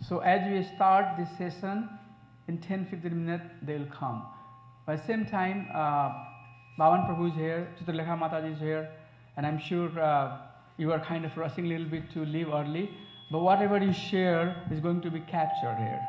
So as we start this session, in 10-15 minutes they will come. By the same time, Bhavan Prabhu is here, Chitralekha Mataji is here, and I'm sure you are kind of rushing a little bit to leave early, but whatever you share is going to be captured here.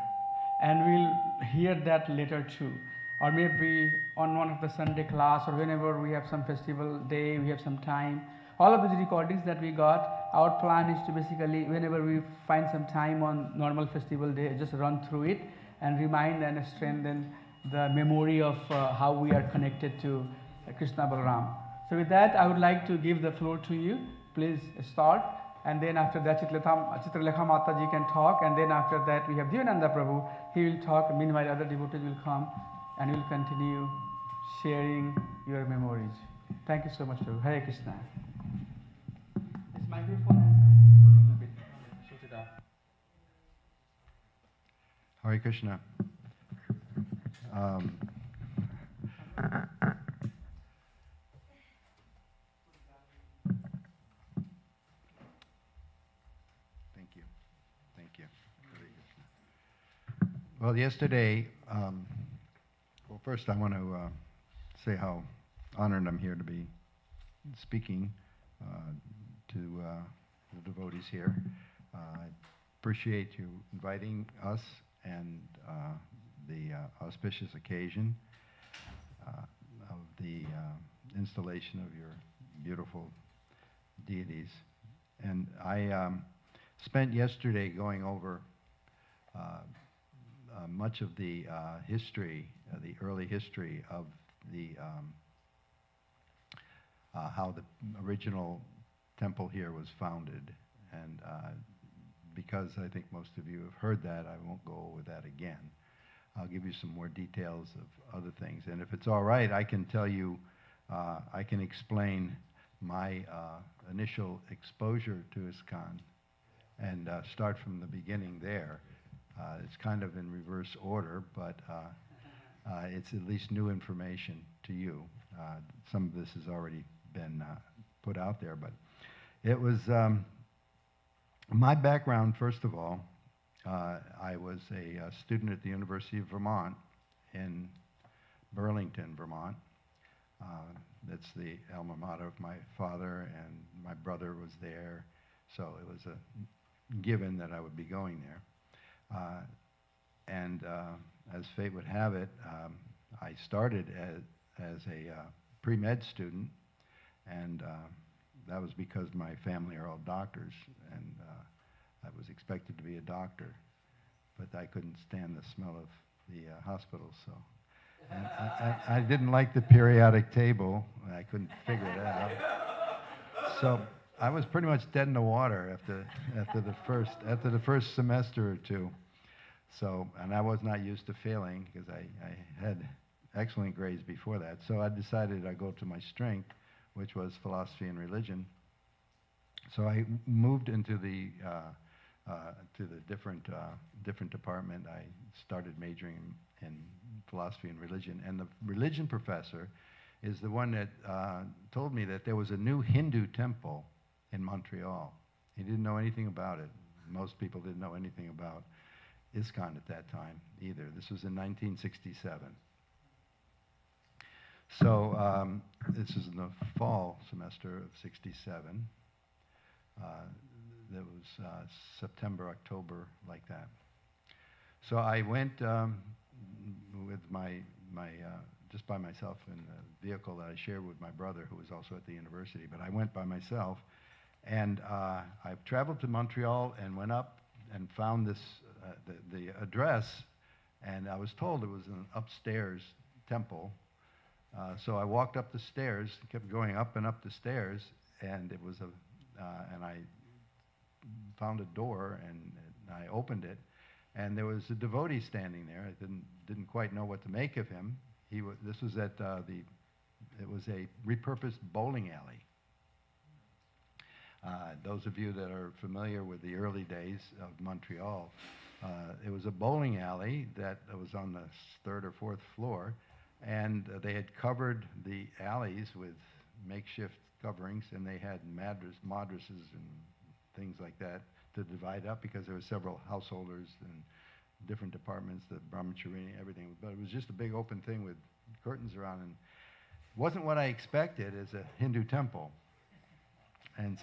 And we'll hear that later too. Or maybe on one of the Sunday class, or whenever we have some festival day, we have some time. All of these recordings that we got, our plan is to basically, whenever we find some time on normal festival day, just run through it and remind and strengthen the memory of how we are connected to Krishna Balaram. So with that, I would like to give the floor to you. Please start. And then after that, Chitralekha Mataji can talk. And then after that, we have Divananda Prabhu. He will talk. Meanwhile, other devotees will come and will continue sharing your memories. Thank you so much, Prabhu. Hare Krishna. This microphone is holding a bit. Shoot it up. Hare Krishna. Thank you. Thank you. Hare Krishna. Well, yesterday, well, first I want to say how honored I'm here to be speaking to the devotees here. I appreciate you inviting us and the auspicious occasion of the installation of your beautiful deities. And I spent yesterday going over much of the history, the early history of the how the original temple here was founded. And because I think most of you have heard that, I won't go over that again. I'll give you some more details of other things. And if it's all right, I can tell you, I can explain my initial exposure to ISKCON and start from the beginning there. It's kind of in reverse order, but it's at least new information to you. Some of this has already been put out there, but it was my background, first of all. I was a student at the University of Vermont in Burlington, Vermont. That's the alma mater of my father, and my brother was there, so it was a given that I would be going there. And as fate would have it, I started as a pre-med student, and that was because my family are all doctors, and I was expected to be a doctor, but I couldn't stand the smell of the hospital, so. And I didn't like the periodic table, and I couldn't figure it out. So I was pretty much dead in the water after the first semester or two. So, and I was not used to failing because I had excellent grades before that. So I decided I'd go to my strength, which was philosophy and religion. So I moved into the different department. I started majoring in philosophy and religion, and the religion professor is the one that told me that there was a new Hindu temple in Montreal. He didn't know anything about it. Most people didn't know anything about ISKCON at that time either. This was in 1967. So this is in the fall semester of '67. That was September, October, like that. So I went with my just by myself in a vehicle that I shared with my brother, who was also at the university. But I went by myself, and I traveled to Montreal and went up and found this the address, and I was told it was an upstairs temple. So I walked up the stairs, kept going up and up the stairs, and it was and I found a door, and I opened it, and there was a devotee standing there. I didn't quite know what to make of him. This was at it was a repurposed bowling alley. Those of you that are familiar with the early days of Montreal, it was a bowling alley that was on the third or fourth floor, and they had covered the alleys with makeshift coverings, and they had mattresses and things like that to divide up because there were several householders and different departments, the brahmachari, everything. But it was just a big open thing with curtains around, and it wasn't what I expected as a Hindu temple. And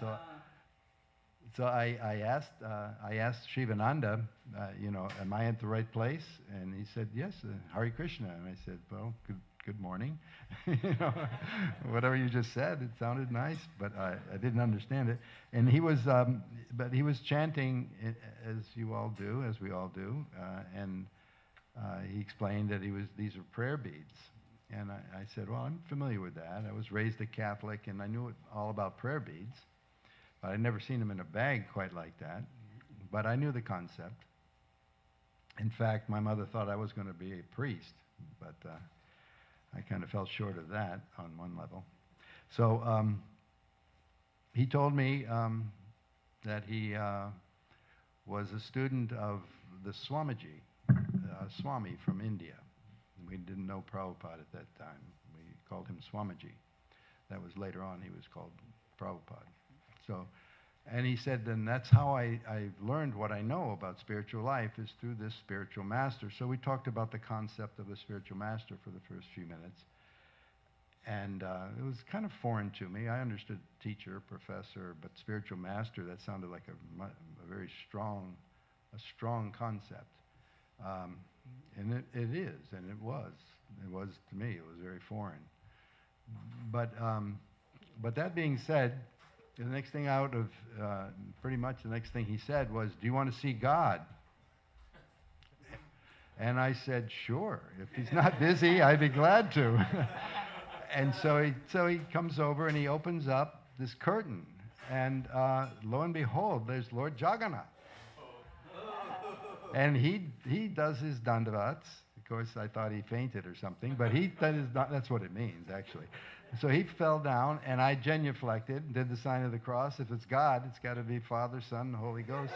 so I asked Shivananda, am I at the right place? And he said, yes, Hare Krishna. And I said, well, good morning. Whatever you just said, it sounded nice, but I didn't understand it. And he was chanting as you all do, as we all do, and he explained that these are prayer beads. And I said, well, I'm familiar with that. I was raised a Catholic, and I knew all about prayer beads. But I'd never seen them in a bag quite like that. But I knew the concept. In fact, my mother thought I was going to be a priest, but I kind of fell short of that on one level. So he told me that he was a student of the Swamiji, Swami from India. We didn't know Prabhupada at that time. We called him Swamiji. That was later on, he was called Prabhupada. So, and he said, then that's how I've learned what I know about spiritual life is through this spiritual master. So we talked about the concept of a spiritual master for the first few minutes. And it was kind of foreign to me. I understood teacher, professor, but spiritual master, that sounded like a very strong concept. And it is, and it was. It was to me, it was very foreign. But that being said, the next thing pretty much the next thing he said was, do you want to see God? And I said, sure. If he's not busy, I'd be glad to. And so he comes over and he opens up this curtain. And lo and behold, there's Lord Jagannath. And he does his dandavats. Of course, I thought he fainted or something, but that's what it means, actually. So he fell down, and I genuflected, did the sign of the cross. If it's God, it's got to be Father, Son, Holy Ghost,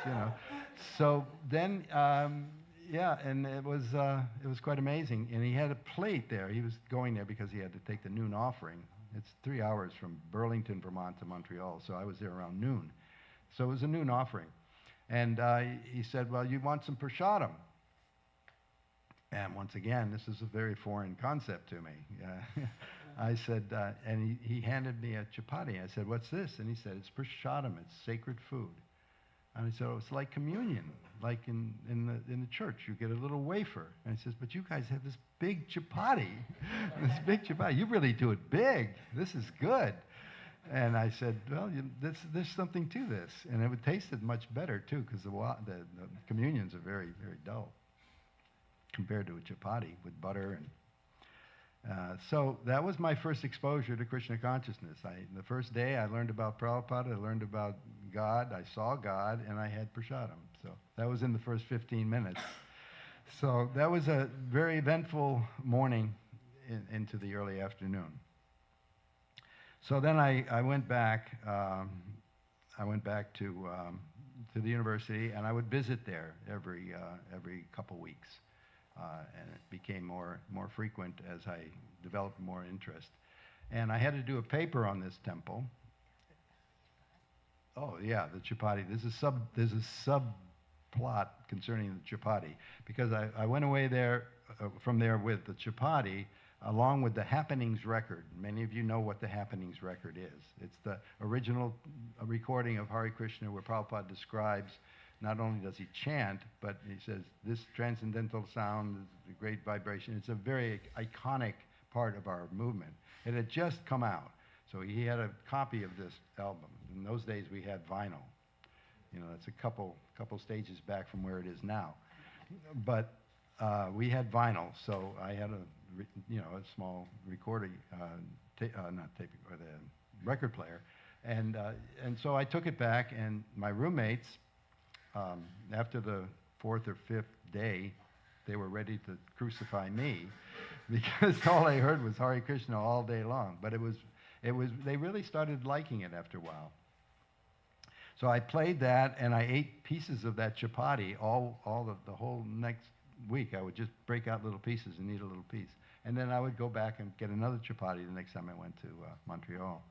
So then, and it was quite amazing. And he had a plate there. He was going there because he had to take the noon offering. It's 3 hours from Burlington, Vermont to Montreal, so I was there around noon. So it was a noon offering. And he said, well, you want some prasadam? And once again, this is a very foreign concept to me. I said, and he handed me a chapati. I said, what's this? And he said, it's prasadam, it's sacred food. And I said, oh, it's like communion, like in the church. You get a little wafer. And he says, but you guys have this big chapati, this big chapati. You really do it big. This is good. And I said, well, there's something to this. And it tasted much better, too, because the communions are very, very dull compared to a chapati with butter. And so that was my first exposure to Krishna consciousness. The first day I learned about Prabhupada, I learned about God, I saw God, and I had prasadam. So that was in the first 15 minutes. So that was a very eventful morning into the early afternoon. So then I went back. I went back to the university, and I would visit there every couple weeks, and it became more frequent as I developed more interest. And I had to do a paper on this temple. Oh yeah, the chapati. There's a subplot concerning the chapati because I went away there from there with the chapati, along with the Happenings record. Many of you know what the Happenings record is. It's the original recording of Hare Krishna where Prabhupada describes, not only does he chant, but he says, this transcendental sound is a great vibration. It's a very iconic part of our movement. It had just come out. So he had a copy of this album. In those days, we had vinyl. That's a couple stages back from where it is now. But we had vinyl, so I had a small recording, not tape, or the record player, and so I took it back, and my roommates, after the 4th or 5th day, they were ready to crucify me, because all I heard was Hare Krishna all day long. But they really started liking it after a while. So I played that, and I ate pieces of that chapati the whole next week. I would just break out little pieces and eat a little piece. And then I would go back and get another chapati the next time I went to Montreal.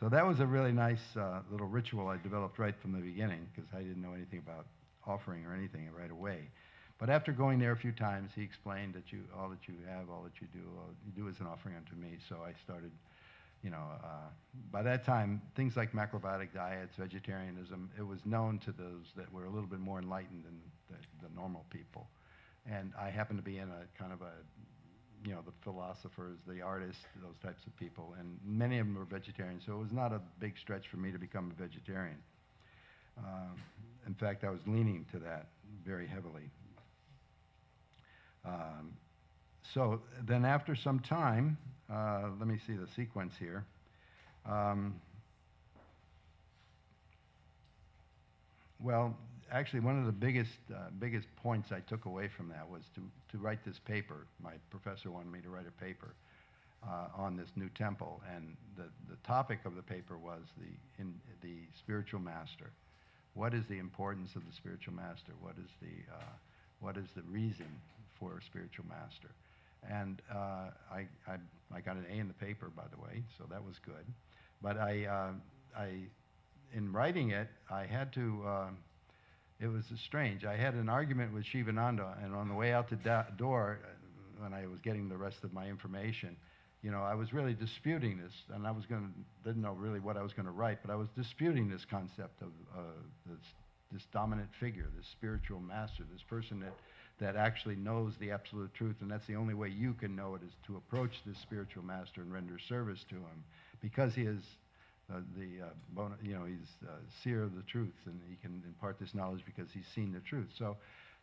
So that was a really nice little ritual I developed right from the beginning, because I didn't know anything about offering or anything right away. But after going there a few times, he explained that all that you have, all that you do is an offering unto me. So I started, by that time, things like macrobiotic diets, vegetarianism, it was known to those that were a little bit more enlightened than the normal people. And I happened to be in a kind of a, the philosophers, the artists, those types of people, and many of them were vegetarians, so it was not a big stretch for me to become a vegetarian. In fact, I was leaning to that very heavily. So then after some time, let me see the sequence here. Well, actually, one of the biggest points I took away from that was to write this paper. My professor wanted me to write a paper on this new temple, and the topic of the paper was the spiritual master. What is the importance of the spiritual master? What is the reason for a spiritual master? And I got an A in the paper, by the way, so that was good. But in writing it, I had to. It was strange. I had an argument with Shivananda, and on the way out the door, when I was getting the rest of my information, I was really disputing this, and didn't know really what I was going to write, but I was disputing this concept of this dominant figure, this spiritual master, this person that actually knows the absolute truth, and that's the only way you can know it, is to approach this spiritual master and render service to him, because he is he's seer of the truth, and he can impart this knowledge because he's seen the truth. So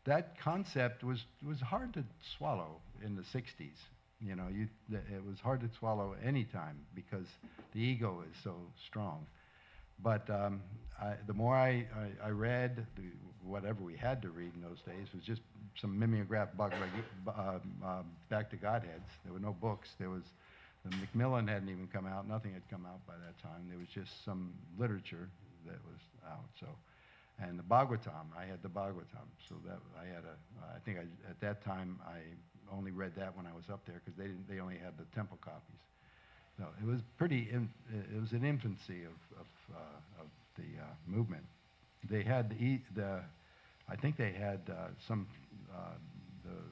that concept was hard to swallow in the 60s. It was hard to swallow any time because the ego is so strong. But the more I read, whatever we had to read in those days was just some mimeographed back to Godheads. There were no books. The Macmillan hadn't even come out. Nothing had come out by that time. There was just some literature that was out. So, and the Bhagavatam, I had the Bhagavatam. So that I think at that time I only read that when I was up there, because they only had the temple copies. So it was it was an infancy of the movement. They had I think they had the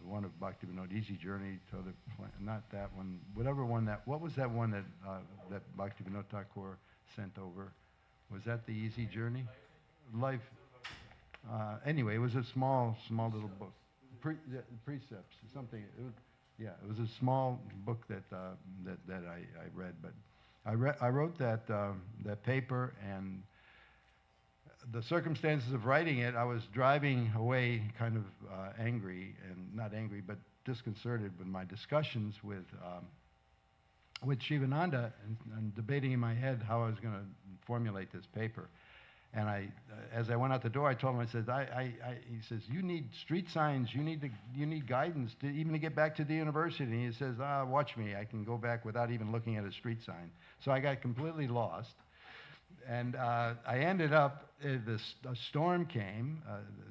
one of Bhaktivinoda, Easy Journey to the not that one, whatever one what was that one that Bhaktivinoda Thakur sent over? Was that the Easy Journey? Life. Anyway, it was a small little book. Precepts, something. It was a small book that I read, but I wrote that paper, and the circumstances of writing it, I was driving away kind of angry, and not angry, but disconcerted with my discussions with Shivananda, and debating in my head how I was going to formulate this paper. And as I went out the door, I told him, I said, he says, you need street signs, you need guidance even to get back to the university. And he says, watch me, I can go back without even looking at a street sign. So I got completely lost. And I ended up, a storm came,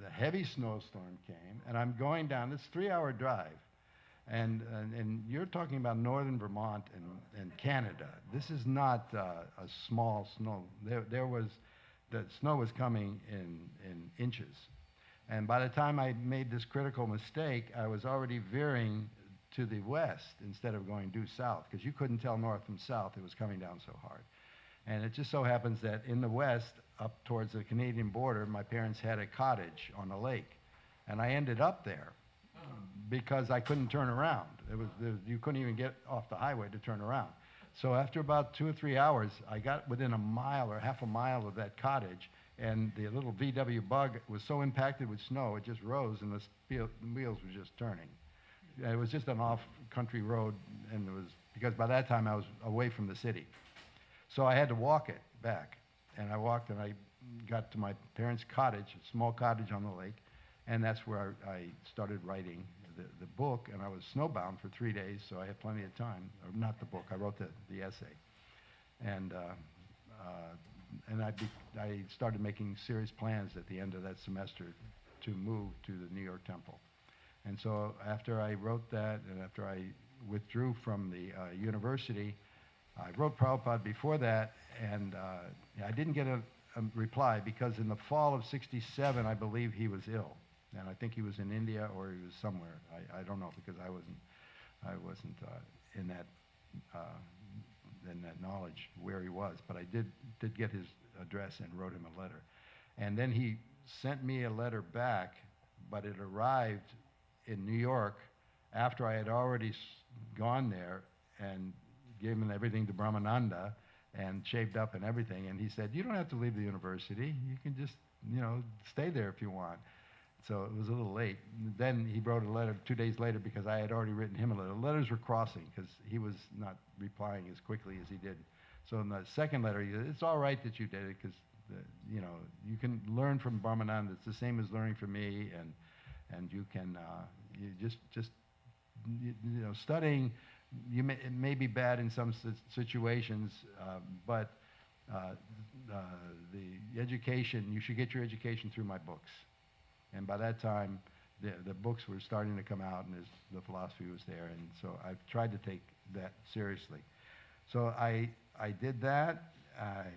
the heavy snowstorm came, and I'm going down this 3-hour drive. And you're talking about northern Vermont and Canada. This is not a small snow. The snow was coming in inches. And by the time I made this critical mistake, I was already veering to the west instead of going due south, because you couldn't tell north from south. It was coming down so hard. And it just so happens that in the west, up towards the Canadian border, my parents had a cottage on a lake. And I ended up there because I couldn't turn around. You couldn't even get off the highway to turn around. So after about 2 or 3 hours, I got within a mile or half a mile of that cottage, and the little VW Bug was so impacted with snow, it just rose, and the wheels were just turning. It was just an off-country road, and because by that time I was away from the city. So I had to walk it back, and I walked, and I got to my parents' cottage, a small cottage on the lake, and that's where I started writing the book, and I was snowbound for 3 days, so I had plenty of time. Or not the book, I wrote the essay. And I started making serious plans at the end of that semester to move to the New York Temple. And so after I wrote that, and after I withdrew from the university, I wrote Prabhupada before that, and I didn't get a reply because in the fall of '67, I believe he was ill, and I think he was in India or he was somewhere. I don't know because I wasn't in that knowledge where he was, but I did get his address and wrote him a letter, and then he sent me a letter back, but it arrived in New York after I had already gone there and given everything to Brahmananda and shaved up and everything. And he said, you don't have to leave the university. You can just, stay there if you want. So it was a little late. Then he wrote a letter 2 days later because I had already written him a letter. Letters were crossing because he was not replying as quickly as he did. So in the second letter, he said, it's all right that you did it because, you can learn from Brahmananda. It's the same as learning from me, and you can, studying, it may be bad in some situations, but the education, you should get your education through my books. And by that time, the books were starting to come out, and the philosophy was there, and so I've tried to take that seriously. So I did that. I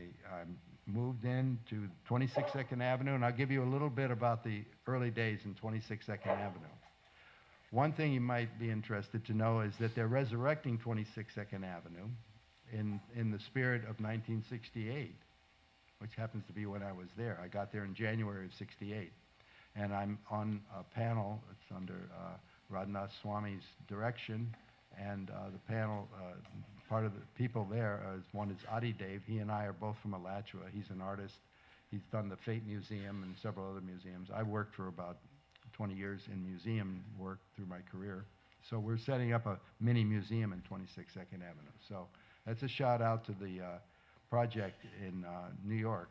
moved into 26 Second Avenue, and I'll give you a little bit about the early days in 26 Second Avenue. One thing you might be interested to know is that they're resurrecting 26 Second Avenue in the spirit of 1968, which happens to be when I was there. I got there in January of '68, and I'm on a panel. It's under Radhanath Swami's direction, and the panel, part of the people there, one is Adi Dev. He and I are both from Alachua. He's an artist. He's done the Fate Museum and several other museums. I worked for about 20 years in museum work through my career. So we're setting up a mini museum in 26 Second Avenue. So that's a shout out to the project in New York,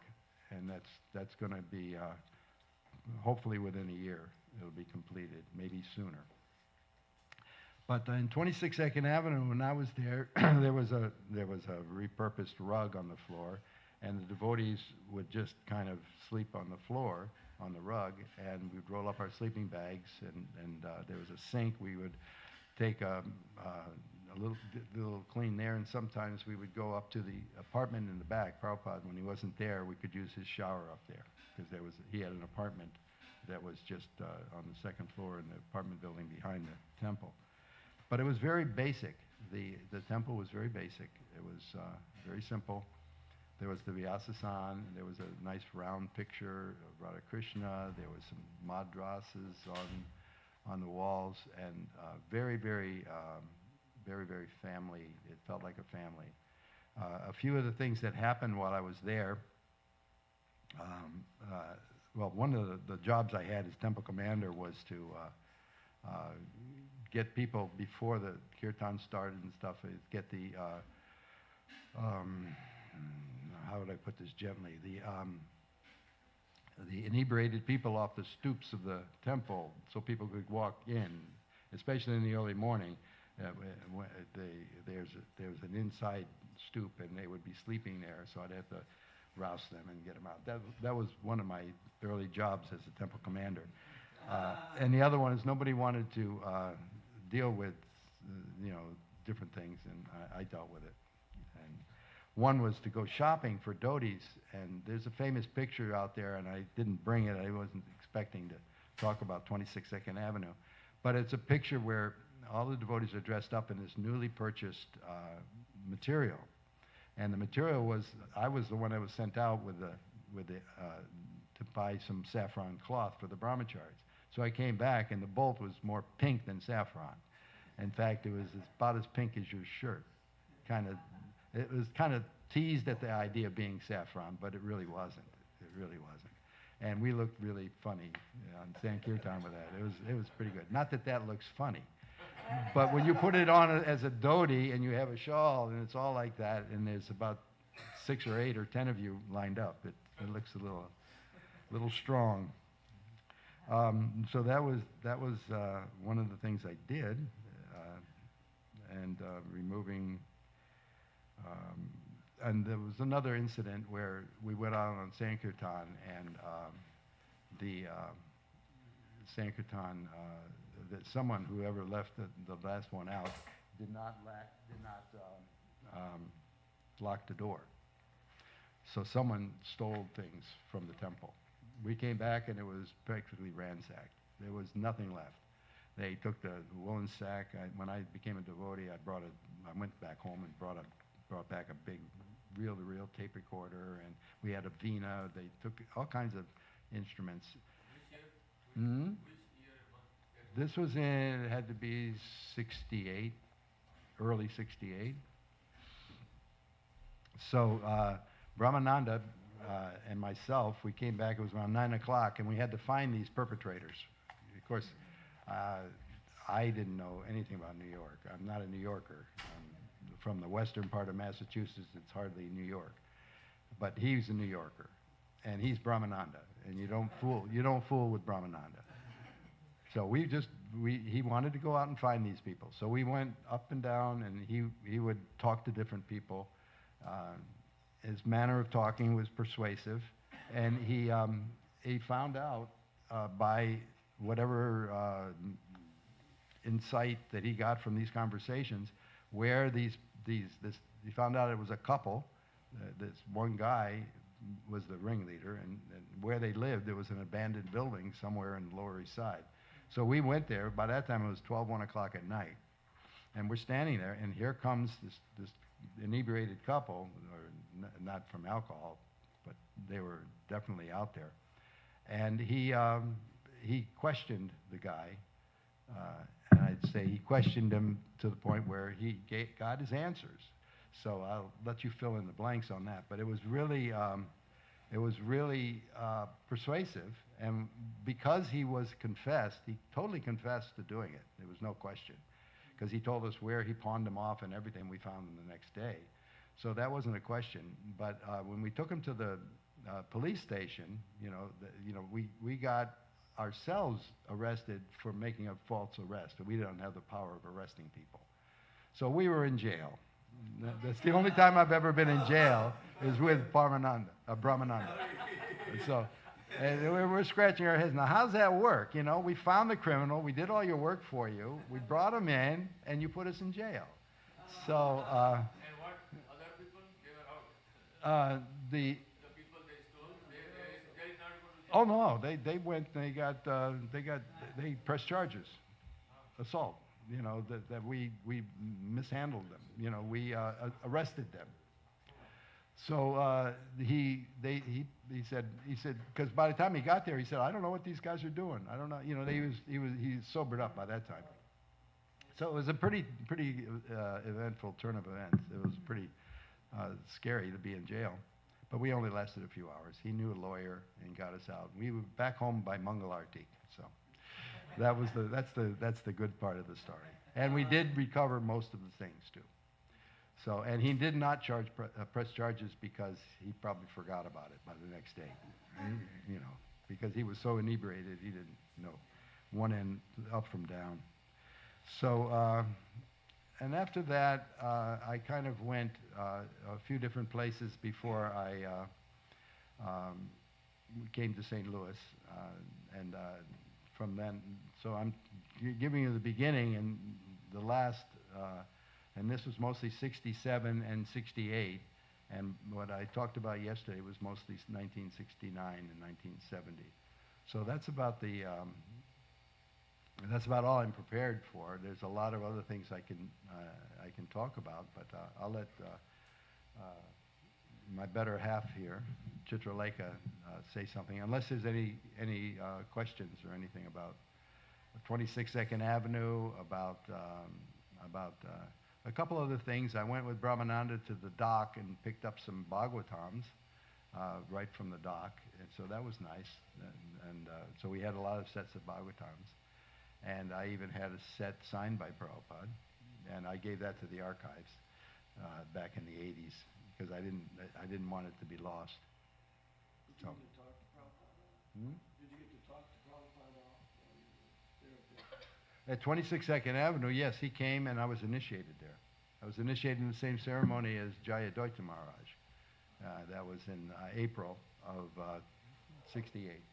and that's going to be hopefully within a year it'll be completed, maybe sooner. But in 26 Second Avenue, when I was there, there was a repurposed rug on the floor, and the devotees would just kind of sleep on the floor, on the rug, and we'd roll up our sleeping bags, and there was a sink. We would take a little clean there, and sometimes we would go up to the apartment in the back. Prabhupada, when he wasn't there, we could use his shower up there, because he had an apartment that was just on the second floor in the apartment building behind the temple. But it was very basic. The temple was very basic. It was very simple. There was the Vyasasan, there was a nice round picture of Radha Krishna, there was some madrasas on the walls, and very, very family. It felt like a family. A few of the things that happened while I was there, well, one of the jobs I had as temple commander was to get people before the kirtan started and stuff, get the, how would I put this gently, the inebriated people off the stoops of the temple so people could walk in, especially in the early morning. There's an inside stoop, and they would be sleeping there, so I'd have to rouse them and get them out. That was one of my early jobs as a temple commander. And the other one is nobody wanted to deal with, different things, and I dealt with it. And one was to go shopping for Devotees, and there's a famous picture out there, and I didn't bring it. I wasn't expecting to talk about 26 Second Avenue, but it's a picture where all the devotees are dressed up in this newly purchased material, and the material was, I was the one that was sent out to buy some saffron cloth for the brahmacharis. So I came back, and the bolt was more pink than saffron. In fact, it was about as pink as your shirt. It was kind of teased at the idea of being saffron, but it really wasn't. It really wasn't. And we looked really funny on Sankirtan with that. It was pretty good. Not that that looks funny, but when you put it on as a dhoti and you have a shawl and it's all like that, and there's about 6 or 8 or 10 of you lined up, it looks a little strong. So that was one of the things I did, and removing. And there was another incident where we went out on Sankirtan, and the Sankirtan, that whoever left the last one out, did not locked the door. So someone stole things from the temple. We came back and it was practically ransacked. There was nothing left. They took the woolen sack. When I became a devotee, I went back home and brought back a big reel-to-reel tape recorder, and we had a vina. They took all kinds of instruments. Hmm? This was in, it had to be 68, early 68. So Brahmananda and myself, we came back, it was around 9 o'clock, and we had to find these perpetrators. Of course, I didn't know anything about New York. I'm not a New Yorker. I'm from the western part of Massachusetts. It's hardly New York. But he's a New Yorker, and he's Brahmananda, and you don't fool with Brahmananda. So he wanted to go out and find these people. So we went up and down, and he would talk to different people. His manner of talking was persuasive, and he found out by whatever insight that he got from these conversations where he found out it was a couple. This one guy was the ringleader, and where they lived, there was an abandoned building somewhere in the Lower East Side. So we went there. By that time, it was 12, 1 o'clock at night. And we're standing there, and here comes this inebriated couple, or not from alcohol, but they were definitely out there. And he questioned the guy, and I'd say he questioned him to the point where he got his answers. So I'll let you fill in the blanks on that. But it was really persuasive, and because he was confessed, he totally confessed to doing it. There was no question, because he told us where he pawned them off and everything. We found them the next day. So that wasn't a question. But when we took him to the police station, we got ourselves arrested for making a false arrest. We don't have the power of arresting people. So we were in jail. That's the only time I've ever been in jail is with Brahmananda. And we're scratching our heads. Now, how's that work? We found the criminal. We did all your work for you. We brought him in, and you put us in jail. So, and what other people, they were out? The people they stole, they did not go to jail? Oh no, they went. They pressed charges, assault. That we mishandled them. We arrested them. So he said, because by the time he got there, he said, I don't know what these guys are doing. I don't know. He sobered up by that time. So it was a pretty eventful turn of events. It was pretty scary to be in jail, but we only lasted a few hours. He knew a lawyer and got us out. We were back home by Mangalarti. So. That's the good part of the story. And we did recover most of the things too. So, and he did not press charges because he probably forgot about it by the next day. Because he was so inebriated, he didn't know one end up from down. So, and after that, I kind of went a few different places before I came to St. Louis, and from then, so I'm giving you the beginning and the last, and this was mostly 67 and 68, and what I talked about yesterday was mostly 1969 and 1970. So that's about all I'm prepared for. There's a lot of other things I can talk about, but I'll let my better half here, Chitralekha, say something, unless there's any questions or anything about 26 Second Avenue, about a couple other things. I went with Brahmananda to the dock and picked up some Bhagavatams right from the dock, and so that was nice. And so we had a lot of sets of Bhagavatams, and I even had a set signed by Prabhupada, and I gave that to the archives back in the 80s. Because I didn't want it to be lost. Did you get to talk to Prabhupada? Did you get to talk to Prabhupada while you were there? At 26 Second Avenue, yes, he came and I was initiated there. I was initiated in the same ceremony as Jayadvaita Maharaj. That was in April of 68.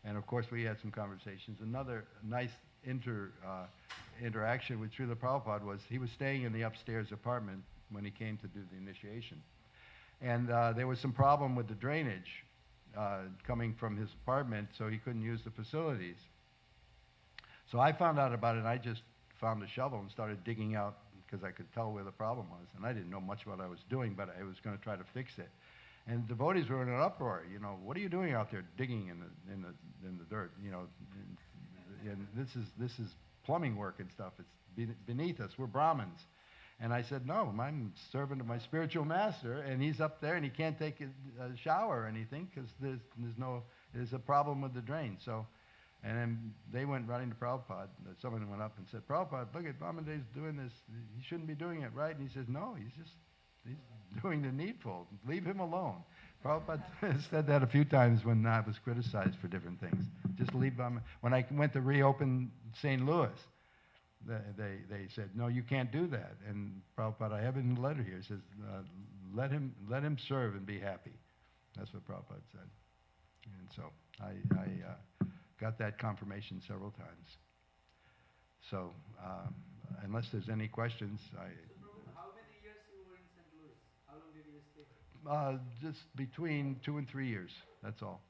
And of course, we had some conversations. Another nice interaction with Srila Prabhupada was he was staying in the upstairs apartment when he came to do the initiation. And there was some problem with the drainage coming from his apartment, so he couldn't use the facilities. So I found out about it, and I just found a shovel and started digging out because I could tell where the problem was. And I didn't know much what I was doing, but I was going to try to fix it. And devotees were in an uproar. You know, what are you doing out there digging in the dirt? You know, and this is plumbing work and stuff. It's beneath us. We're Brahmins. And I said, no, I'm servant of my spiritual master, and he's up there, and he can't take a shower or anything because there's a problem with the drain. So, and then they went running to Prabhupada. Someone went up and said, Prabhupada, look at Vamandeva's doing this. He shouldn't be doing it, right? And he says, no, he's doing the needful. Leave him alone. Prabhupada said that a few times when I was criticized for different things. Just leave Vaman. When I went to reopen St. Louis, they said, no, you can't do that. And Prabhupada, I have it in the letter here, says, let him serve and be happy. That's what Prabhupada said. And so I got that confirmation several times. So unless there's any questions, So, Prabhu, how many years you were in St. Louis? How long did you stay? just between 2 and 3 years, that's all.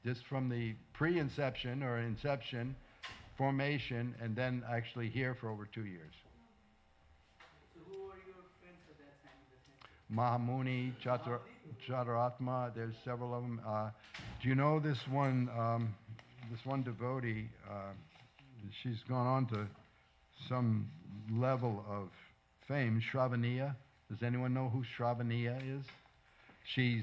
Just from the pre-inception or inception, formation, and then actually here for over 2 years. So who were your friends at that time? Mahamuni, Chaturatma, there's several of them. Do you know this one devotee? She's gone on to some level of fame, Shravaniya. Does anyone know who Shravaniya is? She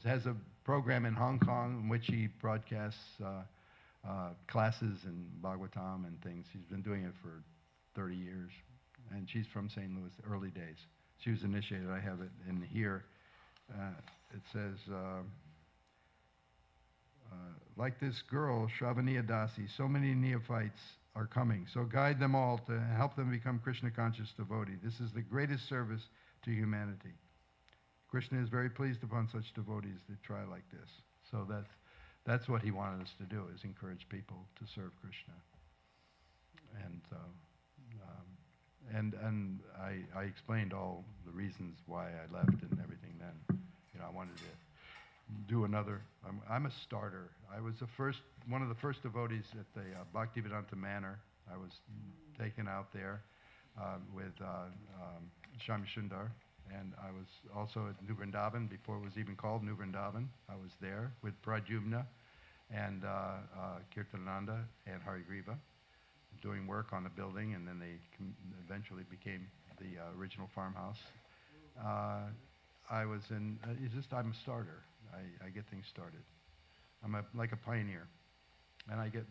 has a program in Hong Kong in which she broadcasts classes in Bhagavatam and things. She's been doing it for 30 years. And she's from St. Louis, early days. She was initiated. I have it in here. It says, like this girl, Shravaniya Dasi, so many neophytes are coming. So guide them all to help them become Krishna conscious devotee. This is the greatest service to humanity. Krishna is very pleased upon such devotees that try like this. So that's what he wanted us to do, is encourage people to serve Krishna. And I explained all the reasons why I left and everything then. You know, I wanted to do another. I'm a starter. I was one of the first devotees at the Bhaktivedanta Manor. I was taken out there with Shami Sundar. And I was also at New Vrindavan before it was even called New Vrindavan. I was there with Pradyumna and Kirtananda and Harigriva doing work on the building, and then they eventually became the original farmhouse. I'm a starter. I get things started. I'm like a pioneer, and I get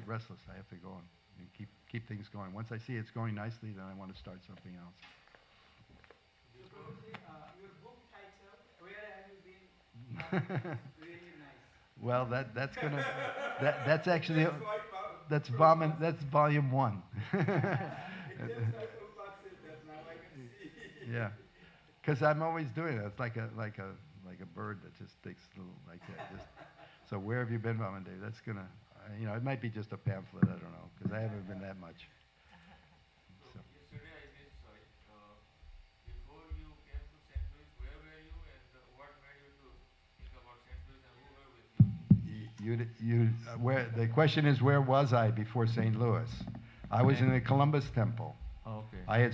restless. I have to go and keep things going. Once I see it's going nicely, then I want to start something else. Your book title, Where Have You Been? Really nice. Well, that's actually that's volume 1. Yeah, because I'm always doing it. It's like a bird that just takes a little like that. So where have you been, Vamandev? That's gonna, it might be just a pamphlet. I don't know, because I haven't been that much. The question is, where was I before St. Louis? I was in the Columbus Temple. Oh, okay.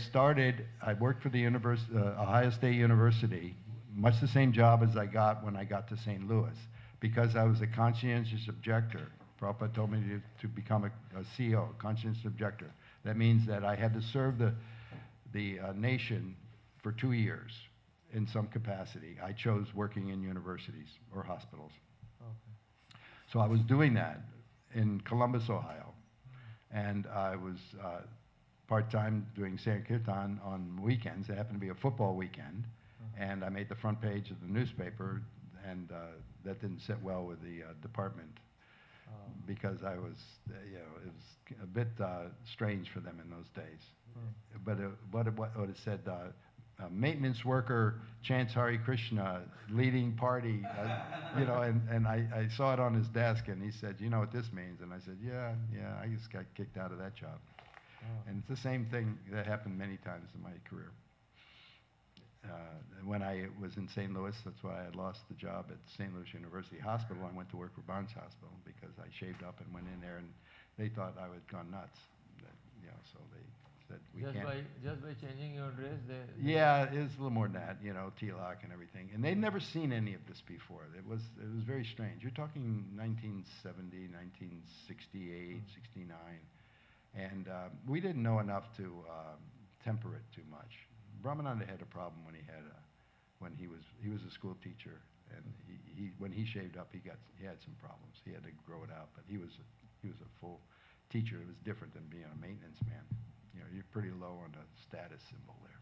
I worked for the Ohio State University, much the same job as I got when I got to St. Louis, because I was a conscientious objector. Prabhupada told me to become a CO, conscientious objector. That means that I had to serve the nation for 2 years in some capacity. I chose working in universities or hospitals. Okay. So I was doing that in Columbus, Ohio. And I was part-time doing Sankirtan on weekends. It happened to be a football weekend. And I made the front page of the newspaper, and that didn't sit well with the department because I was, it was a bit strange for them in those days. But what it said, maintenance worker chants Hare Krishna, leading party, and I saw it on his desk, and he said, you know what this means? And I said, yeah, I just got kicked out of that job. And it's the same thing that happened many times in my career. when I was in St. Louis, that's why I lost the job at St. Louis University Hospital. I went to work for Barnes Hospital because I shaved up and went in there, and they thought I had gone nuts. So they said, we can't. Just by changing your dress, Yeah, it was a little more than that, T-lock and everything. And they'd never seen any of this before. It was very strange. You're talking 1970, 1968, 69. And we didn't know enough to temper it too much. Brahmananda had a problem when he was a school teacher, and when he shaved up, he had some problems. He had to grow it out, but he was a full teacher. It was different than being a maintenance man. You're pretty low on the status symbol there.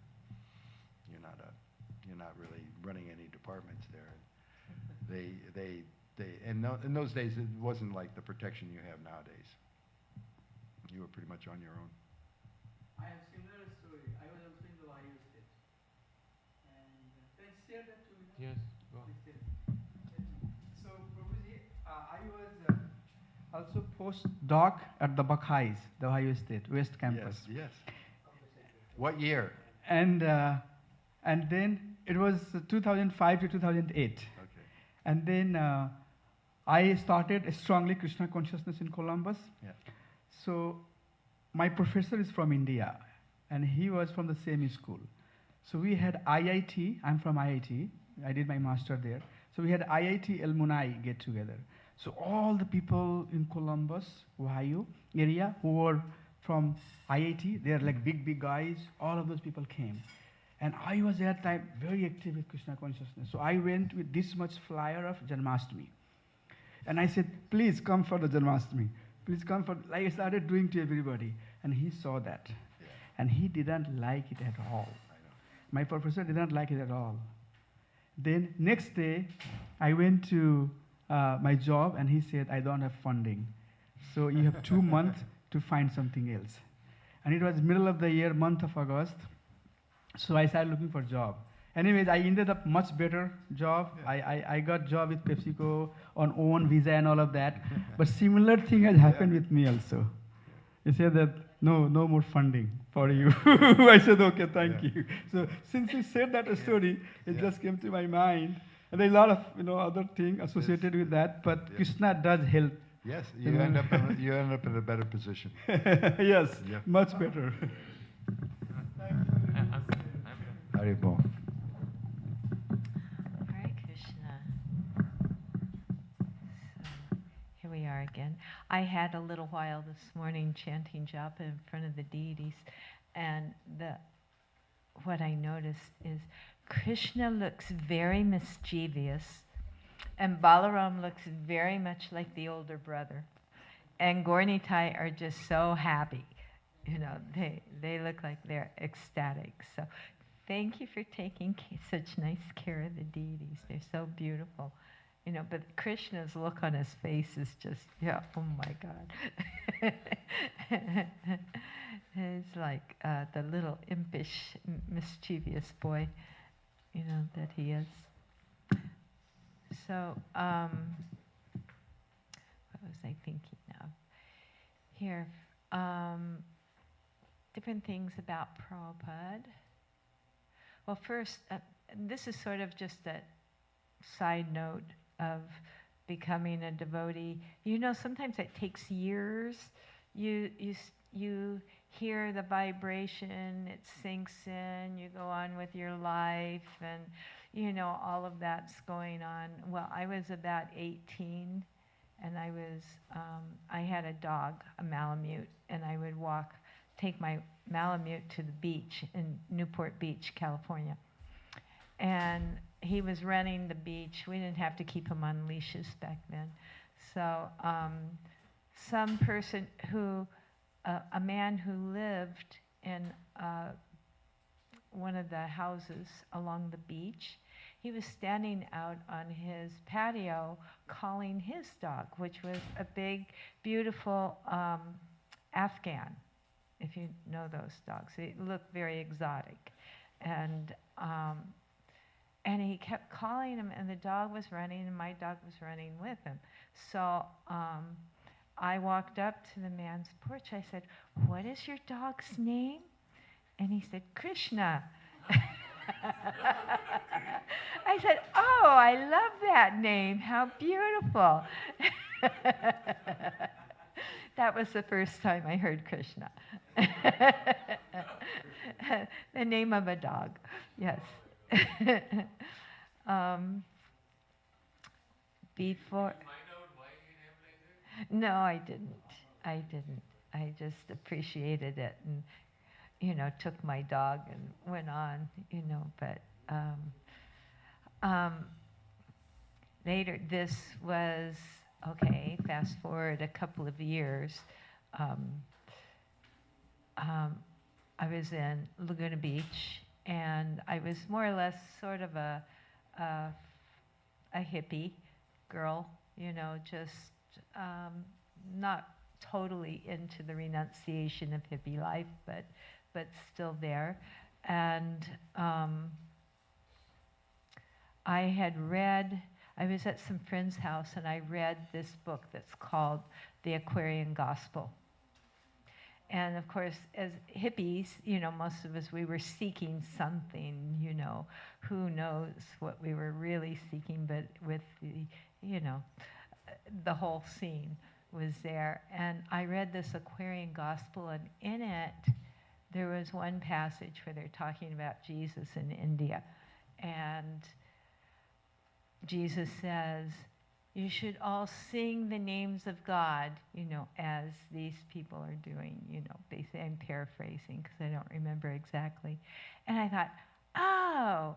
You're not really running any departments there. In those days, it wasn't like the protection you have nowadays. You were pretty much on your own. I have similar story. I was also in the Ohio State. And can I share that too? Yes, go on. So, Prabhuji, I was also postdoc at the Buckeyes, the Ohio State West Campus. Yes. What year? And then it was 2005 to 2008. Okay. And then I started strongly Krishna consciousness in Columbus. Yeah. So my professor is from India, and he was from the same school. So we had IIT. I'm from IIT. I did my master there. So we had IIT alumni get together. So all the people in Columbus, Ohio area who were from IIT, they're like big guys. All of those people came. And I was at that time very active with Krishna consciousness. So I went with this much flyer of Janmashtami. And I said, please come for the Janmashtami. Please come for, like I started doing to everybody. And he saw that. Yeah. And he didn't like it at all. My professor didn't like it at all. Then next day, I went to my job, and he said, I don't have funding. So you have 2 months to find something else. And it was middle of the year, month of August. So I started looking for a job. Anyways, I ended up much better job. Yeah. I got job with PepsiCo on own visa and all of that. But similar thing has happened with me also. He said that, no more funding for you. I said, okay, thank you. So since you said that story, it just came to my mind. And there's a lot of other things associated with that, but Krishna does help. Yes, you end up in a better position. Yes, much better. Haribol. Hare Krishna. So here we are again. I had a little while this morning chanting japa in front of the deities, and what I noticed is Krishna looks very mischievous, and Balaram looks very much like the older brother, and Gornitai are just so happy. They look like they're ecstatic. So thank you for taking such nice care of the deities. They're so beautiful. But Krishna's look on his face is just, oh my God. He's like the little impish, mischievous boy, that he is. So, what was I thinking of? Here, different things about Prabhupada. Well, first, this is sort of just a side note of becoming a devotee. Sometimes it takes years. You hear the vibration, it sinks in, you go on with your life, and all of that's going on. Well, I was about 18, and I had a dog, a Malamute, and I would take my Malamute to the beach in Newport Beach, California. And he was running the beach. We didn't have to keep him on leashes back then. So some person a man who lived in one of the houses along the beach, he was standing out on his patio calling his dog, which was a big, beautiful Afghan, if you know those dogs. They look very exotic. And he kept calling him, and the dog was running, and my dog was running with him. So I walked up to the man's porch. I said, "What is your dog's name?" And he said, "Krishna." I said, oh, I love that name. How beautiful. That was the first time I heard Krishna. The name of a dog, yes. Before. No, I didn't. I didn't. I just appreciated it and, took my dog and went on, but later this was, okay, fast forward a couple of years. I was in Laguna Beach, and I was more or less sort of a hippie girl, just not totally into the renunciation of hippie life, but still there. And I was at some friend's house, and I read this book that's called The Aquarian Gospel. And of course, as hippies, most of us, we were seeking something, who knows what we were really seeking, but with the whole scene was there. And I read this Aquarian Gospel, and in it, there was one passage where they're talking about Jesus in India. And Jesus says, you should all sing the names of God, as these people are doing, basically. I'm paraphrasing because I don't remember exactly. And I thought, oh,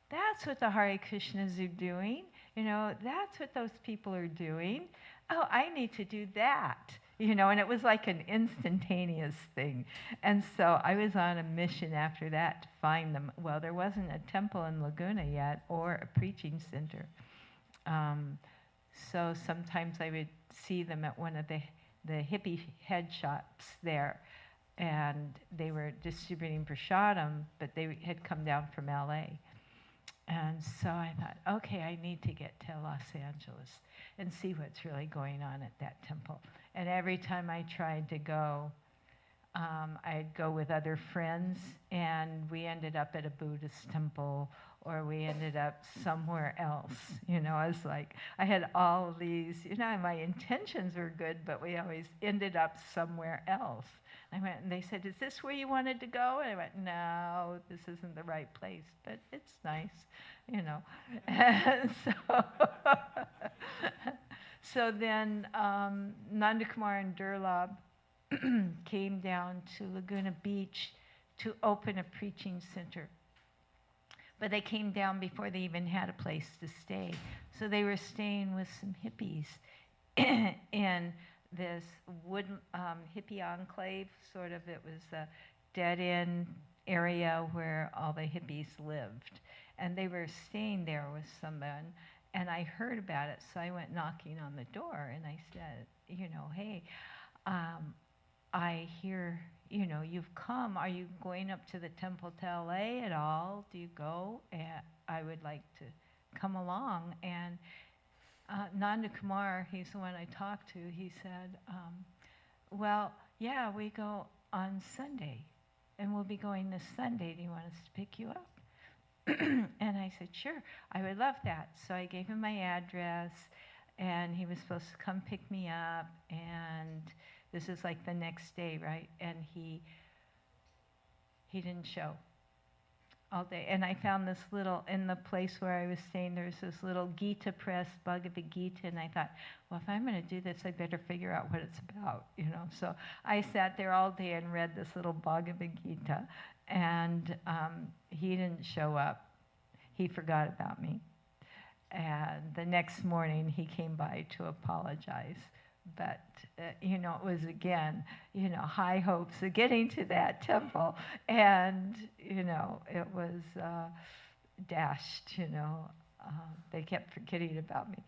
that's what the Hare Krishnas are doing. That's what those people are doing. Oh, I need to do that. And it was like an instantaneous thing. And so I was on a mission after that to find them. Well, there wasn't a temple in Laguna yet or a preaching center. So sometimes I would see them at one of the hippie head shops there, and they were distributing prasadam, but they had come down from LA. And so I thought, okay, I need to get to Los Angeles and see what's really going on at that temple. And every time I tried to go, I'd go with other friends, and we ended up at a Buddhist temple, or we ended up somewhere else. I was like, I had all of these, my intentions were good, but we always ended up somewhere else. I went, and they said, is this where you wanted to go? And I went, no, this isn't the right place, but it's nice, And so then Nandakumar and Durlab came down to Laguna Beach to open a preaching center. But they came down before they even had a place to stay. So they were staying with some hippies in this wood hippie enclave, sort of. It was a dead-end area where all the hippies lived. And they were staying there with someone, and I heard about it, so I went knocking on the door, and I said, hey, I hear, you've come. Are you going up to the temple to LA at all? Do you go? And I would like to come along. And Nanda Kumar, he's the one I talked to, he said, well, yeah, we go on Sunday, and we'll be going this Sunday. Do you want us to pick you up? And I said, sure, I would love that. So I gave him my address, and he was supposed to come pick me up, and this is like the next day, right? And he didn't show all day. And I found this little, in the place where I was staying, there's this little Gita press, Bhagavad Gita, and I thought, well, if I'm going to do this, I better figure out what it's about, So I sat there all day and read this little Bhagavad Gita, and he didn't show up. He forgot about me. And the next morning, he came by to apologize. But, it was, again, high hopes of getting to that temple. And, it was dashed, they kept forgetting about me.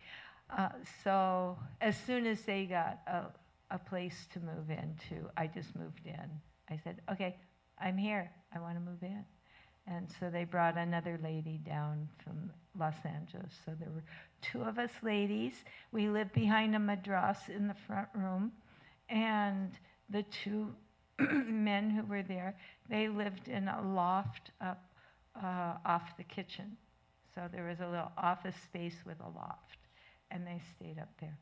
So as soon as they got a place to move into, I just moved in. I said, okay, I'm here. I want to move in. And so they brought another lady down from Los Angeles. So there were two of us ladies. We lived behind a madras in the front room. And the two men who were there, they lived in a loft up off the kitchen. So there was a little office space with a loft, and they stayed up there.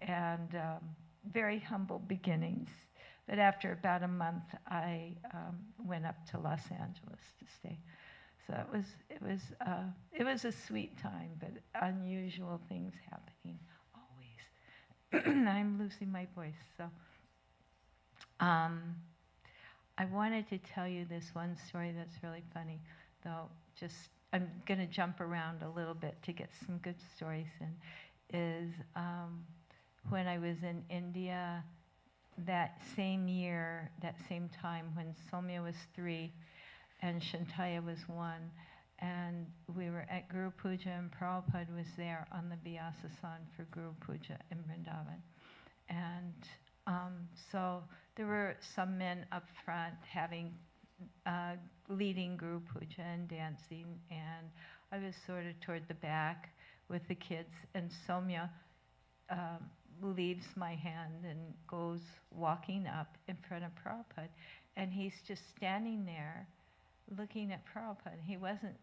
And very humble beginnings. But after about a month, I went up to Los Angeles to stay. So it was a sweet time, but unusual things happening always. I'm losing my voice, so I wanted to tell you this one story that's really funny, though. I'm going to jump around a little bit to get some good stories in. Is when I was in India that same year, that same time when Soumya was 3 and Shantaya was 1, and we were at Guru Puja and Prabhupada was there on the Vyasa-san for Guru Puja in Vrindavan. And so there were some men up front leading Guru Puja and dancing, and I was sort of toward the back with the kids, and Soumya leaves my hand and goes walking up in front of Prabhupada, and he's just standing there looking at Prabhupada. He wasn't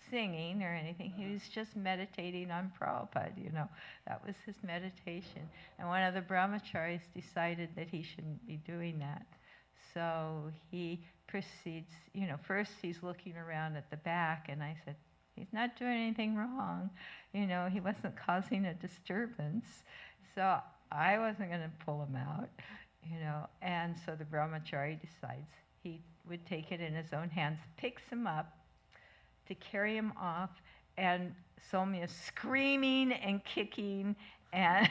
singing or anything, he was just meditating on Prabhupada, that was his meditation. And one of the brahmacharis decided that he shouldn't be doing that. So he proceeds, first he's looking around at the back, and I said, he's not doing anything wrong. He wasn't causing a disturbance. So I wasn't going to pull him out, And so the brahmachari decides he would take it in his own hands, picks him up to carry him off, and Soumya screaming and kicking and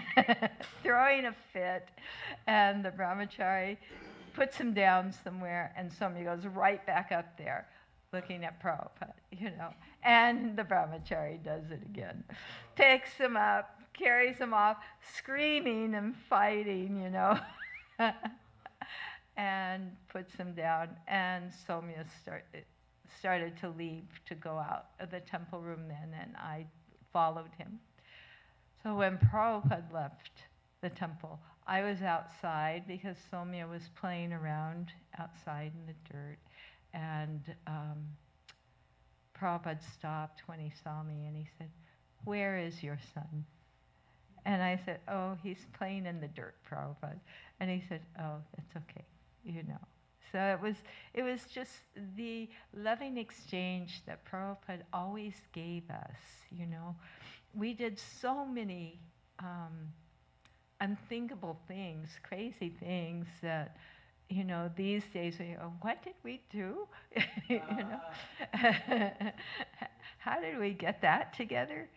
throwing a fit. And the brahmachari puts him down somewhere, and Soumya goes right back up there looking at Prabhupada, And the brahmachari does it again. Picks him up, carries him off, screaming and fighting, and puts him down. And Soumya started to leave to go out of the temple room then, and I followed him. So when Prabhupada left the temple, I was outside because Soumya was playing around outside in the dirt. And Prabhupada stopped when he saw me, and he said, "Where is your son?" And I said, "Oh, he's playing in the dirt, Prabhupada." And he said, "Oh, that's okay, So it was just the loving exchange that Prabhupada always gave us, We did so many unthinkable things, crazy things that, these days we go, what did we do? How did we get that together?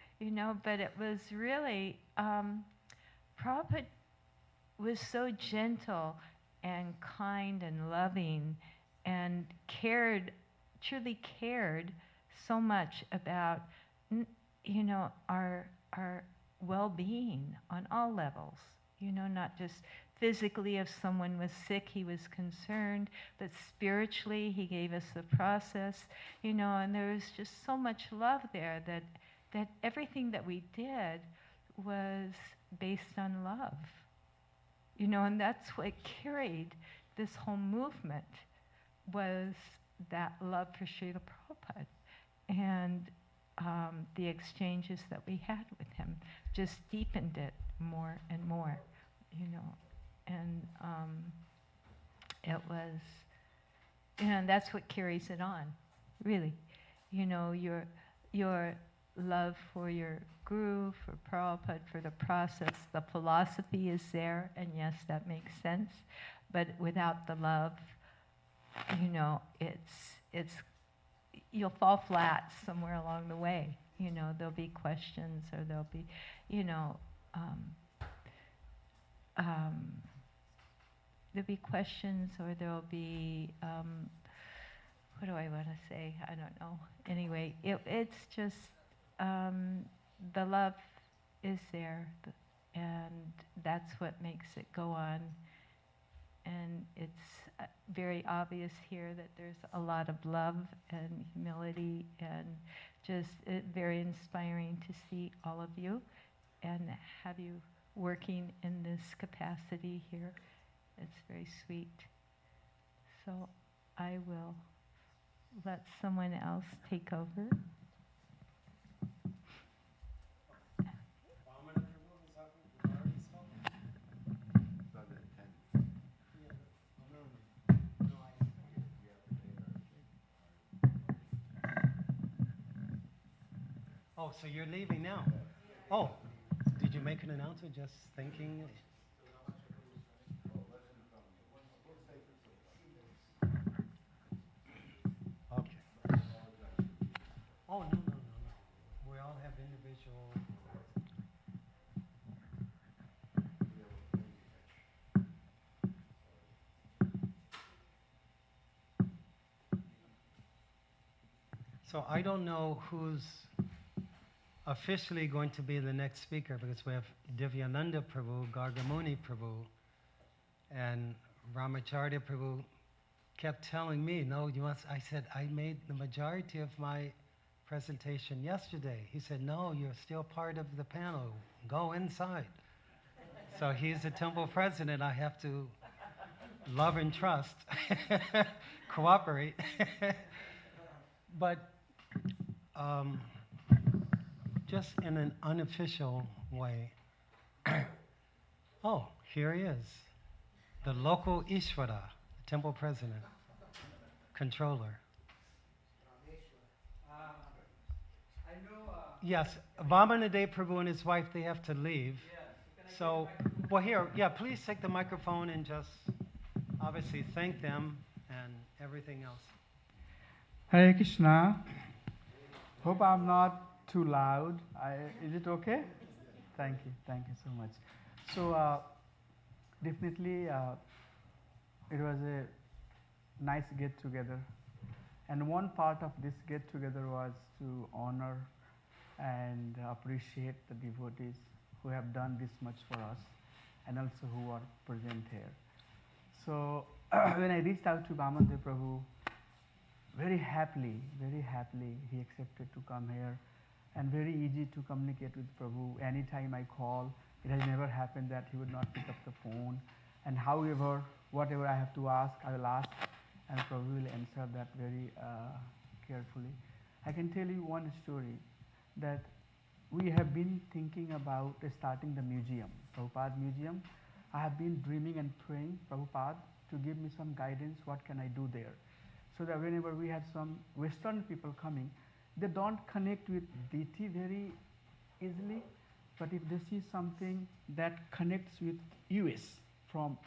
But it was really, Prabhupada was so gentle and kind and loving and truly cared so much about, our well-being on all levels, not just physically if someone was sick, he was concerned, but spiritually he gave us the process, and there was just so much love there that everything that we did was based on love, and that's what carried this whole movement, was that love for Srila Prabhupada. And the exchanges that we had with him just deepened it more and more, And it was, and that's what carries it on, really. Your love for your guru, for Prabhupada, for the process, the philosophy is there, and yes, that makes sense. But without the love, it's you'll fall flat somewhere along the way. There'll be questions, or there'll be, there'll be questions, or there'll be, what do I want to say? I don't know. Anyway, it's just, the love is there, and that's what makes it go on. And it's very obvious here that there's a lot of love and humility, and just very inspiring to see all of you and have you working in this capacity here. It's very sweet. So I will let someone else take over. Oh, so you're leaving now? Oh, did you make an announcement? Just thinking. Okay. Oh, no. We all have individual. So I don't know who's officially going to be the next speaker because we have Divyananda Prabhu, Gargamuni Prabhu, and Ramacharya Prabhu kept telling me, no, you must. I said, I made the majority of my presentation yesterday. He said, no, you're still part of the panel. Go inside. So he's the temple president. I have to love and trust, cooperate. But just in an unofficial way. Oh, here he is. The local Ishvara, the temple president, controller. I know. Yes, Vamanade Prabhu and his wife, they have to leave. So, well, here, yeah, please take the microphone and just obviously thank them and everything else. Hare Krishna. Hope I'm not too loud. Is it okay? Thank you so much. So definitely it was a nice get-together. And one part of this get-together was to honor and appreciate the devotees who have done this much for us and also who are present here. So when I reached out to Vamandev Prabhu, very happily, he accepted to come here, and very easy to communicate with Prabhu. Anytime I call, it has never happened that he would not pick up the phone. And however, whatever I have to ask, I will ask, and Prabhu will answer that very carefully. I can tell you one story that we have been thinking about starting the museum, Prabhupada Museum. I have been dreaming and praying, Prabhupada, to give me some guidance, what can I do there? So that whenever we had some Western people coming, they don't connect with deity very easily, but if they see something that connects with US from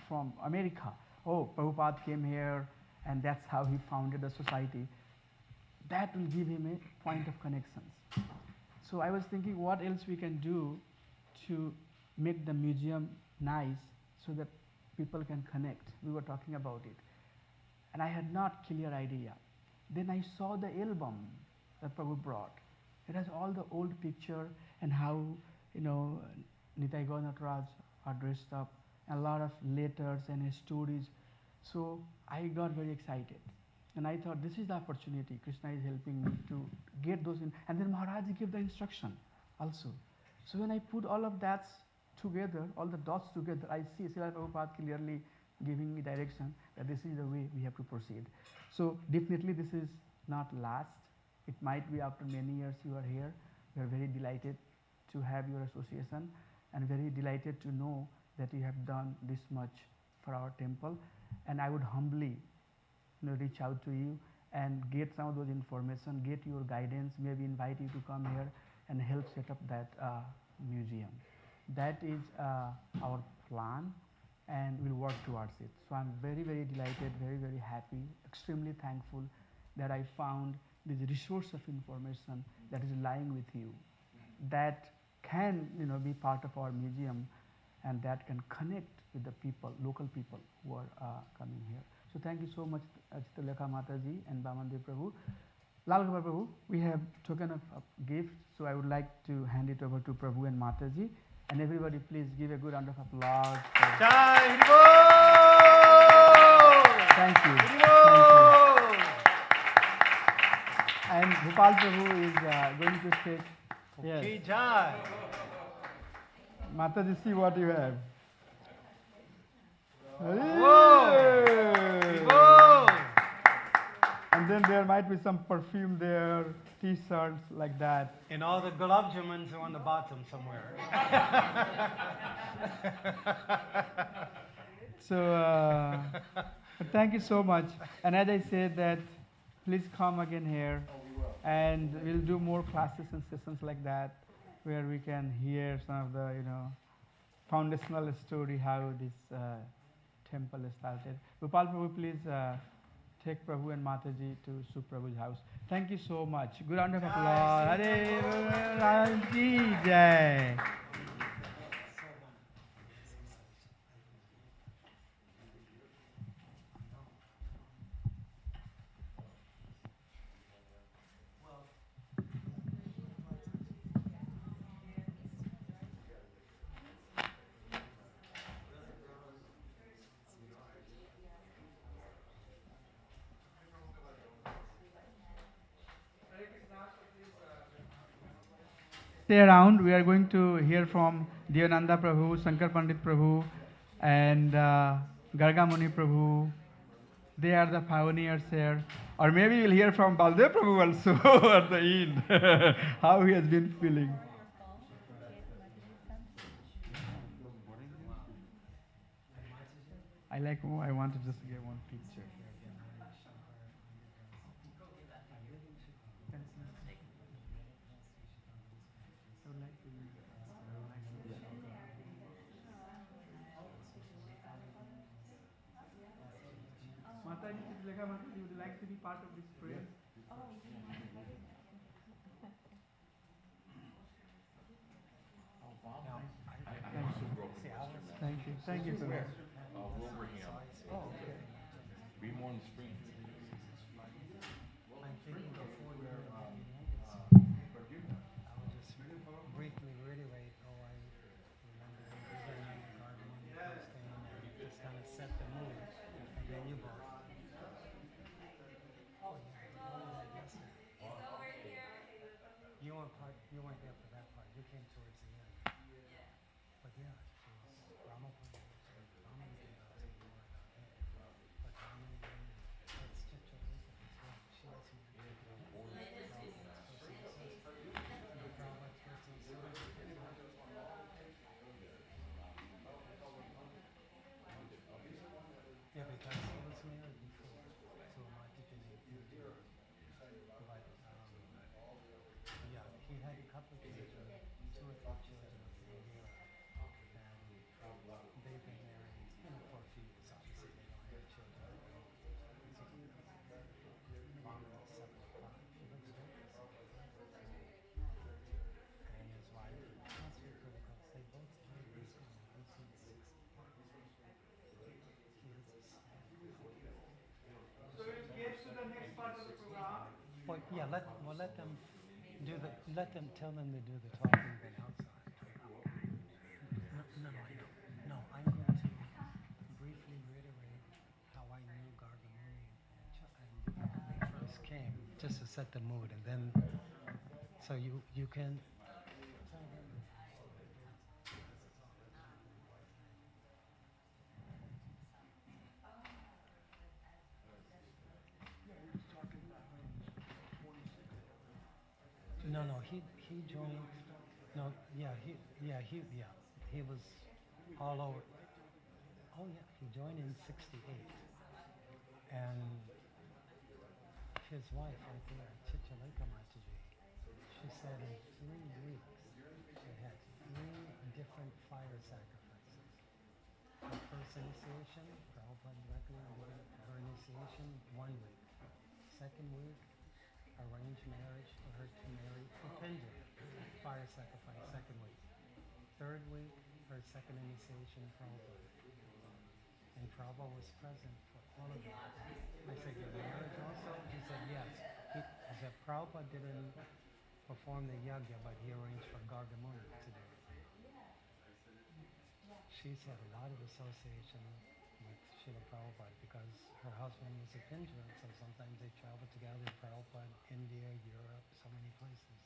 America, oh, Prabhupada came here and that's how he founded the society, that will give him a point of connections. So I was thinking what else we can do to make the museum nice so that people can connect. We were talking about it. And I had not clear idea. Then I saw the album that Prabhu brought. It has all the old picture and how, Nitai Gaur Nataraj are dressed up, and a lot of letters and stories. So I got very excited. And I thought, this is the opportunity. Krishna is helping me to get those in. And then Maharaj gave the instruction also. So when I put all of that together, all the dots together, I see Srila Prabhupada clearly giving me direction that this is the way we have to proceed. So definitely this is not last. It might be after many years you are here. We are very delighted to have your association and very delighted to know that you have done this much for our temple. And I would humbly reach out to you and get some of those information, get your guidance, maybe invite you to come here and help set up that museum. That is our plan, and we'll work towards it. So I'm very, very delighted, very, very happy, extremely thankful that I found this resource of information that is lying with you, that can be part of our museum and that can connect with the people, local people who are coming here. So thank you so much, Chitralekha Mataji and Vamandev Prabhu. Lal Gopal Prabhu, we have token of gift, so I would like to hand it over to Prabhu and Mataji. And everybody please give a good round of applause. Jai Hri Thank you. Bol! Thank you. And Gopal Prabhu is going to take. Yes. Ki Jai. Mataji, see what you have. Whoa! And then there might be some perfume there, T-shirts like that. And all the gulab jamuns are on the bottom somewhere. So but thank you so much. And as I said that, please come again here, and we'll do more classes and sessions like that, where we can hear some of the foundational story how this temple is started. Gopal Prabhu, please take Prabhu and Mataji to Suk Prabhu's house. Thank you so much. Good round of applause. Hare Ram Ki Jai. Stay around. We are going to hear from Devananda Prabhu, Shankar Pandit Prabhu, and Garga Muni Prabhu. They are the pioneers here. Or maybe we'll hear from Baldev Prabhu also at the end, how he has been feeling. I want to just get one picture. Mataji, Mataji, would you like to be part of this prayer? Thank you. Thank you so much. Wilbraham. Oh, okay. Be more in the spring. I'm thinking before you were I would just briefly reiterate, I remember when the garden when you first came and just kind of set the mood, and then you both. Oh yeah, yesterday. You weren't there for that part. You came towards the end. But yeah, it was Ramapada. Ramana gave out to you more about him. But Ramana gave that's Chicha Lisa as well. She was here. Yeah, because he was married before to a Mataji named India. But yeah, he had a couple of children, 2 or 3 children with India, and they've been married, for a few years. Obviously, they don't have children. Ramana is 75. He looks good for 75. And his wife, that's very critical. They both played ISKCON in 1960. He is a star. So we'll get to the next part of the program. Well, yeah, let them tell them to do the talking then outside. No, I know. No, I'm going to briefly reiterate how I knew Gargamuni and when they first came, just to set the mood, and then so you can tell them. No, he joined. No, he was all over. Oh yeah, he joined in '68, and his wife right there, Chichaleka Mataji, she said in 3 weeks she had 3 different fire sacrifices. Her first initiation, Prabhupada recommended her initiation 1 week. Second week, arranged marriage for her to marry Upendra, fire sacrifice, second week. Third week, her second initiation, Prabhupada. And Prabhupada was present for all of them. I said, your marriage also? He said, yes. He said, Prabhupada didn't perform the yajna, but he arranged for Gargamuni to do it. She's had a lot of association with Srila Prabhupada because her husband was a Pindra, so sometimes they travel together, Prabhupada, India, Europe, so many places.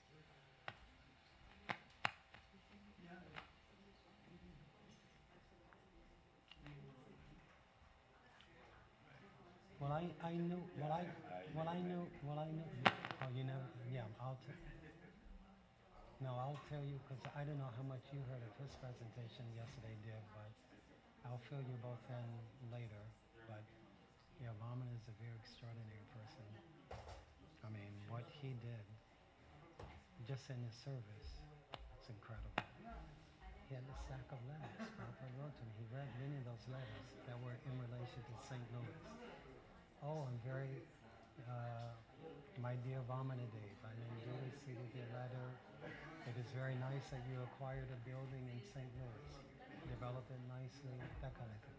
Well, I knew, oh, you never, yeah, I'll tell you, because I don't know how much you heard of his presentation yesterday, Div, but I'll fill you both in later. But yeah, Vaman is a very extraordinary person. I mean, what he did, just in his service, it's incredible. He had a stack of letters. Prabhupada wrote to him. He read many of those letters that were in relation to St. Louis. Oh, I'm very, my dear Vamanadev, I'm duly received your letter. It is very nice that you acquired a building in St. Louis. Develop it nicely, that kind of thing.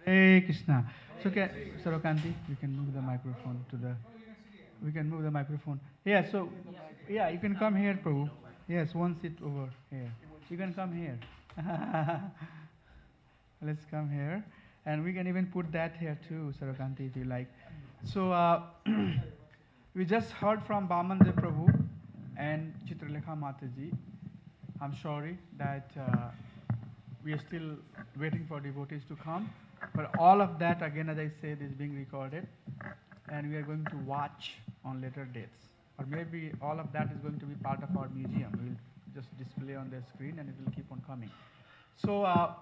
Hare Krishna. So, Sarokanti, we can move the microphone to the. We can move the microphone. Yeah. So, yeah, you can come here, Prabhu. Yes, one seat over here. You can come here. Let's come here, and we can even put that here too, Sarokanti, if you like. So, we just heard from Bamande Prabhu and Chitralekha Mataji. I'm sorry that we are still waiting for devotees to come. But all of that, again, as I said, is being recorded. And we are going to watch on later dates. Or maybe all of that is going to be part of our museum. We will just display on the screen and it will keep on coming. So I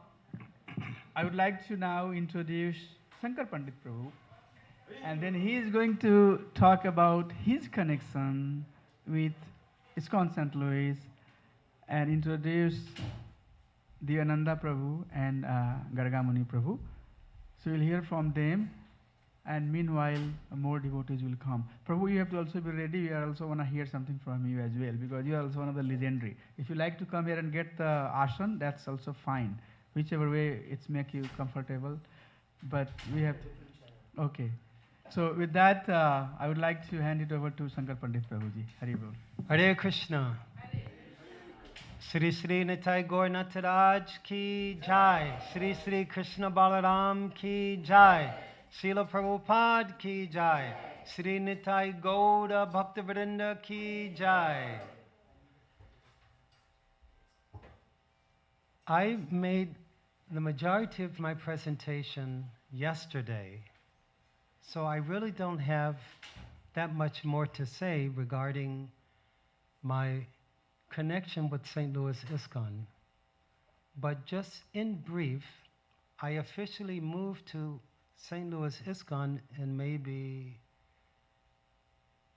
would like to now introduce Shankar Pandit Prabhu. And then he is going to talk about his connection with ISKCON St. Louis and introduce Diyananda Prabhu and Gargamuni Prabhu. So we'll hear from them, and meanwhile, more devotees will come. Prabhu, you have to also be ready. We are also want to hear something from you as well, because you are also one of the legendary. If you like to come here and get the ashan, that's also fine. Whichever way it's make you comfortable. But we have to, okay. So with that, I would like to hand it over to Shankar Pandit Prabhuji. Hari Bol. Hare Krishna. Sri Sri Nitai Gaur Nataraj ki jai. Sri Sri Krishna Balaram ki jai. Srila Prabhupada ki jai. Sri Nitai Gauda Bhaktivinoda ki jai. I made the majority of my presentation yesterday, so I really don't have that much more to say regarding my connection with St. Louis ISKCON. But just in brief, I officially moved to St. Louis ISKCON in maybe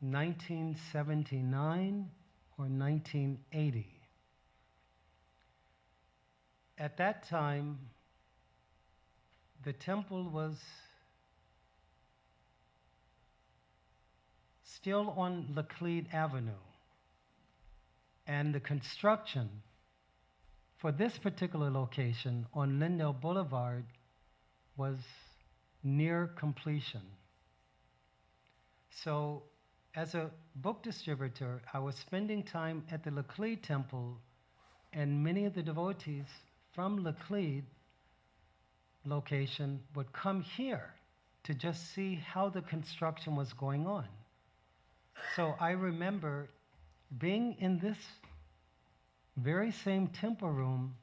1979 or 1980. At that time, the temple was still on Laclede Avenue. And the construction for this particular location on Lindell Boulevard was near completion. So, as a book distributor, I was spending time at the Laclede Temple, and many of the devotees from Laclede location would come here to just see how the construction was going on. So I remember being in this very same temple room,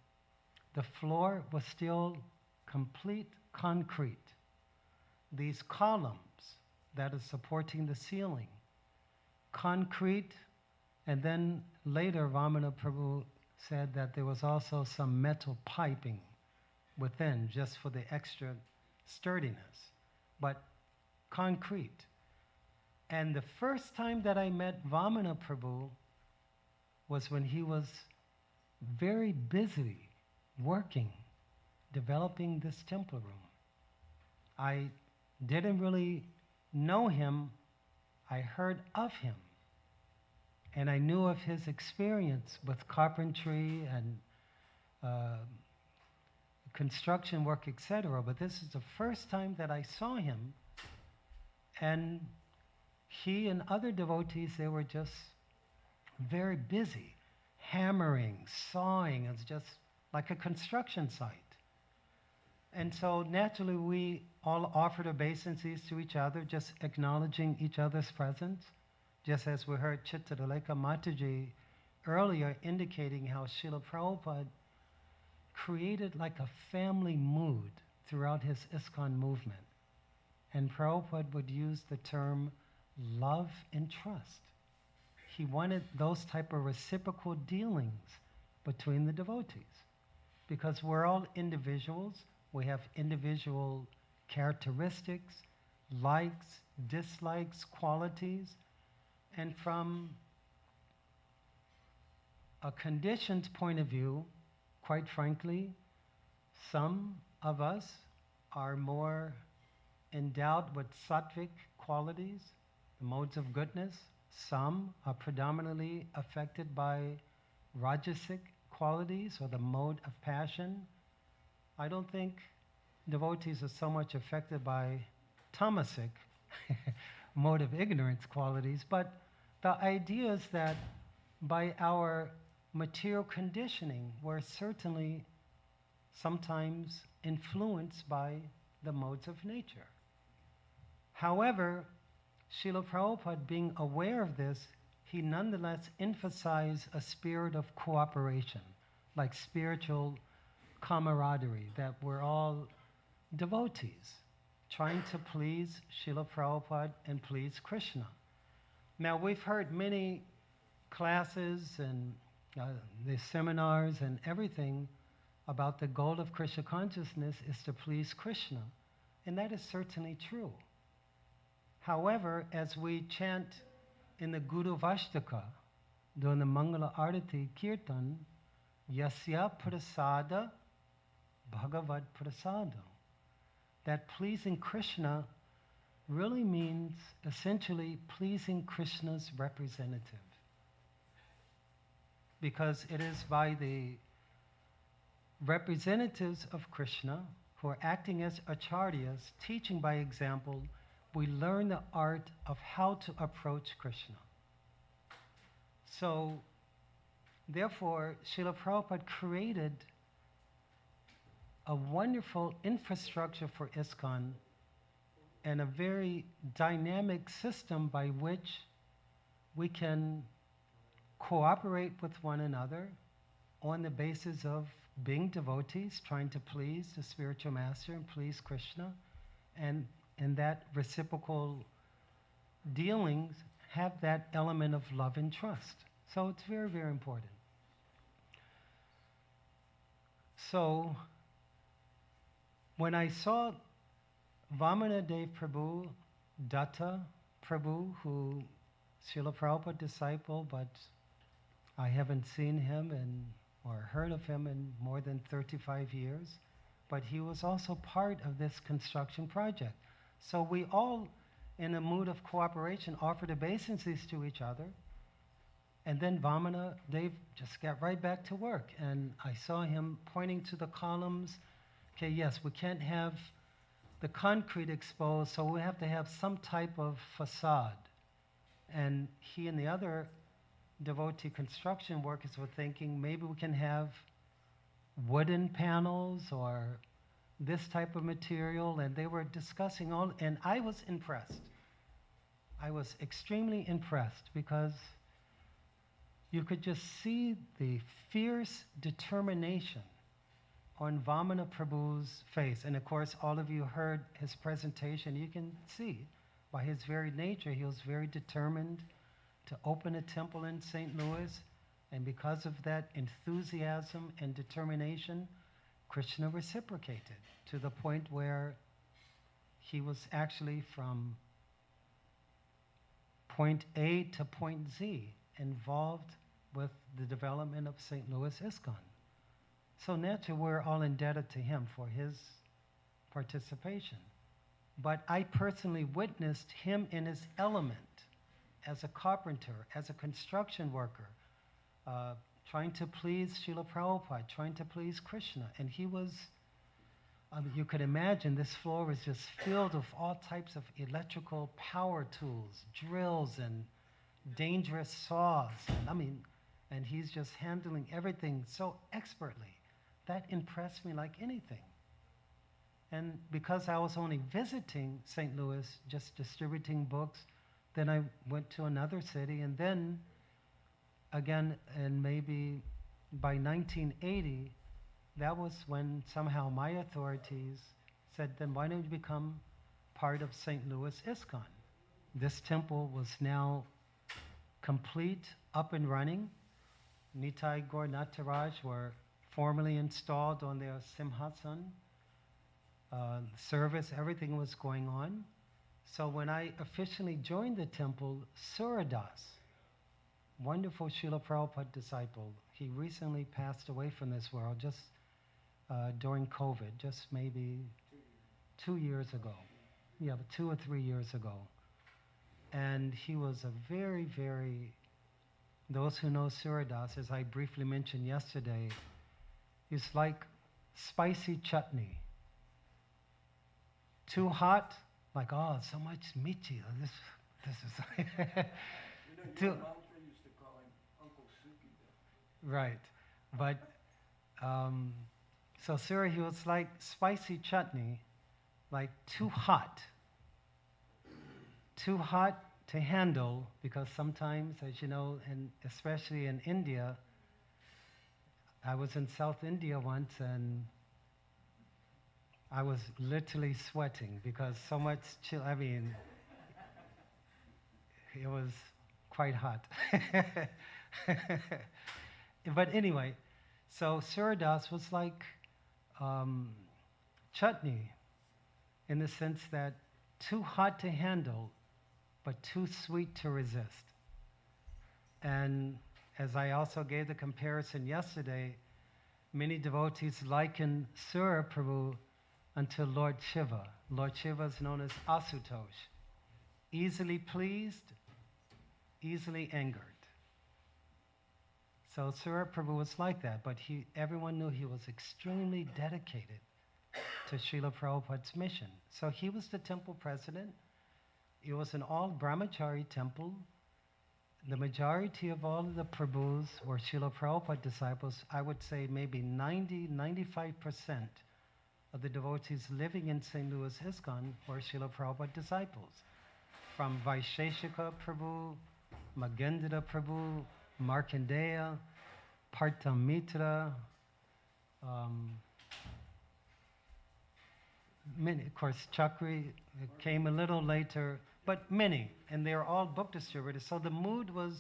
the floor was still complete concrete. These columns that are supporting the ceiling, concrete, and then later Vamana Prabhu said that there was also some metal piping within just for the extra sturdiness, but concrete. And the first time that I met Vamana Prabhu was when he was very busy working, developing this temple room. I didn't really know him. I heard of him. And I knew of his experience with carpentry and construction work, etc. But this is the first time that I saw him. And he and other devotees, they were just very busy, hammering, sawing. It's just like a construction site. And so naturally we all offered obeisances to each other, just acknowledging each other's presence, just as we heard Chitradaleka Mataji earlier indicating how Srila Prabhupada created like a family mood throughout his ISKCON movement. And Prabhupada would use the term love and trust. He wanted those type of reciprocal dealings between the devotees, because we're all individuals. We have individual characteristics, likes, dislikes, qualities, and from a conditioned point of view, quite frankly, some of us are more endowed with sattvic qualities, the modes of goodness. Some are predominantly affected by rajasic qualities or the mode of passion. I don't think devotees are so much affected by tamasic mode of ignorance qualities, but the idea is that by our material conditioning, we're certainly sometimes influenced by the modes of nature. However, Srila Prabhupada, being aware of this, he nonetheless emphasized a spirit of cooperation, like spiritual camaraderie, that we're all devotees, trying to please Srila Prabhupada and please Krishna. Now, we've heard many classes and the seminars and everything about the goal of Krishna consciousness is to please Krishna, and that is certainly true. However, as we chant in the Guru Vashtaka during the Mangala Arati Kirtan, Yasya Prasada Bhagavad Prasada, that pleasing Krishna really means essentially pleasing Krishna's representative. Because it is by the representatives of Krishna who are acting as acharyas, teaching by example, we learn the art of how to approach Krishna. So, therefore, Srila Prabhupada created a wonderful infrastructure for ISKCON and a very dynamic system by which we can cooperate with one another on the basis of being devotees, trying to please the spiritual master and please Krishna, and that reciprocal dealings have that element of love and trust. So it's very, very important. So when I saw Vamana Dev Prabhu, Datta Prabhu, who Srila Prabhupada disciple, but I haven't seen him or heard of him in more than 35 years, but he was also part of this construction project. So we all, in a mood of cooperation, offered obeisances to each other, and then Vamana Dev just got right back to work, and I saw him pointing to the columns. Okay, yes, we can't have the concrete exposed, so we have to have some type of facade And he and the other devotee construction workers were thinking maybe we can have wooden panels or this type of material, and they were discussing all, and I was impressed. I was extremely impressed because you could just see the fierce determination on Vamana Prabhu's face. And of course, all of you heard his presentation. You can see by his very nature, he was very determined to open a temple in St. Louis. And because of that enthusiasm and determination, Krishna reciprocated to the point where he was actually from point A to point Z involved with the development of St. Louis ISKCON. So naturally, we're all indebted to him for his participation. But I personally witnessed him in his element as a carpenter, as a construction worker, trying to please Srila Prabhupada, trying to please Krishna. And he was, you could imagine, this floor was just filled with all types of electrical power tools, drills and dangerous saws. And he's just handling everything so expertly. That impressed me like anything. And because I was only visiting St. Louis, just distributing books, then I went to another city, and then again, and maybe by 1980, that was when somehow my authorities said, then why don't you become part of St. Louis ISKCON? This temple was now complete, up and running. Nitai Gaur Nataraj were formally installed on their Simhasan. Service, everything was going on. So when I officially joined the temple, Suradas, wonderful Srila Prabhupada disciple, he recently passed away from this world just during COVID, just maybe 2 years ago. Yeah, 2 or 3 years ago. And he was a very, very, those who know Suradas, as I briefly mentioned yesterday, he's like spicy chutney. Too hot, like, oh, so much michi. This is Your mantra used to call him Uncle Suki, though. Right. But, so Surya, he was like spicy chutney, like too hot. Too hot to handle, because sometimes, as you know, and especially in India, I was in South India once, and I was literally sweating because so much chill. I mean, it was quite hot. But anyway, so Suradas was like chutney in the sense that too hot to handle, but too sweet to resist. And as I also gave the comparison yesterday, many devotees liken Surya Prabhu unto Lord Shiva. Lord Shiva is known as Asutosh, easily pleased, easily angered. So Surya Prabhu was like that, but everyone knew he was extremely dedicated to Srila Prabhupada's mission. So he was the temple president. It was an all brahmachari temple. The majority of all of the Prabhus were Srila Prabhupada disciples. I would say maybe 95% of the devotees living in St. Louis ISKCON were Srila Prabhupada disciples. From Vaisheshika Prabhu, Magendra Prabhu, Markandeya, Partamitra, many, of course, Chakri came a little later, but many, and they were all book distributors. So the mood was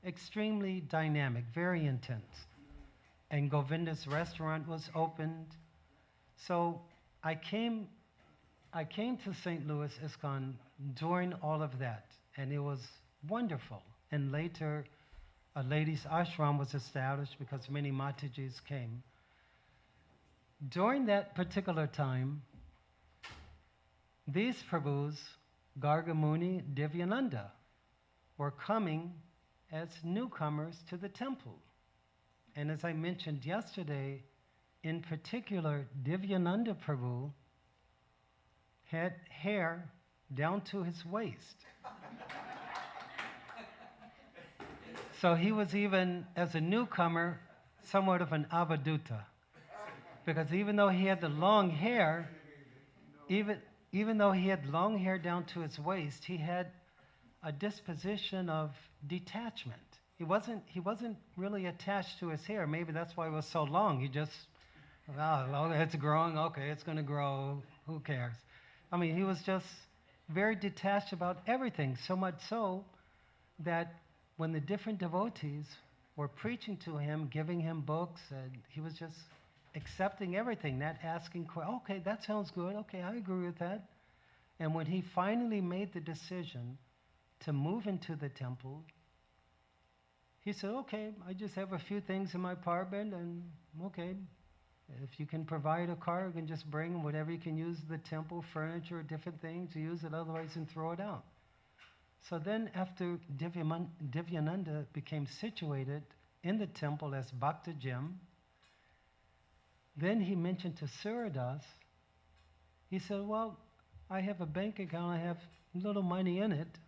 extremely dynamic, very intense. And Govinda's restaurant was opened. So I came to St. Louis ISKCON during all of that, and it was wonderful. And later, a ladies' ashram was established because many Matajis came. During that particular time, these Prabhus, Gargamuni, Divyananda, were coming as newcomers to the temple. And as I mentioned yesterday, in particular, Divyananda Prabhu had hair down to his waist. So he was even, as a newcomer, somewhat of an avaduta. Because even though he had the long hair, even though he had long hair down to his waist, he had a disposition of detachment. He wasn't really attached to his hair. Maybe that's why it was so long. He just, oh, it's growing, okay, it's going to grow, who cares? I mean, he was just very detached about everything, so much so that when the different devotees were preaching to him, giving him books, and he was just accepting everything, not asking, okay, that sounds good, okay, I agree with that. And when he finally made the decision to move into the temple, he said, okay, I just have a few things in my apartment, and okay, if you can provide a car, you can just bring whatever you can use the temple, furniture, different things, use it, otherwise and throw it out. So then after Divyananda became situated in the temple as Bhakta Jim, then he mentioned to Suradas, he said, well, I have a bank account, I have little money in it,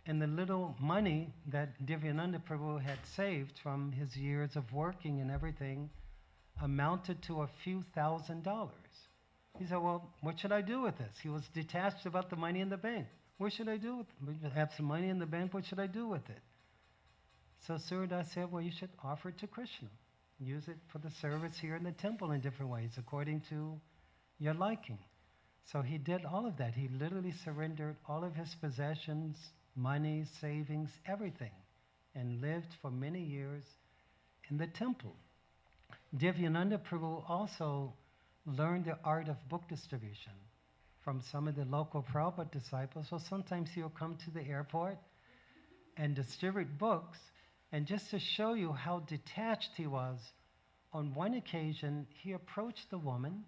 and the little money that Divyananda Prabhu had saved from his years of working and everything amounted to a few $1,000s. He said, well, what should I do with this? He was detached about the money in the bank. What should I do with it? We have some money in the bank, what should I do with it? So Suradas said, well, you should offer it to Krishna. Use it for the service here in the temple in different ways, according to your liking. So he did all of that. He literally surrendered all of his possessions, money, savings, everything, and lived for many years in the temple. Divyananda Prabhu also learned the art of book distribution from some of the local Prabhupada disciples. So sometimes he'll come to the airport and distribute books. And just to show you how detached he was, on one occasion he approached the woman,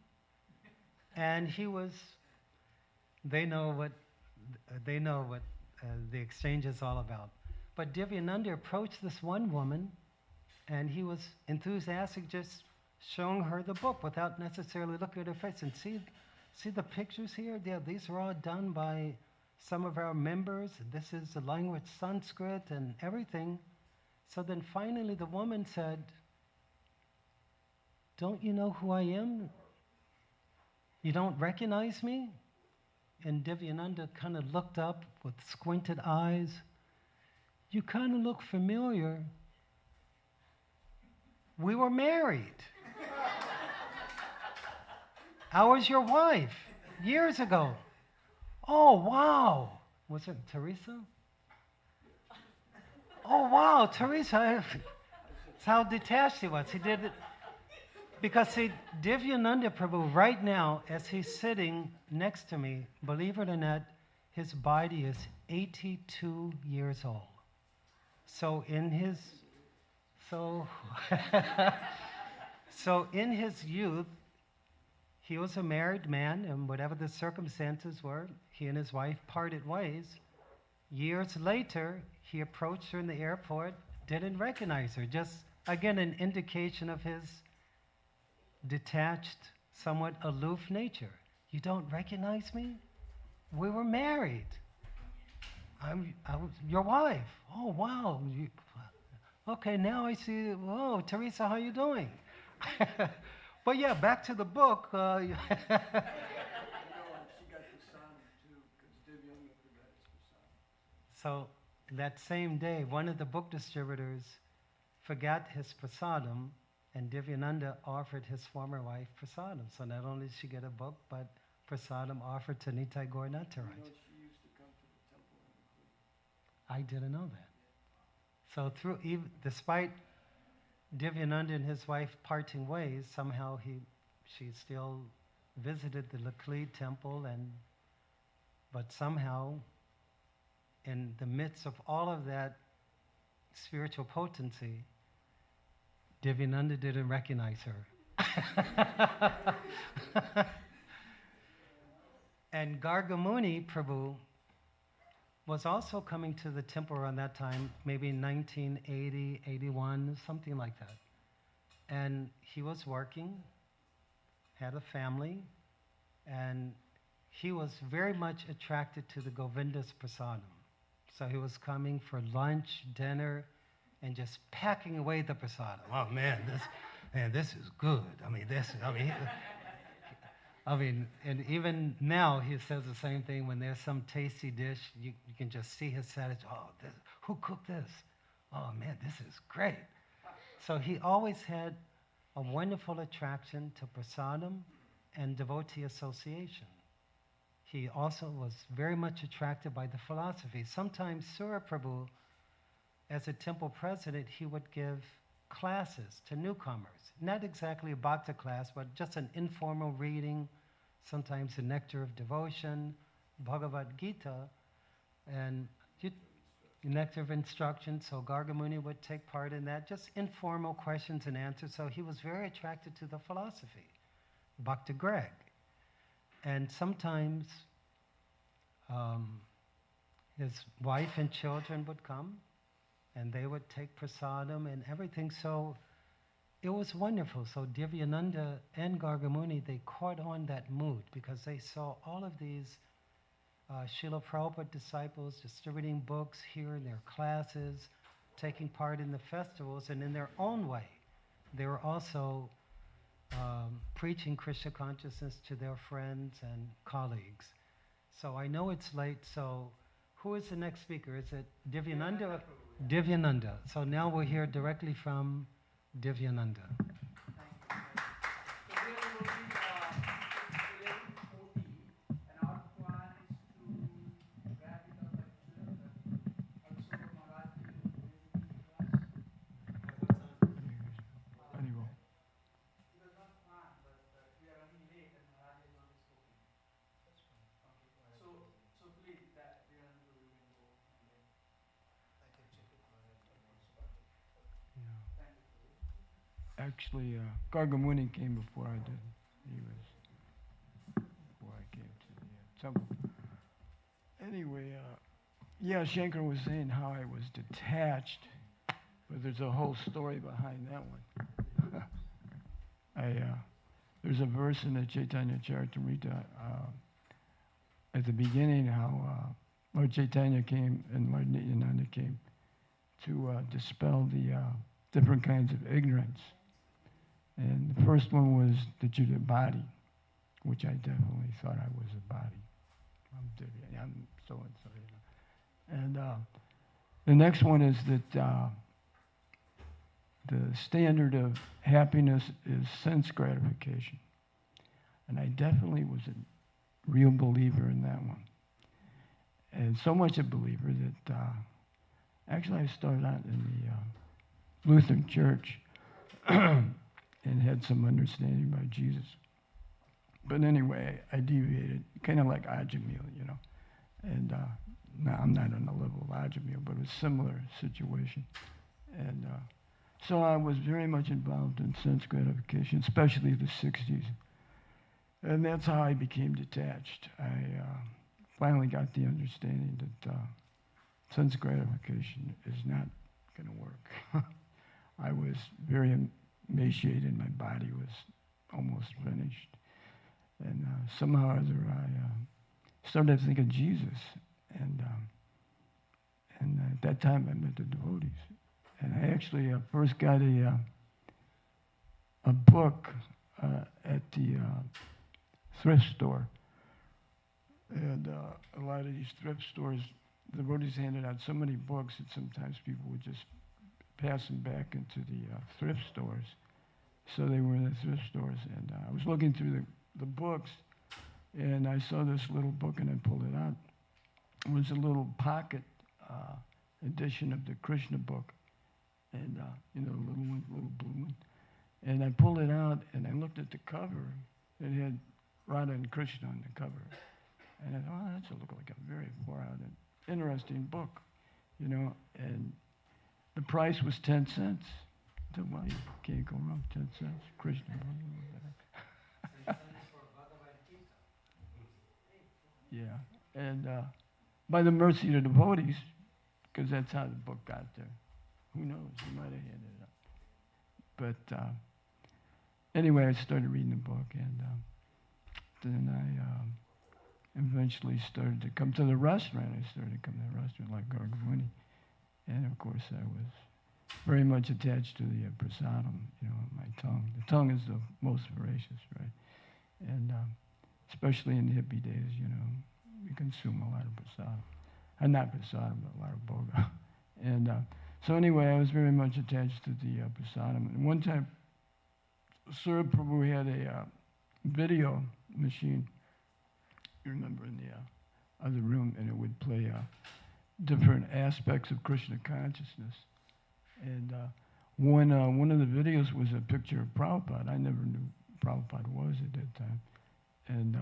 and they know what the exchange is all about. But Divyananda approached this one woman, and he was enthusiastic, just showing her the book without necessarily looking at her face. And see the pictures here? Yeah, these are all done by some of our members. This is the language Sanskrit and everything. So then finally the woman said, don't you know who I am? You don't recognize me? And Divyananda kind of looked up with squinted eyes. You kind of look familiar. We were married. I was your wife years ago. Oh, wow. Was it Teresa? Oh, wow, Teresa. That's how detached he was. He did it. Because, see, Divyananda Prabhu, right now, as he's sitting next to me, believe it or not, his body is 82 years old. So in his youth, he was a married man, and whatever the circumstances were, he and his wife parted ways. Years later, he approached her in the airport, didn't recognize her. Just, again, an indication of his detached, somewhat aloof nature. You don't recognize me? We were married. I was your wife. Oh, wow. Okay, now I see. Oh, Teresa, how you doing? But yeah, back to the book. She got the son too, because Divyananda forgot his son. So that same day, one of the book distributors forgot his prasadam, and Divyananda offered his former wife prasadam. So not only did she get a book, but prasadam offered to Nitai Gaur Nataraj. She used to come to the temple and I didn't know that. So despite Divyananda and his wife parting ways, somehow she still visited the Lakli temple, but somehow in the midst of all of that spiritual potency, Divyananda didn't recognize her. And Gargamuni Prabhu was also coming to the temple around that time, maybe 1980, 81, something like that. And he was working, had a family, and he was very much attracted to the Govinda's prasadam. So he was coming for lunch, dinner, and just packing away the prasadam. Oh man, this is good. I mean, and even now he says the same thing when there's some tasty dish, you can just see his satisfaction. Oh, who cooked this? Oh man, this is great. So he always had a wonderful attraction to prasadam and devotee association. He also was very much attracted by the philosophy. Sometimes Sura Prabhu, as a temple president, he would give classes to newcomers. Not exactly a bhakta class, but just an informal reading, sometimes the Nectar of Devotion, Bhagavad Gita, and Nectar of Instruction. So Gargamuni would take part in that, just informal questions and answers. So he was very attracted to the philosophy, Bhakta Greg. And sometimes his wife and children would come, and they would take prasadam and everything. So it was wonderful. So Divyananda and Gargamuni, they caught on that mood because they saw all of these Srila Prabhupada disciples distributing books here in their classes, taking part in the festivals, and in their own way, they were also preaching Krishna consciousness to their friends and colleagues. So I know it's late, so who is the next speaker? Is it Divyananda? Divyananda. So now we'll hear directly from Divyananda. Actually, Gargamuni came before I did. He was before I came to the temple. Anyway, yeah, Shankar was saying how I was detached, but there's a whole story behind that one. There's a verse in the Chaitanya Charitamrita at the beginning how Lord Chaitanya came and Lord Nityananda came to dispel the different kinds of ignorance. And the first one was that you're the body, which I definitely thought I was a body. I'm so-and-so, you know. And the next one is that the standard of happiness is sense gratification. And I definitely was a real believer in that one. And so much a believer that actually I started out in the Lutheran Church and had some understanding about Jesus. But anyway, I deviated, kind of like Ajamil, you know. And now I'm not on the level of Ajamil, but it was a similar situation. And so I was very much involved in sense gratification, especially the 60s. And that's how I became detached. I finally got the understanding that sense gratification is not going to work. I was very emaciated. My body was almost finished. And somehow or other, I started to think of Jesus. And at that time, I met the devotees. And I actually first got a book at the thrift store. And a lot of these thrift stores, the devotees handed out so many books that sometimes people would just pass them back into the thrift stores. So they were in the thrift stores. And I was looking through the books, and I saw this little book, and I pulled it out. It was a little pocket edition of the Krishna book. And, you know, little blue one. And I pulled it out, and I looked at the cover. It had Radha and Krishna on the cover. And I thought, oh, that's look like a very far out and interesting book, you know. And the price was 10 cents. I thought, well, you can't go wrong, 10 cents. Krishna. Yeah. And by the mercy of the devotees, because that's how the book got there. Who knows? He might have handed it up. But anyway, I started reading the book, and then I eventually started to come to the restaurant. I started to come to the restaurant like Gargamuni. And of course, I was very much attached to the prasadam, you know, my tongue. The tongue is the most voracious, right? And especially in the hippie days, you know, we consume a lot of prasadam. Not prasadam, but a lot of bhoga. And so anyway, I was very much attached to the prasadam. And one time, Sura Prabhu had a video machine, you remember, in the other room, and it would play different aspects of Krishna consciousness. And one of the videos was a picture of Prabhupada. I never knew who Prabhupada was at that time. And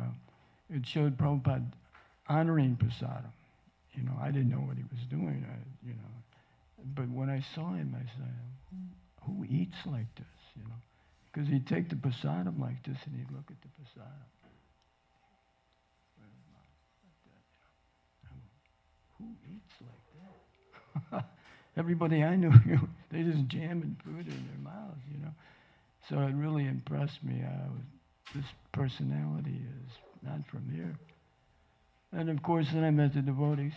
it showed Prabhupada honoring prasadam. You know, I didn't know what he was doing, you know. But when I saw him, I said, who eats like this, you know? Because he'd take the prasadam like this, and he'd look at the prasadam. Who eats like that? Everybody I knew, you know, they just jamming food in their mouths, you know. So it really impressed me. This personality is not from here. And of course, then I met the devotees,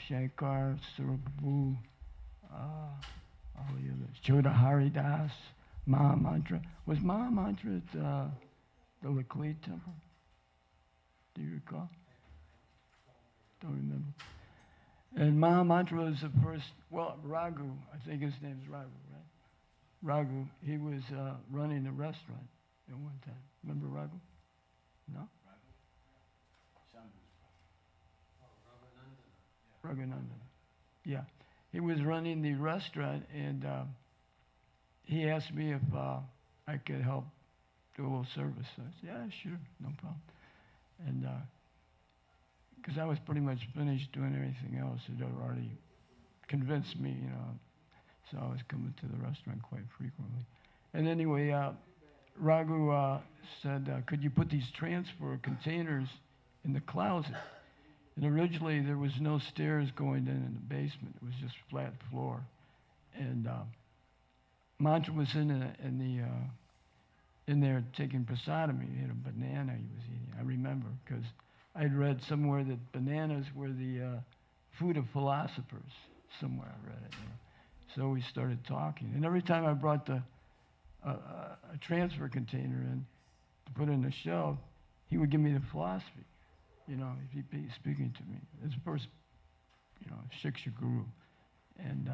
Shankar, Suraprabhu, all the others, Choda Haridas, Mahamantra. Was Mahamantra at the Laklit temple? Do you recall? Don't remember. And Mahamantra was the first, well, Raghu, I think his name's Raghu, right? Raghu, he was running a restaurant at one time. Remember Raghu? No? Raghunandana. Yeah. He was running the restaurant, and he asked me if I could help do a little service. So I said, yeah, sure, no problem. And because I was pretty much finished doing everything else, it had already convinced me, you know. So I was coming to the restaurant quite frequently. And anyway, Raghu said, could you put these transfer containers in the closet? And originally there was no stairs going in the basement. It was just flat floor. And Mantra was in there taking prasadam. He had a banana he was eating. I remember, because I'd read somewhere that bananas were the food of philosophers. Somewhere I read it. You know. So we started talking. And every time I brought a transfer container in to put in the shelf, he would give me the philosophy. You know, he'd be speaking to me. It's the first, you know, Shiksha Guru. And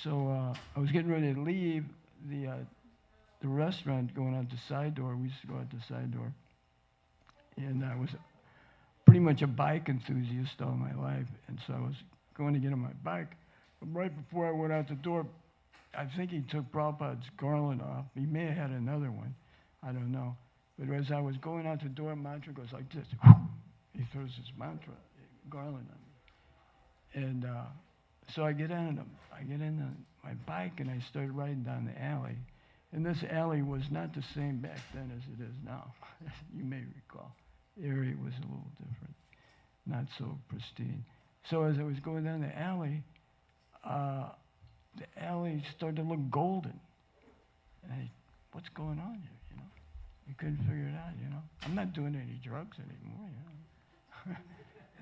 so I was getting ready to leave the restaurant, going out the side door. We used to go out the side door. And I was pretty much a bike enthusiast all my life. And so I was going to get on my bike. But right before I went out the door, I think he took Prabhupada's garland off. He may have had another one. I don't know. But as I was going out the door, mantra goes like this. He throws his mantra garland on me. And so I get in my bike, and I started riding down the alley. And this alley was not the same back then as it is now. You may recall. The area was a little different, not so pristine. So as I was going down the alley started to look golden. And what's going on here, you know? We couldn't figure it out, you know. I'm not doing any drugs anymore, you know.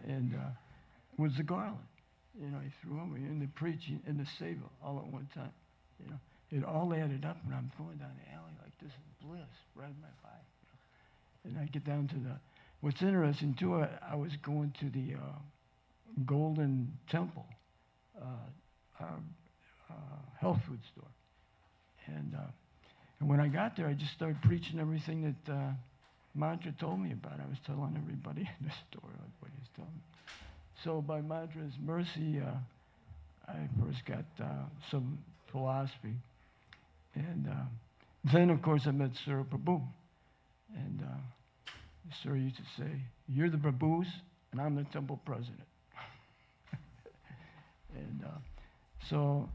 And it was the garland. You know, he threw on me in the preaching, in the seva, all at one time. You know, it all added up, and I'm going down the alley like this in bliss, riding my bike. You know? And I get down to what's interesting too, I was going to the Golden Temple, health food store. And when I got there, I just started preaching everything that Mantra told me about. I was telling everybody in the store what he was telling me. So by Mantra's mercy, I first got some philosophy. And then, of course, I met Sura Prabhu. And Sura used to say, you're the Prabhus, and I'm the temple president. And so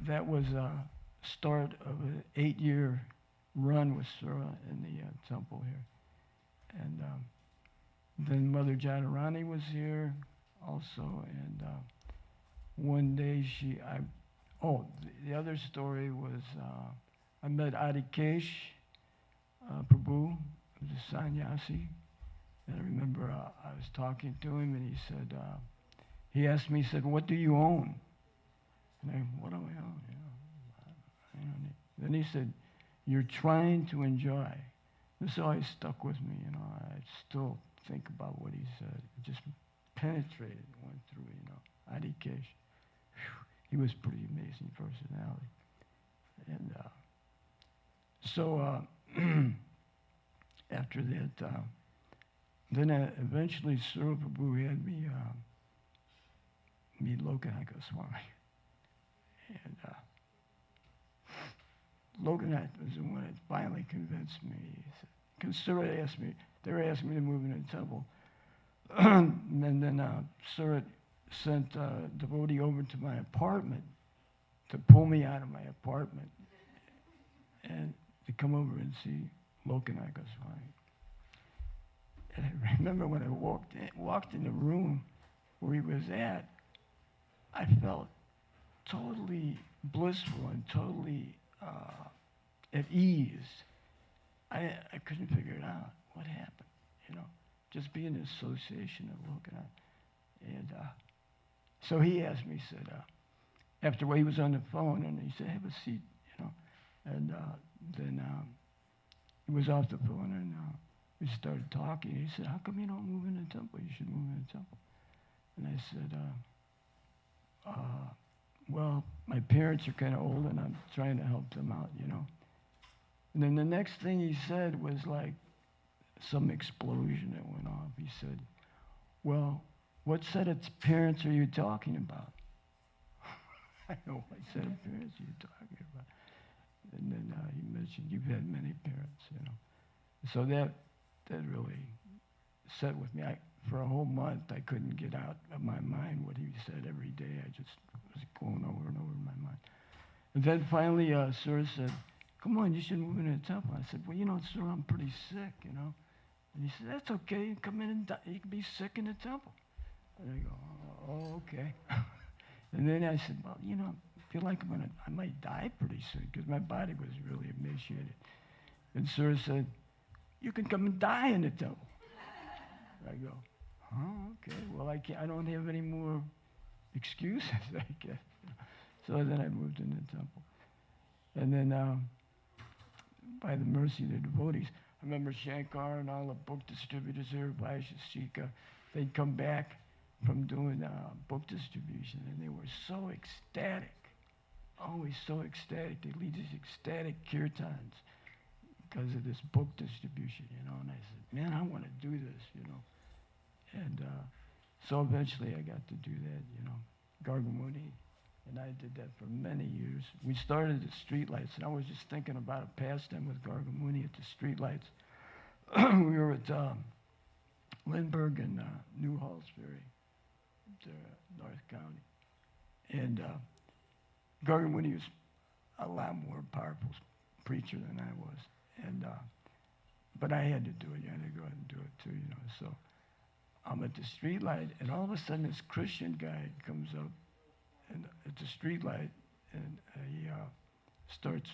that was a start of an 8-year run with Sura in the temple here. And then Mother Jadharani was here also. And one day the other story was I met Adikesh Prabhu, who's a sannyasi. And I remember I was talking to him, and he said, he asked me, he said, what do you own? And I, what am I on? You know, I don't need. Then he said, you're trying to enjoy. This always stuck with me, you know. I still think about what he said. It just penetrated, went through, you know. ISKCON. He was pretty amazing personality. And so after that, then eventually Sura Prabhu had me meet Lokanath Swami. And Lokanath was the one that finally convinced me. Because Sura asked me, they were asking me to move into the temple. And then Sura sent a devotee over to my apartment to pull me out of my apartment and to come over and see Lokanath Swami. And I remember when I walked in the room where he was at, I felt totally blissful and totally at ease. I couldn't figure it out. What happened? You know, just being an association of Lokanath. And so he asked me, he said, after he was on the phone, and he said, have a seat, you know. And then he was off the phone, and we started talking. He said, how come you don't move in the temple? You should move in the temple. And I said, well, my parents are kind of old, and I'm trying to help them out, you know. And then the next thing he said was like some explosion that went off. He said, well, what set of parents are you talking about? I know what set of parents are you talking about. And then he mentioned you've had many parents, you know. So that really set with me. For a whole month, I couldn't get out of my mind what he said every day. I just was going over and over in my mind. And then finally, Sura said, come on, you should move into the temple. I said, well, you know, Sura, I'm pretty sick, you know. And he said, that's okay. You come in and you can be sick in the temple. And I go, oh, okay. And then I said, well, you know, I feel like I might die pretty soon because my body was really emaciated. And Sura said, you can come and die in the temple. I go, oh, okay. Well, I don't have any more excuses, I guess. So then I moved in the temple. And then by the mercy of the devotees, I remember Shankar and all the book distributors there, Vaishya, they'd come back from doing book distribution, and they were so ecstatic, always so ecstatic. They lead these ecstatic kirtans because of this book distribution, you know. And I said, man, I want to do this, you know. And so eventually I got to do that, you know, Gargamuni. And I did that for many years. We started at streetlights, and I was just thinking about a pastime with Gargamuni at the streetlights. We were at Lindbergh and New Hallsbury, North County. And Gargamuni was a lot more powerful preacher than I was. And but I had to do it. You had to go ahead and do it too, you know. So I'm at the streetlight, and all of a sudden this Christian guy comes up and at the streetlight, and he starts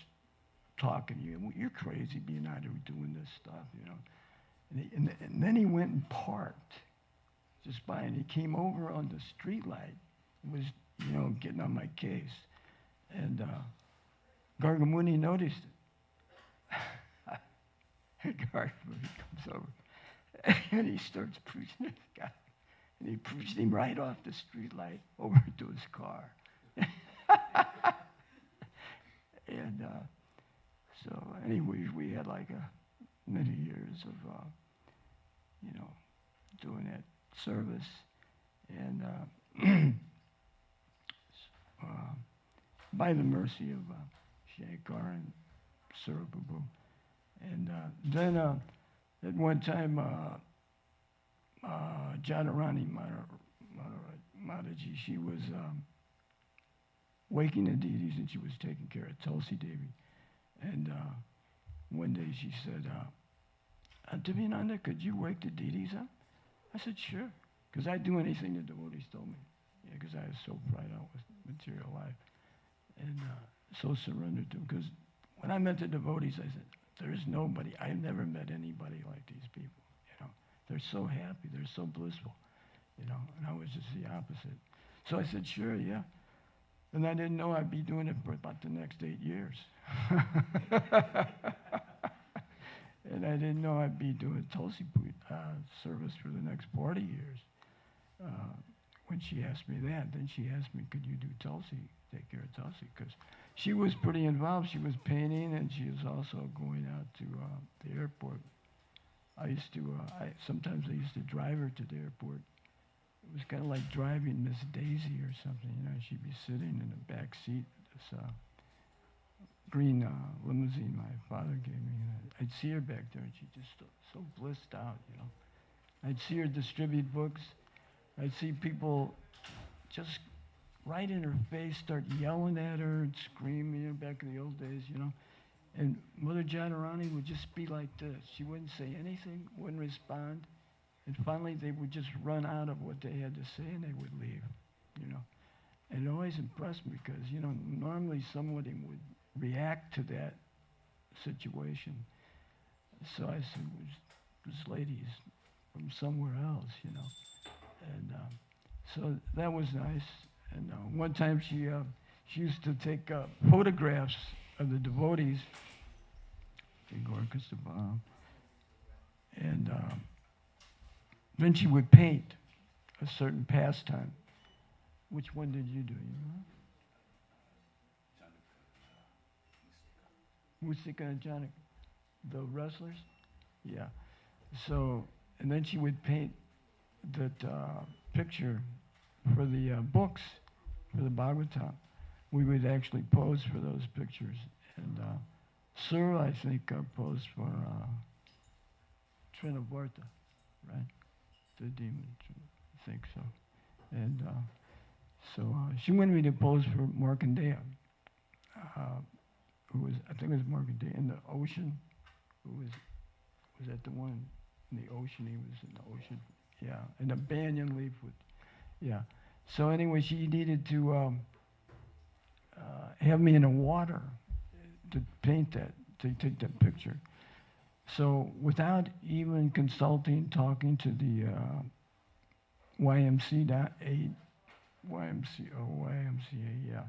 talking. You're crazy being out here doing this stuff, you know. And then he went and parked just by, and he came over on the streetlight and was, you know, getting on my case. And Gargamuni noticed it. Gargamuni comes over, and he starts preaching to the guy. And he pushed him right off the streetlight over to his car. And so anyway, we had like many years of, you know, doing that service. And by the mercy of Shankar and Surababu. And then at one time, Jadharani Mataji, she was waking the deities, and she was taking care of Tulsi Devi. And one day she said, Divyananda, could you wake the deities up? I said, sure, because I'd do anything the devotees told me. Yeah, because I was so fried out with material life and so surrendered to them. Because when I met the devotees, I said, there's nobody, I've never met anybody like these people, you know. They're so happy, they're so blissful, you know, and I was just the opposite. So I said, sure, yeah. And I didn't know I'd be doing it for about the next 8 years. And I didn't know I'd be doing Tulsi service for the next 40 years. When she asked me that, then she asked me, could you do Tulsi, take care of Tulsi? Because she was pretty involved. She was painting, and she was also going out to the airport. Sometimes I used to drive her to the airport. It was kind of like driving Miss Daisy or something, you know. She'd be sitting in the back seat of this green limousine my father gave me. And I'd see her back there, and she'd just so blissed out, you know. I'd see her distribute books. I'd see people just right in her face start yelling at her and screaming, you know, back in the old days, you know. And Mother Jadharani would just be like this. She wouldn't say anything, wouldn't respond. And finally, they would just run out of what they had to say, and they would leave, you know. And it always impressed me because, you know, normally somebody would react to that situation. So I said, well, this lady's from somewhere else, you know. And so that was nice. And one time she used to take photographs of the devotees. And then she would paint a certain pastime. Which one did you do? You know? Musika and Janak, the wrestlers? Yeah. So, and then she would paint that picture for the books, for the Bhagavatam. We would actually pose for those pictures. And Sir, I think, posed for Trinavarta, right? The demon, I think so. And so she wanted me to pose for Markandeya, who was, I think it was Markandeya, in the ocean. Who was that the one in the ocean? He was in the ocean. Yeah, and a banyan leaf with, yeah. So anyway, she needed to have me in the water to paint that, to take that picture. So without even consulting, talking to the YMCA, yeah,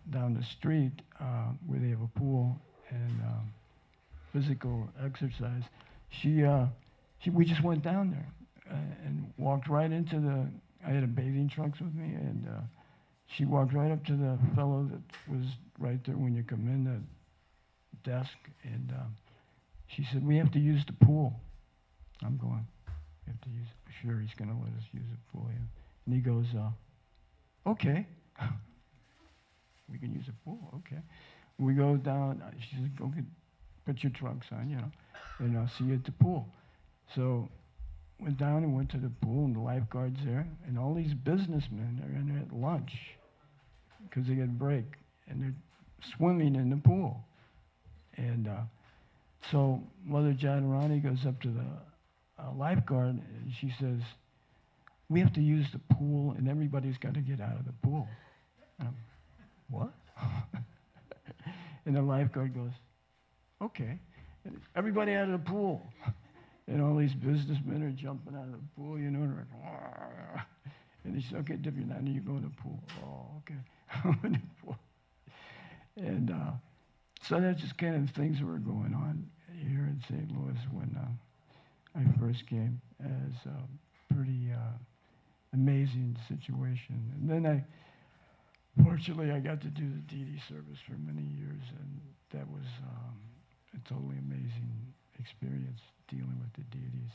down the street where they have a pool and physical exercise, we just went down there and walked right into the, I had a bathing trunks with me, and she walked right up to the fellow that was right there when you come in, the desk, and she said, we have to use the pool. I'm going, we have to use it. Sure, he's going to let us use the pool, yeah. And he goes, okay. We can use the pool, okay. We go down, she said, go put your trunks on, you know, and I'll see you at the pool. So went down and went to the pool, and the lifeguard's there, and all these businessmen are in there at lunch because they get a break, and they're swimming in the pool. And so Mother Jadharani goes up to the lifeguard, and she says, we have to use the pool, and everybody's got to get out of the pool. What? And the lifeguard goes, okay. And everybody out of the pool. And all these businessmen are jumping out of the pool, you know, and they're like, and he said, okay, Divyananda, you go in the pool. Oh, okay. I'm in the pool. And so that's just kind of things that were going on here in St. Louis when I first came, as a pretty amazing situation. And then fortunately, I got to do the deity service for many years, and that was a totally amazing experience dealing with the deities.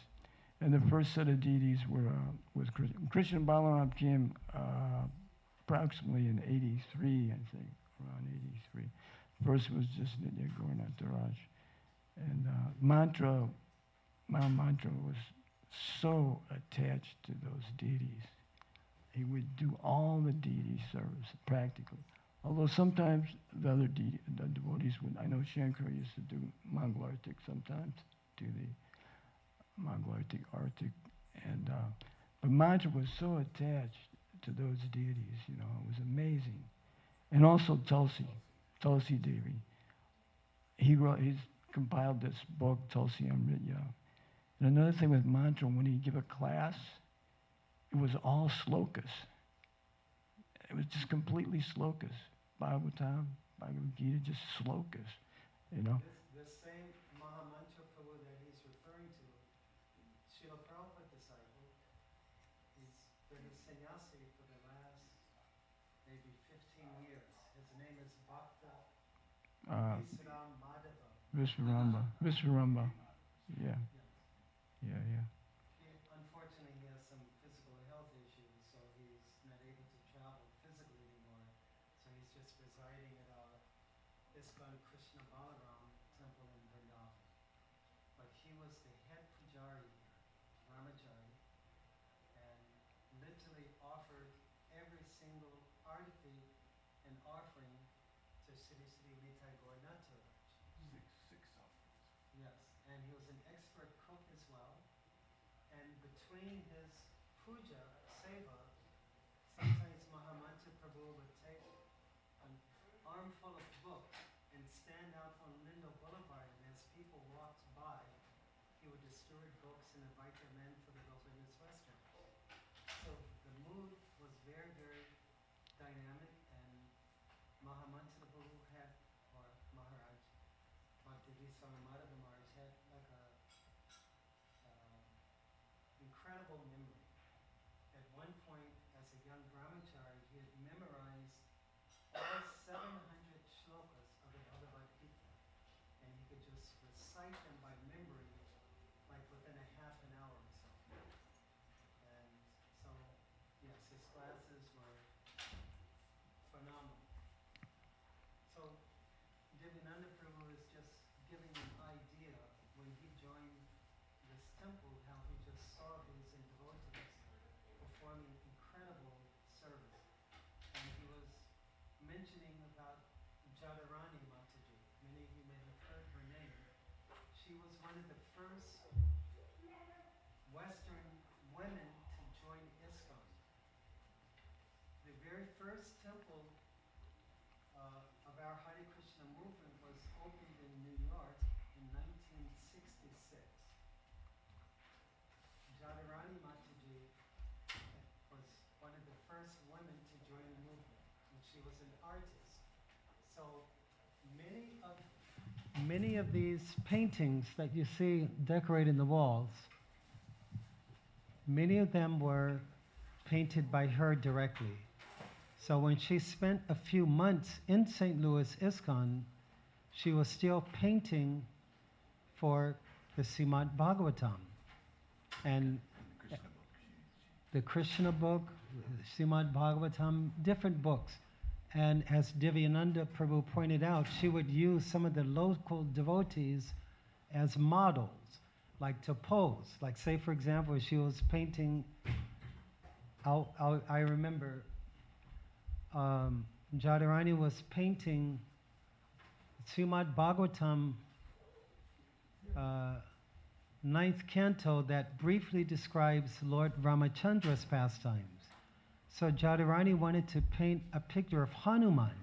And the first set of deities was Krishna Balaram came approximately in 83, I think, around 83. First was just Nitya Gauranataraj. And Mount Mantra was so attached to those deities. He would do all the deity service practically. Although sometimes the other the devotees would, I know Shankara used to do Mangalartik sometimes, do the Mangalartik Artik. And, but Mantra was so attached to those deities, you know, it was amazing. And also Tulsi Devi. He's compiled this book, Tulsi Amritya. And another thing with Mantra, when he'd give a class, it was all slokas. It was just completely slokas. Bhagavatam, Bhagavad Gita, just slokas, you know. This same Mahamantra Prabhu that he's referring to, Srila Prabhupada disciple, he's been a sannyasi for the last maybe 15 years. His name is Bhakta Visram Madhava. Visvaramba. Visvaramba. Yeah. Yes. Yeah. Unfortunately, he has some physical health issues, so he's not able to travel physically anymore. So he's just residing at our ISKCON Krishna Balaram temple in Vrindavan. But he was the head pujari here, Ramachari, and literally offered every single arti and offering to Sri Sri Nitai Gauranath Maharaj. Six offerings. Yes, and he was an expert cook as well. And between his puja, seva, sometimes Mahamantra Prabhu would take an armful of books and stand out on Lindo Boulevard, and as people walked by, he would distribute books and invite them in for the wilderness restaurant. So the mood was very, very dynamic, and Mahamantra Prabhu had, or Maharaj, Bhakti Viswara Madhava Maharaj had like a incredible memory. At one point, as a young brahmachari, he had memorized all 700 shlokas of the Bhagavad Gita, and he could just recite them by memory, like within a half an hour or so. And so, yes, his classes were phenomenal. So, Divyananda Prabhu is just giving an idea when he joined this temple, how he just saw these devotees performing incredible service. And he was mentioning about Jadharani Mataji. Many of you may have heard her name. She was one of the first Western women to join ISKCON. The very first temple of our Hare Krishna movement was opened in New York in 1966. Jadharani Mataji was one of the first women to join the movement, and she was an artist. So many of these paintings that you see decorating the walls, many of them were painted by her directly. So when she spent a few months in St. Louis ISKCON, she was still painting for the Srimad Bhagavatam. And the Krishna book, Srimad Bhagavatam, different books. And as Divyananda Prabhu pointed out, she would use some of the local devotees as models, like to pose. Like say, for example, she was painting, I remember Jadharani was painting Srimad Bhagavatam 9th canto that briefly describes Lord Ramachandra's pastimes. So Jadharani wanted to paint a picture of Hanuman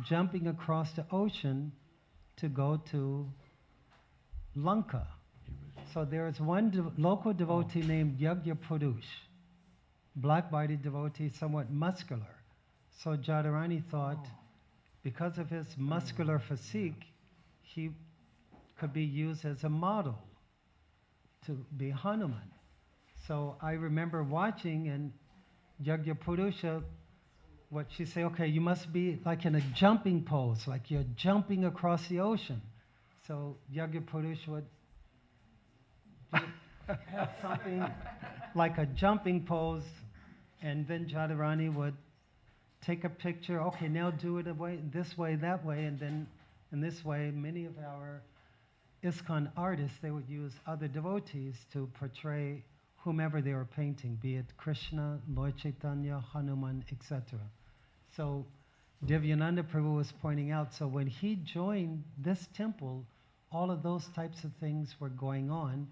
jumping across the ocean to go to Lanka. So there is one local devotee named Yagya Purush, black-bodied devotee, somewhat muscular. So Jadharani thought, because of his muscular physique, he could be used as a model to be Hanuman. So I remember watching, and Yagya Purusha, what she say, okay, you must be like in a jumping pose, like you're jumping across the ocean. So Yagya Purusha would have something like a jumping pose, and then Jadharani would take a picture, okay, now do it this way, that way, and then in this way, many of our ISKCON artists, they would use other devotees to portray whomever they were painting, be it Krishna, Lord Chaitanya, Hanuman, etc. So Divyananda Prabhu was pointing out, so when he joined this temple, all of those types of things were going on,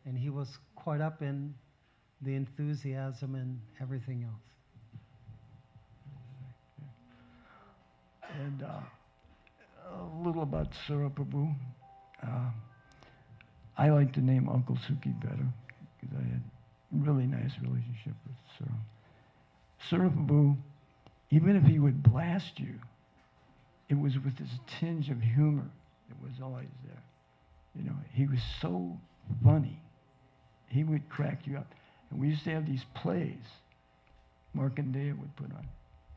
and he was caught up in the enthusiasm and everything else. And a little about Sura Prabhu. I like the name Uncle Suki better because I had a really nice relationship with Sura. Sura Prabhu even if he would blast you, it was with this tinge of humor that was always there. You know, he was so funny. He would crack you up. And we used to have these plays Markandeya would put on.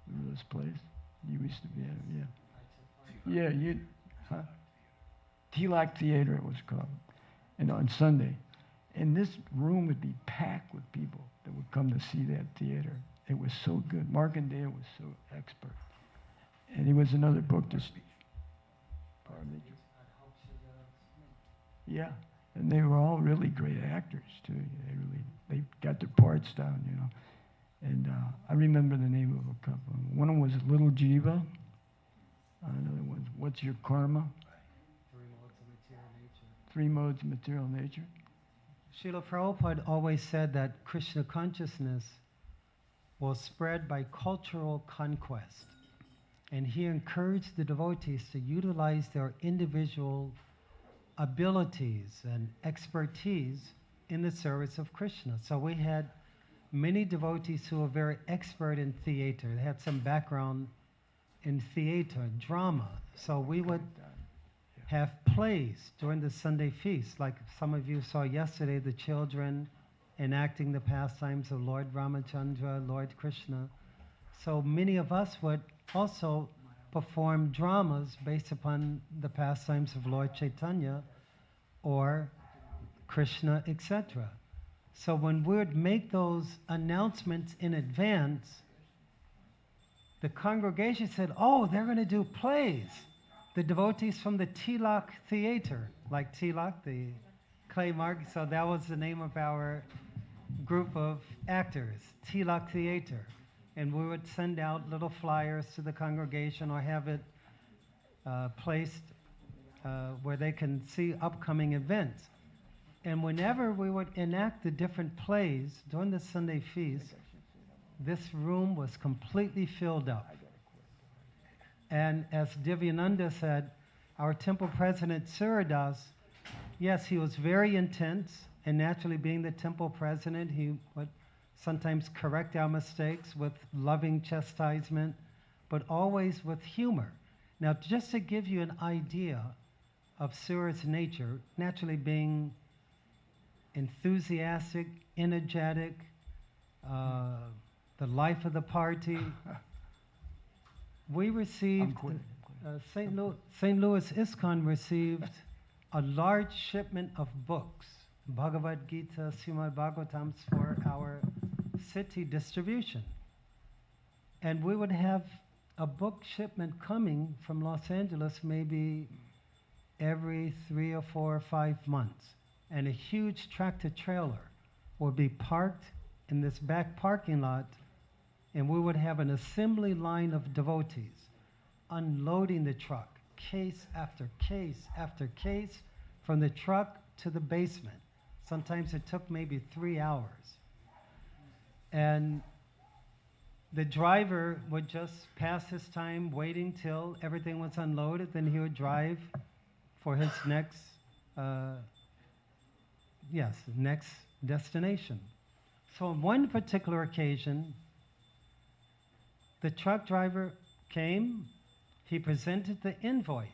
Remember those plays? You used to be at them, yeah. Yeah, you, huh? Tilak Theater it was called. And on Sunday. And this room would be packed with people that would come to see that theater. It was so good. Markandeya was so expert. And he was another book to speak. Pardon me? Yeah. And they were all really great actors, too. They got their parts down, you know. And I remember the name of a couple. One of them was Little Jiva. Another one, What's Your Karma? 3 modes of material nature. Srila Prabhupada always said that Krishna consciousness will spread by cultural conquest. And he encouraged the devotees to utilize their individual abilities and expertise in the service of Krishna. So we had many devotees who were very expert in theater. They had some background in theater, drama. So we would have plays during the Sunday feast, like some of you saw yesterday, the children enacting the pastimes of Lord Ramachandra, Lord Krishna. So many of us would also perform dramas based upon the pastimes of Lord Chaitanya or Krishna, etc. So when we would make those announcements in advance, the congregation said, oh, they're going to do plays. The devotees from the Tilak Theater, like Tilak, the clay mark, so that was the name of our group of actors, Tilak Theater. And we would send out little flyers to the congregation or have it placed where they can see upcoming events. And whenever we would enact the different plays during the Sunday feast, this room was completely filled up. And as Divyananda said, our temple president, Suradas, yes, he was very intense, and naturally being the temple president, he would sometimes correct our mistakes with loving chastisement, but always with humor. Now, just to give you an idea of Sura's nature, naturally being enthusiastic, energetic, the life of the party, we received, St. Louis ISKCON received a large shipment of books, Bhagavad Gita, Srimad Bhagavatams, for our city distribution. And we would have a book shipment coming from Los Angeles maybe every 3 or 4 or 5 months. And a huge tractor trailer would be parked in this back parking lot, and we would have an assembly line of devotees unloading the truck, case after case after case, from the truck to the basement. Sometimes it took maybe 3 hours. And the driver would just pass his time waiting till everything was unloaded, then he would drive for his next destination. So on one particular occasion, the truck driver came, he presented the invoice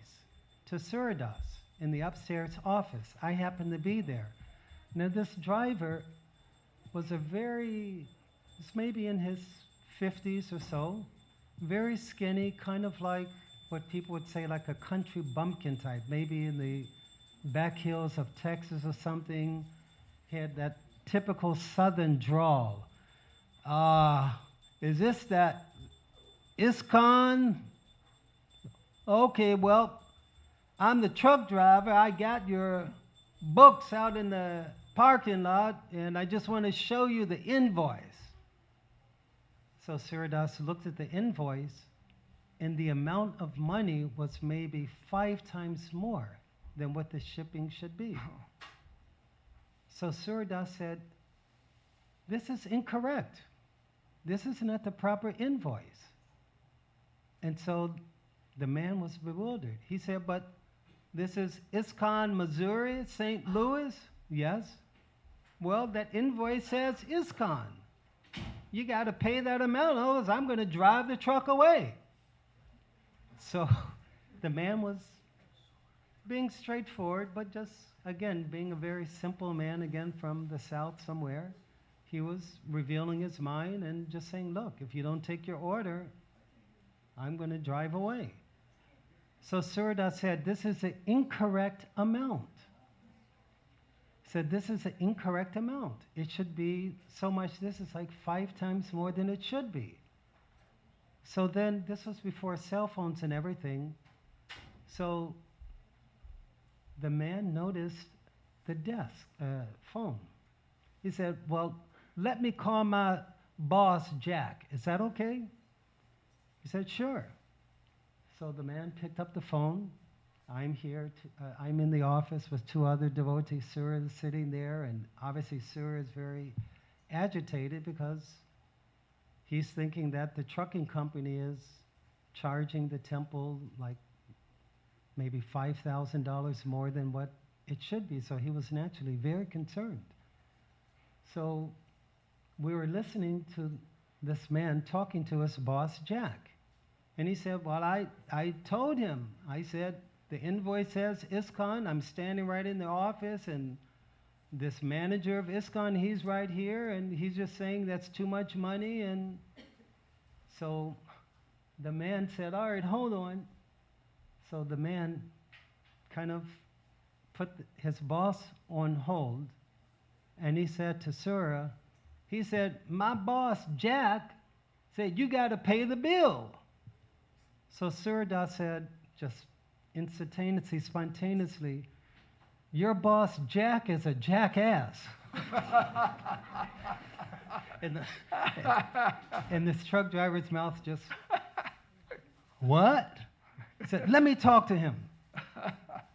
to Suradas in the upstairs office. I happened to be there. Now this driver was maybe in his 50s or so, very skinny, kind of like what people would say like a country bumpkin type, maybe in the back hills of Texas or something. He had that typical southern drawl. Is this that ISKCON? Okay, well, I'm the truck driver. I got your books out in the parking lot, and I just want to show you the invoice. So Suradas looked at the invoice, and the amount of money was maybe 5 times more than what the shipping should be. So Suradas said, this is incorrect. This is not the proper invoice. And so the man was bewildered. He said, but this is ISKCON, Missouri, St. Louis? Yes. Well, that invoice says ISKCON. you got to pay that amount, or I'm going to drive the truck away. So the man was being straightforward, but just, again, being a very simple man, again, from the South somewhere. He was revealing his mind and just saying, look, if you don't take your order, I'm going to drive away. So Surda said, this is an incorrect amount. He said, this is an incorrect amount. It should be so much. This is like 5 times more than it should be. So then, this was before cell phones and everything. So the man noticed the desk, phone. He said, well, let me call my boss, Jack. Is that okay? He said, sure. So the man picked up the phone. I'm here, I'm in the office with 2 other devotees. Surya is sitting there, and obviously Surya is very agitated because he's thinking that the trucking company is charging the temple like maybe $5,000 more than what it should be. So he was naturally very concerned. So we were listening to this man talking to his boss, Jack. And he said, well, I told him, I said, the invoice says ISKCON. I'm standing right in the office, and this manager of ISKCON, he's right here, and he's just saying that's too much money. And so the man said, all right, hold on. So the man kind of put his boss on hold, and he said to Surya, he said, my boss, Jack, said, you got to pay the bill. So Surya said, just instantaneously, spontaneously, your boss, Jack, is a jackass. And this truck driver's mouth just, what? He said, let me talk to him.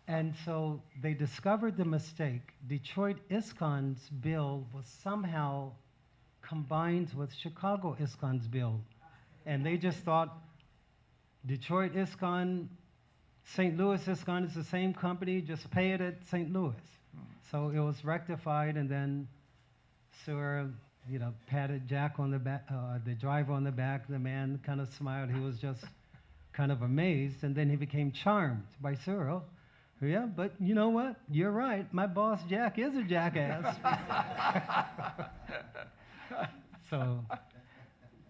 And so they discovered the mistake. Detroit ISKCON's bill was somehow combined with Chicago ISKCON's bill. And they just thought Detroit ISKCON, St. Louis ISKCON is the same company, just pay it at St. Louis. So it was rectified, and then Surya, patted Jack on the back, the driver on the back. The man kind of smiled. He was just kind of amazed, and then he became charmed by Surya. Yeah, but you know what? You're right. My boss, Jack, is a jackass. So,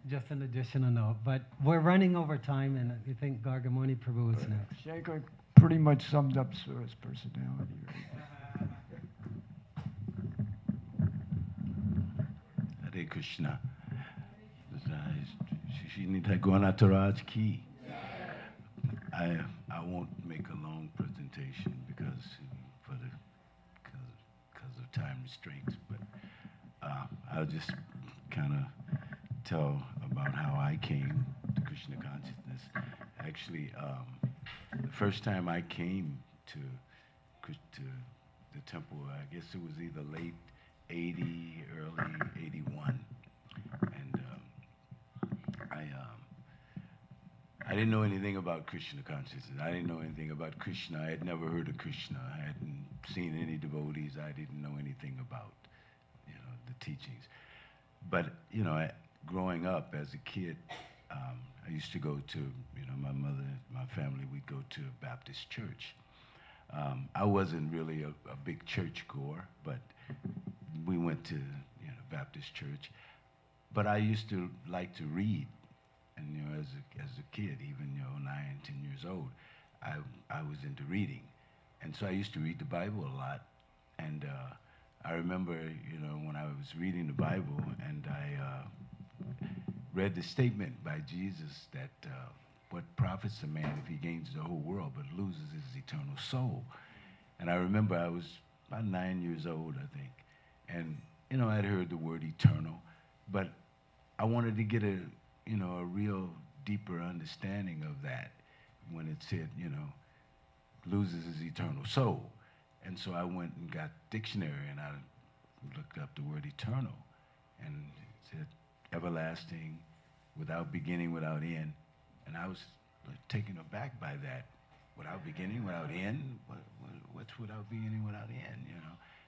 just an additional note. But we're running over time, and I think Gargamuni Prabhu is next. Shankar pretty much summed up Surya's personality right there. Hare Krishna. Srinidhi Gaunataraj Ki. I won't make a long presentation because of time restraints, but I'll just kind of tell about how I came to Krishna consciousness. Actually, the first time I came to the temple, I guess it was either late 80, early 81, and I didn't know anything about Krishna consciousness. I didn't know anything about Krishna. I had never heard of Krishna. I hadn't seen any devotees. I didn't know anything about, the teachings. But, growing up as a kid, I used to go to, my mother, my family, we'd go to a Baptist church. I wasn't really a big church goer, but we went to, Baptist church. But I used to like to read. And as a kid, even 9, 10 years old, I was into reading, and so I used to read the Bible a lot. And I remember, when I was reading the Bible, and I read the statement by Jesus that what profits a man if he gains the whole world but loses his eternal soul. And I remember I was about 9 years old, I think, and I'd heard the word eternal, but I wanted to get a real deeper understanding of that when it said, loses his eternal soul. And so I went and got dictionary, and I looked up the word eternal, and it said everlasting, without beginning, without end. And I was taken aback by that. Without beginning, without end? What's without beginning, without end,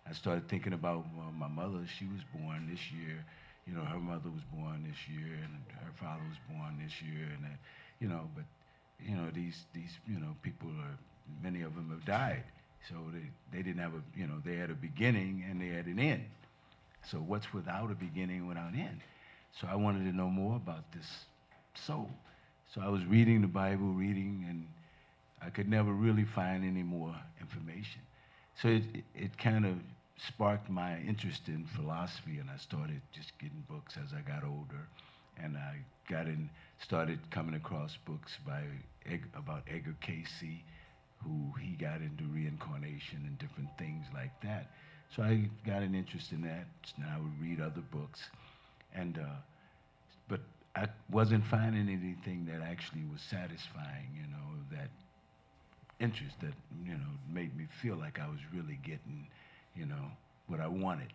I started thinking about my mother. She was born this year, you know, her mother was born this year and her father was born this year, and that, you know, but you know, these you know, people are, many of them have died, so they didn't have a, you know, they had a beginning and they had an end. So what's without a beginning, without end? So I wanted to know more about this soul. So I was reading the Bible, and I could never really find any more information. So it kind of sparked my interest in philosophy, and I started just getting books as I got older. And I started coming across books about Edgar Cayce, who he got into reincarnation and different things like that. So I got an interest in that, and I would read other books. And, but I wasn't finding anything that actually was satisfying, you know, that interest that, you know, made me feel like I was really getting, you know, what I wanted.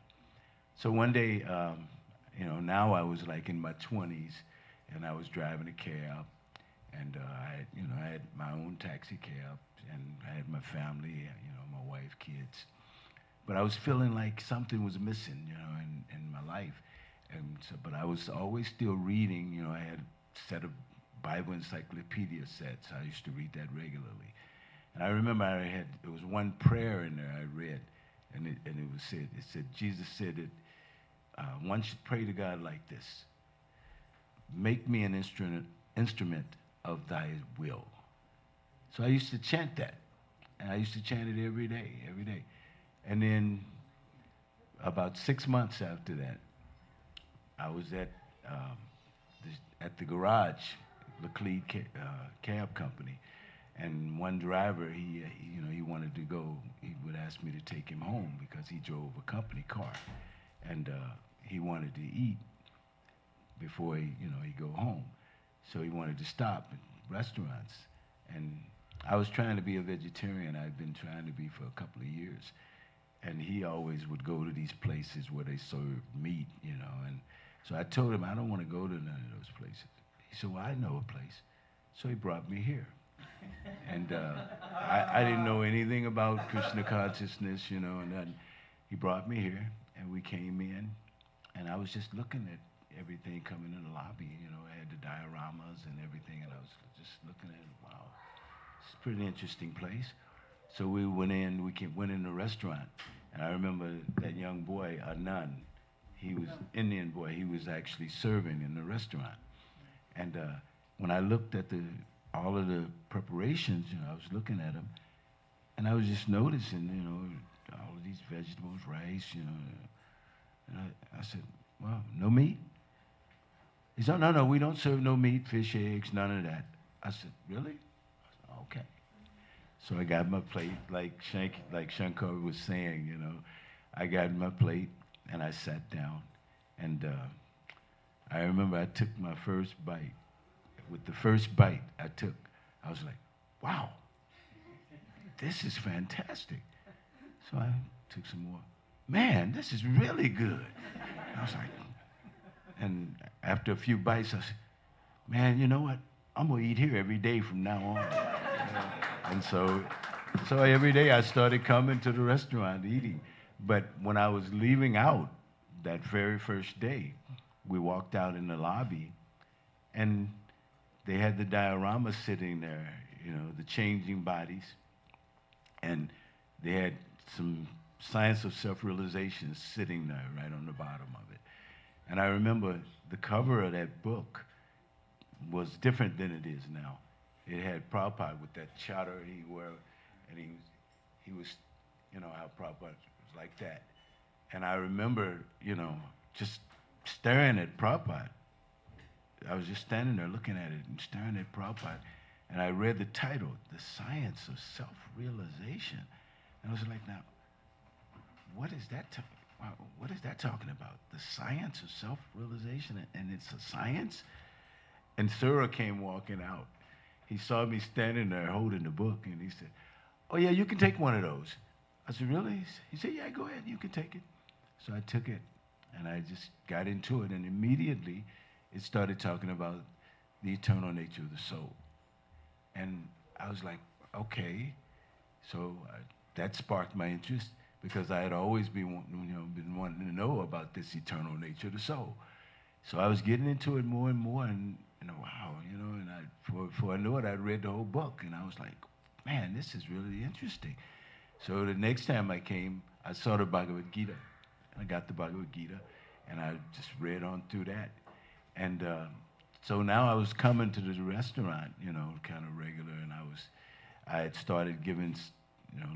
So one day, you know, now I was like in my 20s, and I was driving a cab, and I had my own taxi cab, and I had my family, you know, my wife, kids. But I was feeling like something was missing, you know, in my life. And so, but I was always still reading, you know, I had a set of Bible encyclopedia sets. I used to read that regularly. And I remember there was one prayer in there I read, and it said, Jesus said that one should pray to God like this: make me an instrument of thy will. So I used to chant that, and I used to chant it every day. And then about 6 months after that, I was at the garage, Laclede Cab Company, and one driver, he wanted to go. He would ask me to take him home because he drove a company car, and he wanted to eat before he go home. So he wanted to stop at restaurants, and I was trying to be a vegetarian. I'd been trying to be for a couple of years, and he always would go to these places where they serve meat, you know. And so I told him I don't want to go to none of those places. He said, well, I know a place. So he brought me here. And I didn't know anything about Krishna consciousness, you know, and then he brought me here, and we came in, and I was just looking at everything coming in the lobby, you know. I had the dioramas and everything, and I was just looking at it. Wow, it's a pretty interesting place. So we went in the restaurant, and I remember that young boy, Anand, he was Indian boy, he was actually serving in the restaurant. And when I looked at all of the preparations, you know, I was looking at them, and I was just noticing, you know, all of these vegetables, rice, you know. And I said, well, no meat? He said, no, we don't serve no meat, fish, eggs, none of that. I said, really? I said, okay. So I got my plate, like Shankar was saying, you know, I got my plate, and I sat down, and I remember I took my first bite. With the first bite I took, I was like, wow, this is fantastic. So I took some more. Man, this is really good. I was like, and after a few bites, I said, man, you know what? I'm going to eat here every day from now on. And so every day I started coming to the restaurant eating. But when I was leaving out that very first day, we walked out in the lobby, and they had the diorama sitting there, you know, the changing bodies, and they had some science of self-realization sitting there right on the bottom of it. And I remember the cover of that book was different than it is now. It had Prabhupada with that chadar he wore, and he was, you know, how Prabhupada was like that. And I remember, you know, just staring at Prabhupada. I was just standing there looking at it and staring at Prabhupada, and I read the title, The Science of Self-Realization. And I was like, now, what is that talking about? The science of self-realization, and it's a science? And Sura came walking out. He saw me standing there holding the book, and he said, oh yeah, you can take one of those. I said, really? He said, yeah, go ahead, you can take it. So I took it, and I just got into it, and immediately it started talking about the eternal nature of the soul. And I was like, okay. So that sparked my interest, because I had always been wanting to know about this eternal nature of the soul. So I was getting into it more and more, and wow, and before I knew it, I'd read the whole book, and I was like, man, this is really interesting. So the next time I came, I saw the Bhagavad Gita. I got the Bhagavad Gita, and I just read on through that. And so now I was coming to the restaurant, kind of regular, and I had started giving,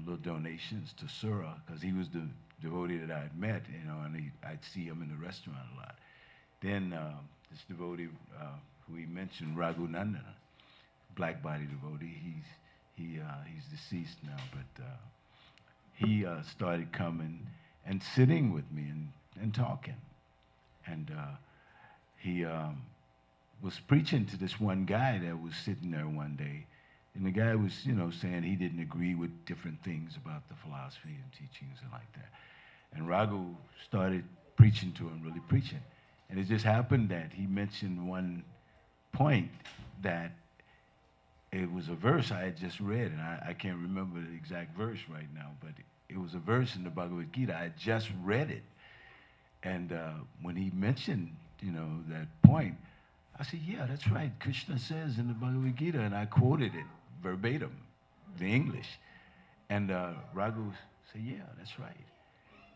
little donations to Sura, because he was the devotee that I had met, and I'd see him in the restaurant a lot. Then this devotee who he mentioned, Raghunandana, black body devotee, he's deceased now, but he started coming and sitting with me and talking. And he was preaching to this one guy that was sitting there one day. And the guy was, saying he didn't agree with different things about the philosophy and teachings and like that. And Raghu started preaching to him, really preaching. And it just happened that he mentioned one point that it was a verse I had just read, and I can't remember the exact verse right now, but it was a verse in the Bhagavad Gita. I had just read it. And when he mentioned, that point, I said, yeah, that's right. Krishna says in the Bhagavad Gita, and I quoted it verbatim, the English. And Raghu said, yeah, that's right.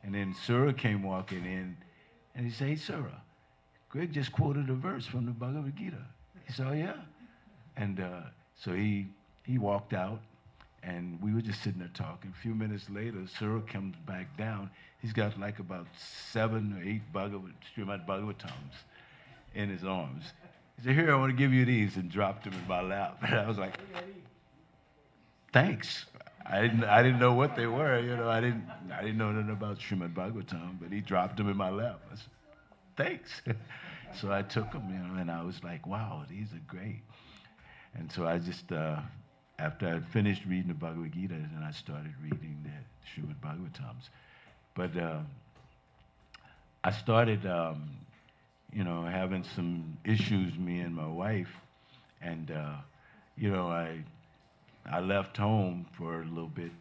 And then Sura came walking in, and he said, hey, Sura, Greg just quoted a verse from the Bhagavad Gita. He said, oh, yeah? And so he walked out, and we were just sitting there talking. A few minutes later, Sura comes back down. He's got like about 7 or 8 Srimad Bhagavatams in his arms. He said, here, I want to give you these, and dropped them in my lap. And I was like, thanks. I didn't know what they were, I didn't know nothing about Srimad Bhagavatam, but he dropped them in my lap. I said, thanks. So I took them, and I was like, wow, these are great. And so I just, after I finished reading the Bhagavad Gita, then I started reading the Srimad Bhagavatams. But I started, having some issues, me and my wife, and, I left home for a little bit,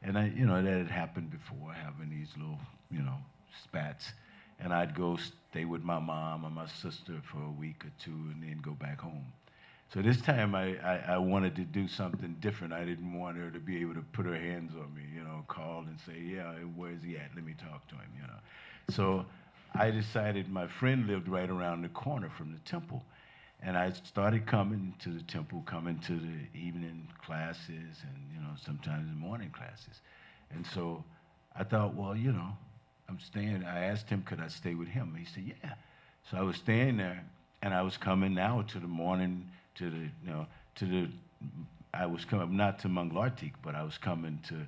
and that had happened before, having these little, spats, and I'd go stay with my mom or my sister for a week or two and then go back home. So this time I wanted to do something different. I didn't want her to be able to put her hands on me, call and say, yeah, where's he at? Let me talk to him, So I decided my friend lived right around the corner from the temple. And I started coming to the temple, coming to the evening classes and, sometimes the morning classes. And so I thought, well, I'm staying. I asked him, could I stay with him? He said, yeah. So I was staying there, and I was coming now to the morning, I was coming, not to Mangalartik, but I was coming to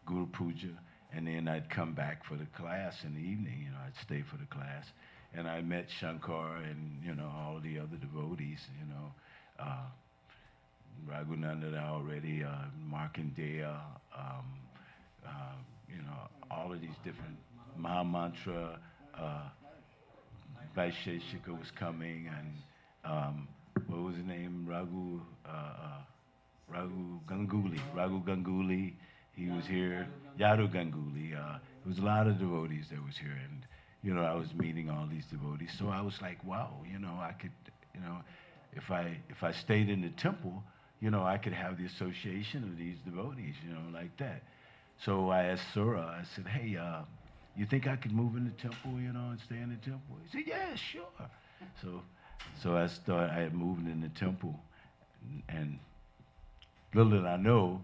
Guru Puja, and then I'd come back for the class in the evening, I'd stay for the class. And I met Shankar and, all the other devotees, Raghunandana already, Markandeya, all of these different Mahamantra, Vaisheshika was coming, and what was his name? Raghu Ganguly, he was here. Yadu Ganguly, there was a lot of devotees that was here, and I was meeting all these devotees. So I was like, wow, I could, if I stayed in the temple, I could have the association of these devotees, like that. So I asked Sura, I said, hey, you think I could move in the temple, and stay in the temple? He said, yeah, sure. So I had moved in the temple, and little did I know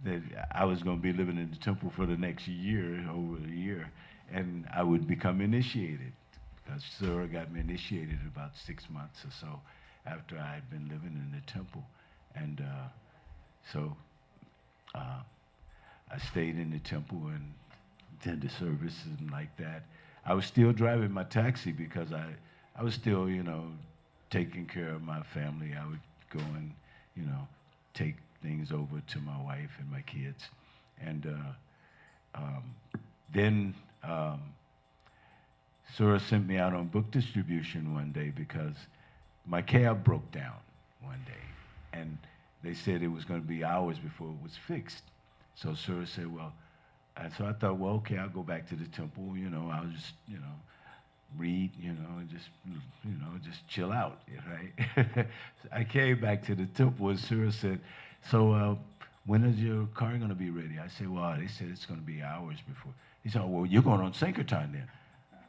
that I was going to be living in the temple for the next year, over a year, and I would become initiated, because Sura got me initiated about 6 months or so after I had been living in the temple. And so I stayed in the temple and attended services and like that. I was still driving my taxi because I was still, taking care of my family. I would go and, take things over to my wife and my kids. And then Sura sent me out on book distribution one day because my cab broke down one day. And they said it was going to be hours before it was fixed. So Sura said, well, and so I thought, well, okay, I'll go back to the temple, I'll just, read, and just chill out, right? I came back to the temple and Surah said, so when is your car going to be ready? I said, well, they said it's going to be hours before. He said, oh, well, you're going on Sankirtan then.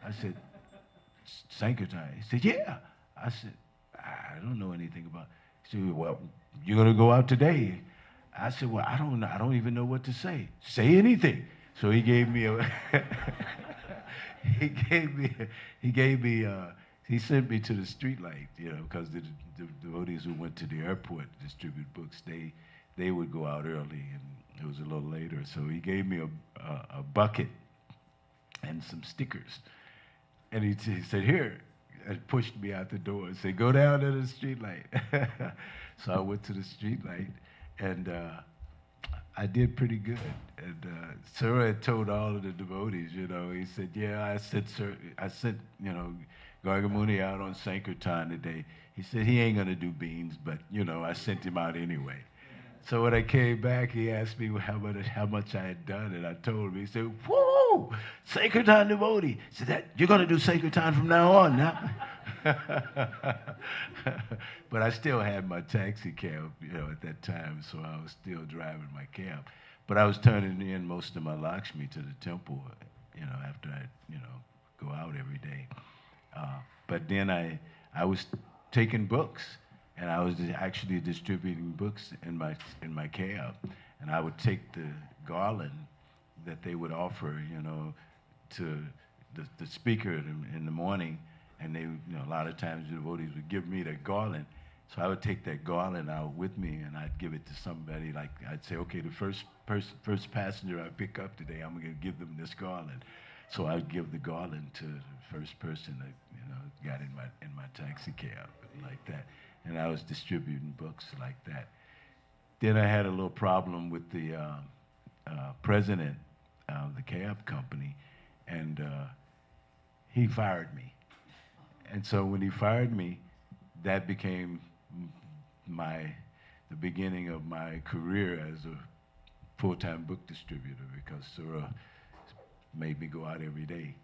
I said, Sankirtan? He said, yeah. I said, I don't know anything about it. He said, well, you're going to go out today. I said, well, I don't know. I don't even know what to say. Say anything. So he gave me a, he sent me to the street light, because the devotees who went to the airport to distribute books, they would go out early, and it was a little later. So he gave me a bucket and some stickers. And he said, here, and pushed me out the door and said, go down to the street light. So I went to the street light, and I did pretty good. And Surah had told all of the devotees, he said, yeah, I sent Gargamuni out on Sankirtan today. He said he ain't gonna do beans, but I sent him out anyway. So when I came back, he asked me how much I had done, and I told him. He said, whoa, Sankirtan devotee. He said, you're gonna do Sankirtan from now on now? But I still had my taxi cab, at that time, so I was still driving my cab. But I was turning in most of my Lakshmi to the temple, after I, go out every day. But then I was taking books, and I was actually distributing books in my cab, and I would take the garland that they would offer, to the speaker in the morning, and they, a lot of times the devotees would give me that garland. So I would take that garland out with me, and I'd give it to somebody. Like I'd say, okay, the first passenger I pick up today, I'm going to give them this garland. So I'd give the garland to the first person that got in my taxi cab, like that. And I was distributing books like that. Then I had a little problem with the president of the cab company, and he fired me. And so when he fired me, that became the beginning of my career as a full-time book distributor, because Surah made me go out every day.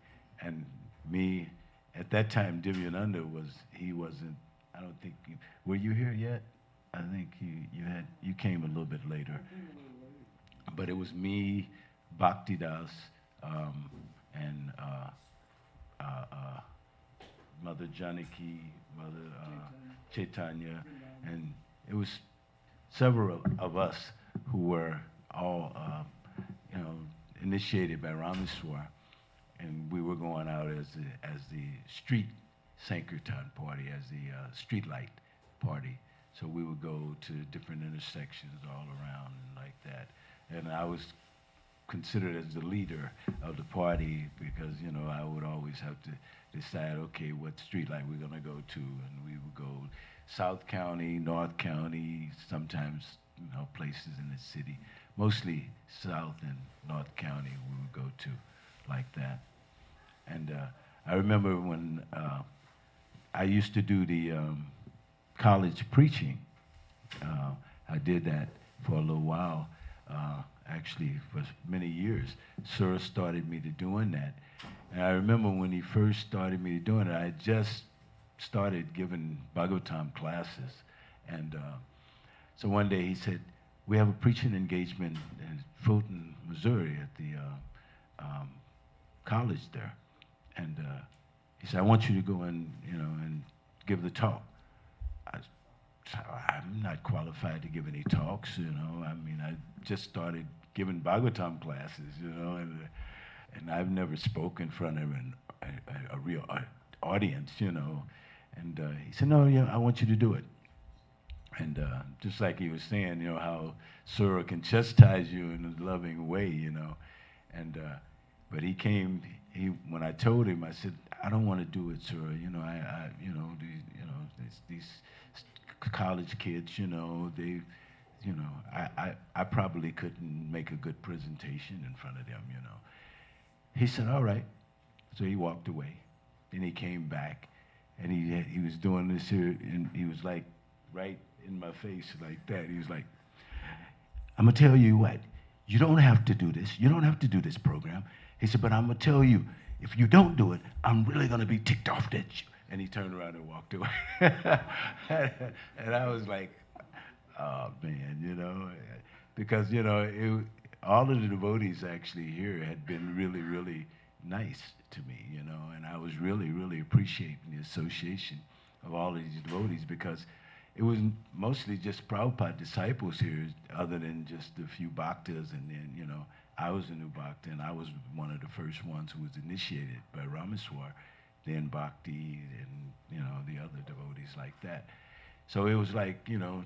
And me, at that time, Divyananda wasn't, I don't think, were you here yet? I think you came a little bit later. But it was me, Bhaktidas, and Mother Janaki, Mother Chaitanya, and it was several of us who were all, initiated by Rameswar, and we were going out as the street Sankirtan party, as the street light party. So we would go to different intersections all around and like that, and I was considered as the leader of the party, because I would always have to decide, okay, what street light we're going to go to, and we would go South County, North County, sometimes places in the city, mostly South and North County we would go to, like that. And I remember when I used to do the college preaching. I did that for a little while. Actually, for many years. Surah started me to doing that. And I remember when he first started me doing it, I had just started giving Bhagavatam classes. And so one day he said, we have a preaching engagement in Fulton, Missouri at the college there. And he said, I want you to go and give the talk. I'm not qualified to give any talks, I mean, I just started giving Bhagavatam classes, and I've never spoken in front of a real audience, And he said, no, I want you to do it. And just like he was saying, how Surah can chastise you in a loving way, And but when I told him, I said, I don't want to do it, Surah. These college kids, I probably couldn't make a good presentation in front of them, He said, all right. So he walked away. Then he came back, and he was doing this here, and he was like right in my face like that. He was like, I'm going to tell you what, you don't have to do this. You don't have to do this program. He said, but I'm going to tell you, if you don't do it, I'm really going to be ticked off at you. And he turned around and walked away. And I was like, oh, man, you know, because, you know, all of the devotees actually here had been really, really nice to me, you know, and I was really, really appreciating the association of all of these devotees, because it was mostly just Prabhupada disciples here, other than just a few bhaktas, and then, you know, I was a new bhakta, and I was one of the first ones who was initiated by Rameswar, then Bhakti, and, you know, the other devotees like that. So it was like, you know,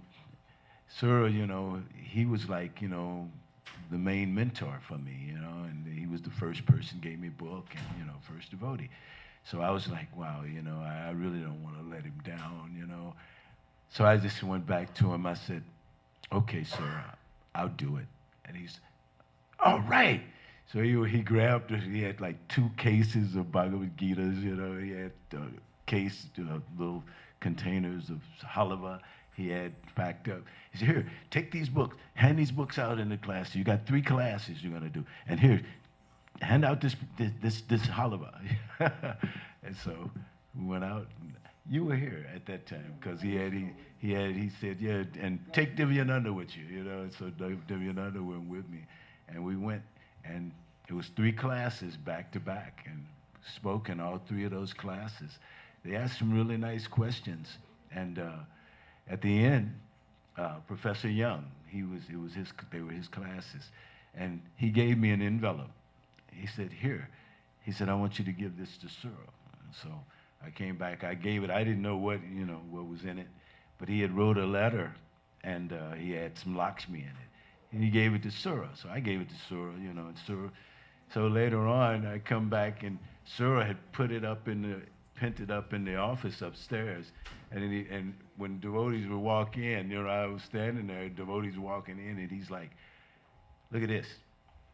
Sura, you know, he was like, you know, the main mentor for me, you know, and he was the first person gave me a book, and, you know, first devotee. So I was like, wow, you know, I really don't want to let him down, you know. So I just went back to him. I said, okay, sir, I'll do it. And he's, all right. So he grabbed it. He had like 2 cases of Bhagavad Gitas, you know. He had little containers of halava. He had packed up. He said, here, take these books. Hand these books out in the class. You got 3 classes you're going to do. And here, hand out this halava. And so we went out. And you were here at that time, because he said, yeah, and take Divyananda with you, you know. And so Divyananda went with me. And we went, and it was 3 classes back to back, and spoke in all 3 of those classes. They asked some really nice questions. And at the end, Professor Young, they were his classes, and he gave me an envelope. He said, here. He said, I want you to give this to Sura. And so I came back, I gave it. I didn't know what was in it, but he had wrote a letter, and he had some Lakshmi in it. And he gave it to Sura. So I gave it to Sura, you know, and Sura. So later on, I come back, and Sura had put it up pent it up in the office upstairs. And when devotees would walk in, you know, I was standing there, devotees walking in, and he's like, look at this,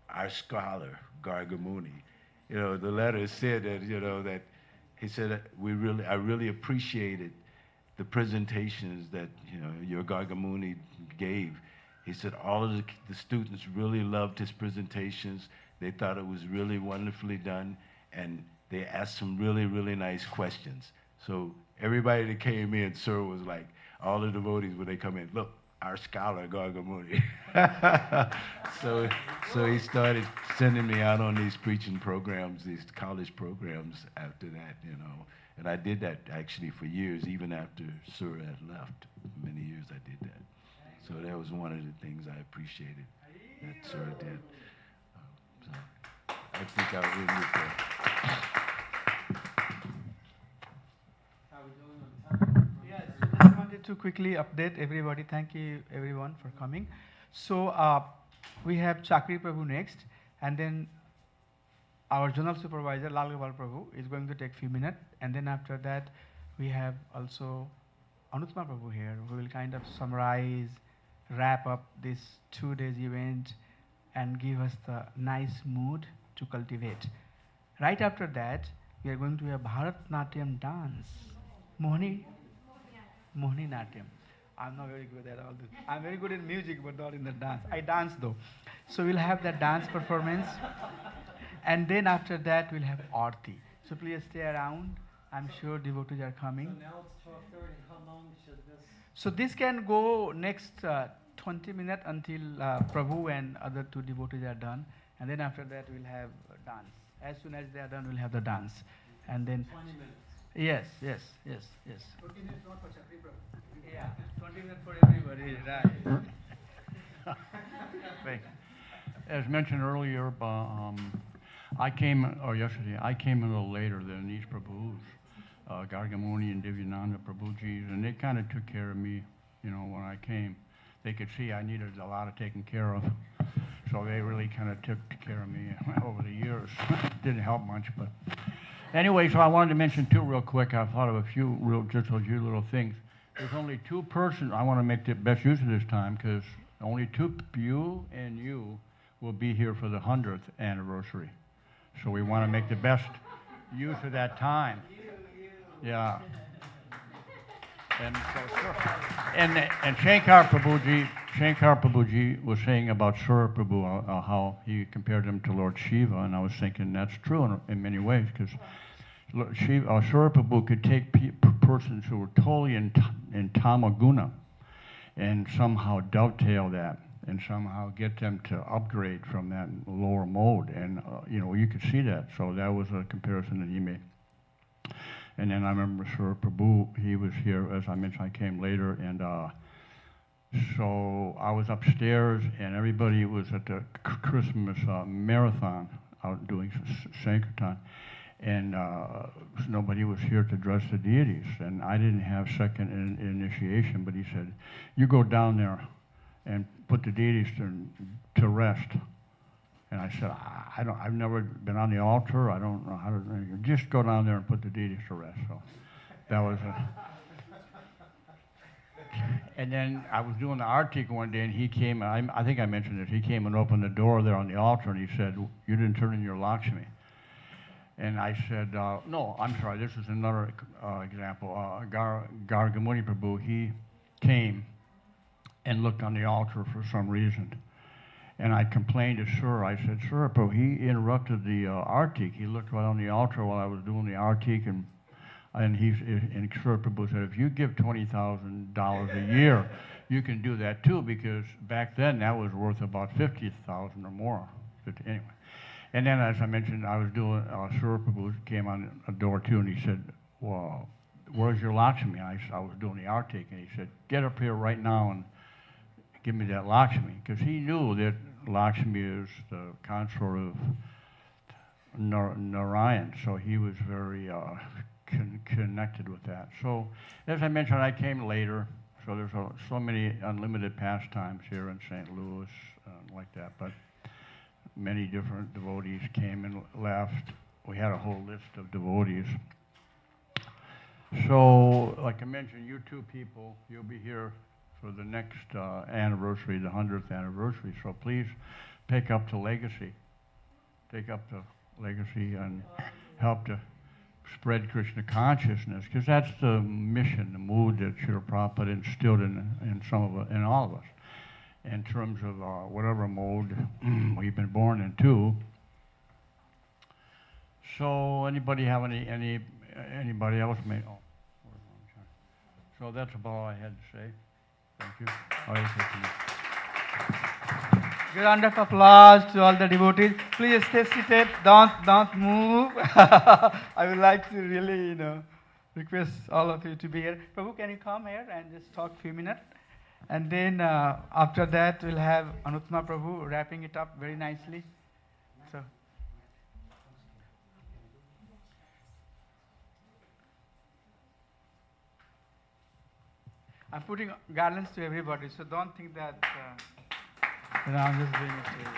our scholar, Gargamuni. You know, the letter said that, you know, that he said, I really appreciated the presentations that, you know, your Gargamuni gave. He said all of the students really loved his presentations. They thought it was really wonderfully done, and they asked some really, really nice questions. So everybody that came in, Sir, was like, all the devotees, when they come in, look, our scholar, Gargamuni. So he started sending me out on these preaching programs, these college programs after that, you know. And I did that actually for years, even after Sir had left. Many years I did that. So that was one of the things I appreciated that Sir did. So I think I'll end with that. Yes, just wanted to quickly update everybody. Thank you everyone for coming. So we have Chakri Prabhu next, and then our General Supervisor Lal Gopal Prabhu is going to take a few minutes, and then after that we have also Anutma Prabhu here, who will kind of summarize, wrap up this 2 days event and give us the nice mood to cultivate. Right after that, we are going to have Bharatnatyam dance. Mohini Natyam. I'm not very good at all this. I'm very good in music, but not in the dance. I dance though. So we'll have that dance performance. And then after that, we'll have Aarti. So please stay around. I'm sure devotees are coming. So now it's 12:30. How long should this? So this can go next 20 minutes until Prabhu and other 2 devotees are done. And then after that, we'll have a dance. As soon as they are done, we'll have the dance. And then 20 minutes. Yes. 20 minutes not for Chakri Prabhu. Yeah, 20 minutes for everybody, right. Right. As mentioned earlier, I came, or yesterday, I came a little later than these Prabhus, Gargamuni and Divyananda Prabhujis, and they kind of took care of me, you know, when I came. They could see I needed a lot of taking care of, so they really kind of took care of me over the years. Didn't help much, but anyway, so I wanted to mention 2 real quick. I thought of a few just a few little things. There's only 2 persons. I want to make the best use of this time, because only 2, you and you, will be here for the 100th anniversary. So we want to make the best use of that time. Yeah. And so, sure. And Shankar Prabhuji was saying about Sura Prabhu, how he compared him to Lord Shiva, and I was thinking that's true in many ways, because Sura Prabhu could take persons who were totally in tamaguna and somehow dovetail that and somehow get them to upgrade from that lower mode. And, you could see that. So that was a comparison that he made. And then I remember Sura Prabhu, he was here, as I mentioned, I came later, and so I was upstairs, and everybody was at the Christmas marathon out doing Sankirtan, and nobody was here to address the deities, and I didn't have second initiation, but he said, you go down there and put the deities to rest. And I said, I've never been on the altar. I don't know how to, just go down there and put the deities to rest. So that was and then I was doing the artik one day, and he came, I think I mentioned it, he came and opened the door there on the altar, and he said, you didn't turn in your Lakshmi. And I said, no, I'm sorry, this is another example. Gargamuni Prabhu, he came and looked on the altar for some reason. And I complained to Sura. I said, Sura Prabhu, he interrupted the artik. He looked right on the altar while I was doing the artik, and Sura Prabhu said, if you give $20,000 a year, you can do that too, because back then that was worth about 50,000 or more. Anyway. And then, as I mentioned, I was doing, Sura Prabhu came on a door too, and he said, well, where's your Lakshmi? I was doing the artik, and he said, get up here right now and give me that Lakshmi, because he knew that Lakshmi is the consort of Narayan, so he was very connected with that. So, as I mentioned, I came later, so there's so many unlimited pastimes here in St. Louis, like that, but many different devotees came and left. We had a whole list of devotees. So, like I mentioned, you two people, you'll be here for the next anniversary, the 100th anniversary. So please pick up the legacy. Take up the legacy and help to spread Krishna consciousness, because that's the mission, the mood that Srila Prabhupada instilled in all of us, in terms of whatever mode we've been born into. So anybody have anybody else may? Oh, so that's about all I had to say. Thank you. Good round of applause to all the devotees. Please stay seated. Don't move. I would like to really, request all of you to be here. Prabhu, can you come here and just talk a few minutes? And then after that, we'll have Anuttama Prabhu wrapping it up very nicely. So. I'm putting garlands to everybody, so don't think that I'm just doing it to you.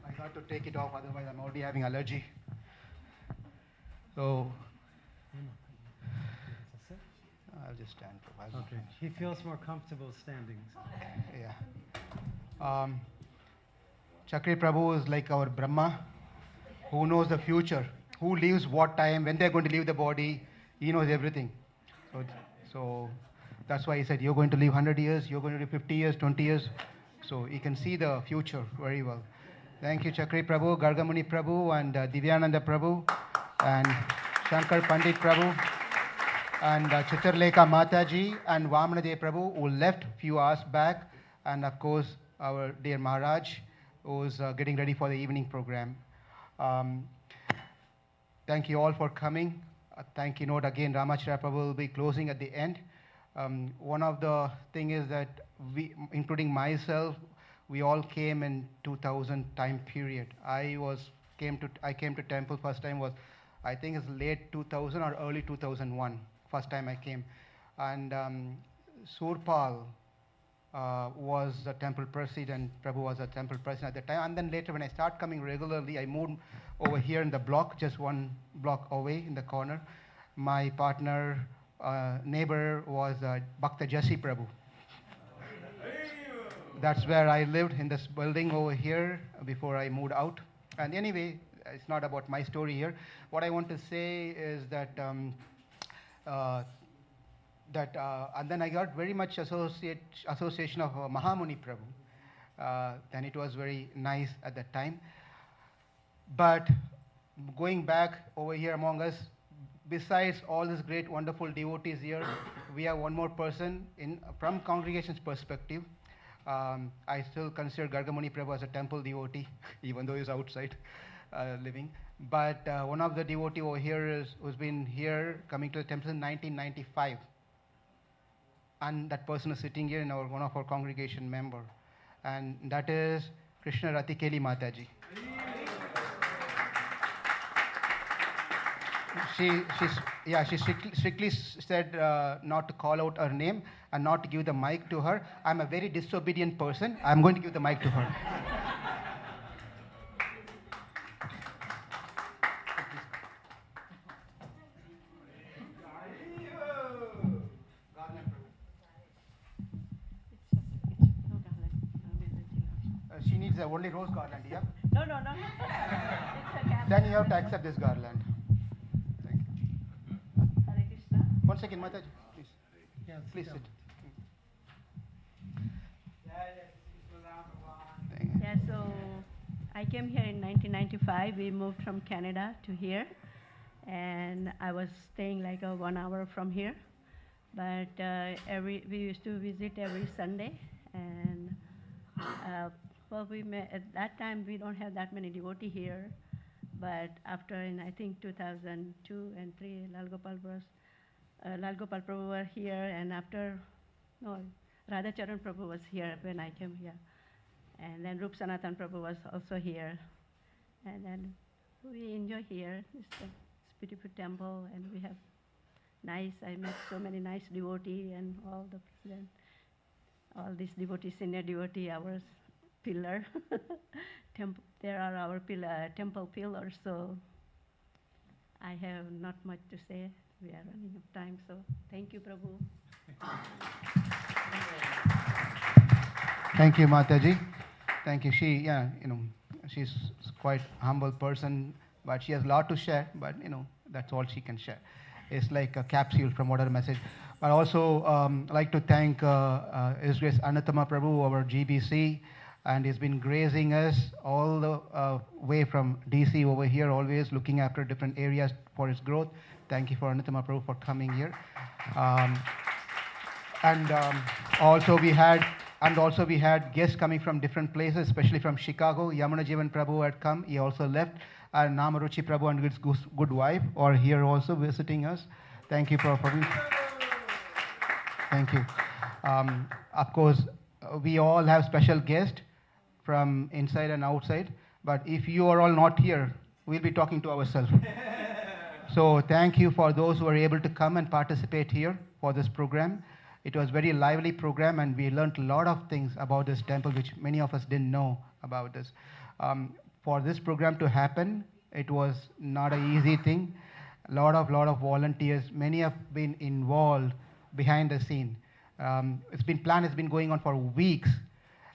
I got to take it off, otherwise I'm already having allergy. So, I'll just stand for a while. Okay, he feels more comfortable standing. Yeah. Chakri Prabhu is like our Brahma, who knows the future, who leaves what time, when they're going to leave the body. He knows everything. So that's why he said, you're going to live 100 years, you're going to live 50 years, 20 years. So he can see the future very well. Thank you, Chakri Prabhu, Gargamuni Prabhu, and Divyananda Prabhu, and Shankar Pandit Prabhu, and Chitralekha Mataji, and Vamanadev Prabhu, who left a few hours back, and of course, our dear Maharaj, who's getting ready for the evening program. Thank you all for coming. Thank you. Note again, Ramacharya Prabhu will be closing at the end. One of the thing is that we, including myself, we all came in 2000 time period. I came to temple first time was, I think it's late 2000 or early 2001. First time I came, and Surpal was the temple president. Prabhu was a temple president at the time. And then later, when I start coming regularly, I moved over here in the block, just one block away in the corner. My partner, neighbor was Bhakta Jasi Prabhu. That's where I lived, in this building over here before I moved out. And anyway, it's not about my story here. What I want to say is that And then I got very much association of Mahamuni Prabhu. Then it was very nice at that time. But going back over here among us, besides all these great, wonderful devotees here, we have one more person from congregation's perspective. I still consider Gargamuni Prabhu as a temple devotee, even though he's outside living. But one of the devotee over here who's been here, coming to the temple in 1995. And that person is sitting here in one of our congregation member. And that is Krishna Ratikeli Mataji. She strictly said not to call out her name and not to give the mic to her. I'm a very disobedient person. I'm going to give the mic to her. She needs only rose garland, yeah? No. It's a Then you have to accept this garland. Hare Krishna. One second, Mataji, please. Yeah, Please sit sit. Yeah, so I came here in 1995. We moved from Canada to here, and I was staying like 1 hour from here. But we used to visit every Sunday, and at that time we don't have that many devotees here. But after, in I think 2002 and 3, Lal Gopal Prabhu were here, and Radha Charan Prabhu was here when I came here. And then Rup Sanatan Prabhu was also here. And then we enjoy here. It's a beautiful temple, and we have I met so many nice devotees, and all these devotees, senior devotee, our pillar. There are our temple pillars, so I have not much to say. We are running out of time, so thank you, Prabhu. Thank you, Mataji. Thank you. She's quite humble person, but she has a lot to share, but that's all she can share. It's like a capsule from whatever message. But also, I'd like to thank His Grace Anatama Prabhu, our GBC, and he's been grazing us all the way from DC over here, always looking after different areas for his growth. Thank you for Anatama Prabhu for coming here. Also we had guests coming from different places, especially from Chicago. Yamuna Jivan Prabhu had come. He also left. And Namaruchi Prabhu and his good wife are here also visiting us. Thank you, Prabhu. Thank you. Of course, we all have special guests from inside and outside. But if you are all not here, we'll be talking to ourselves. So thank you for those who are able to come and participate here for this program. It was a very lively program, and we learned a lot of things about this temple, which many of us didn't know about this. For this program to happen, it was not an easy thing. A lot of volunteers, many have been involved behind the scene. It's been going on for weeks,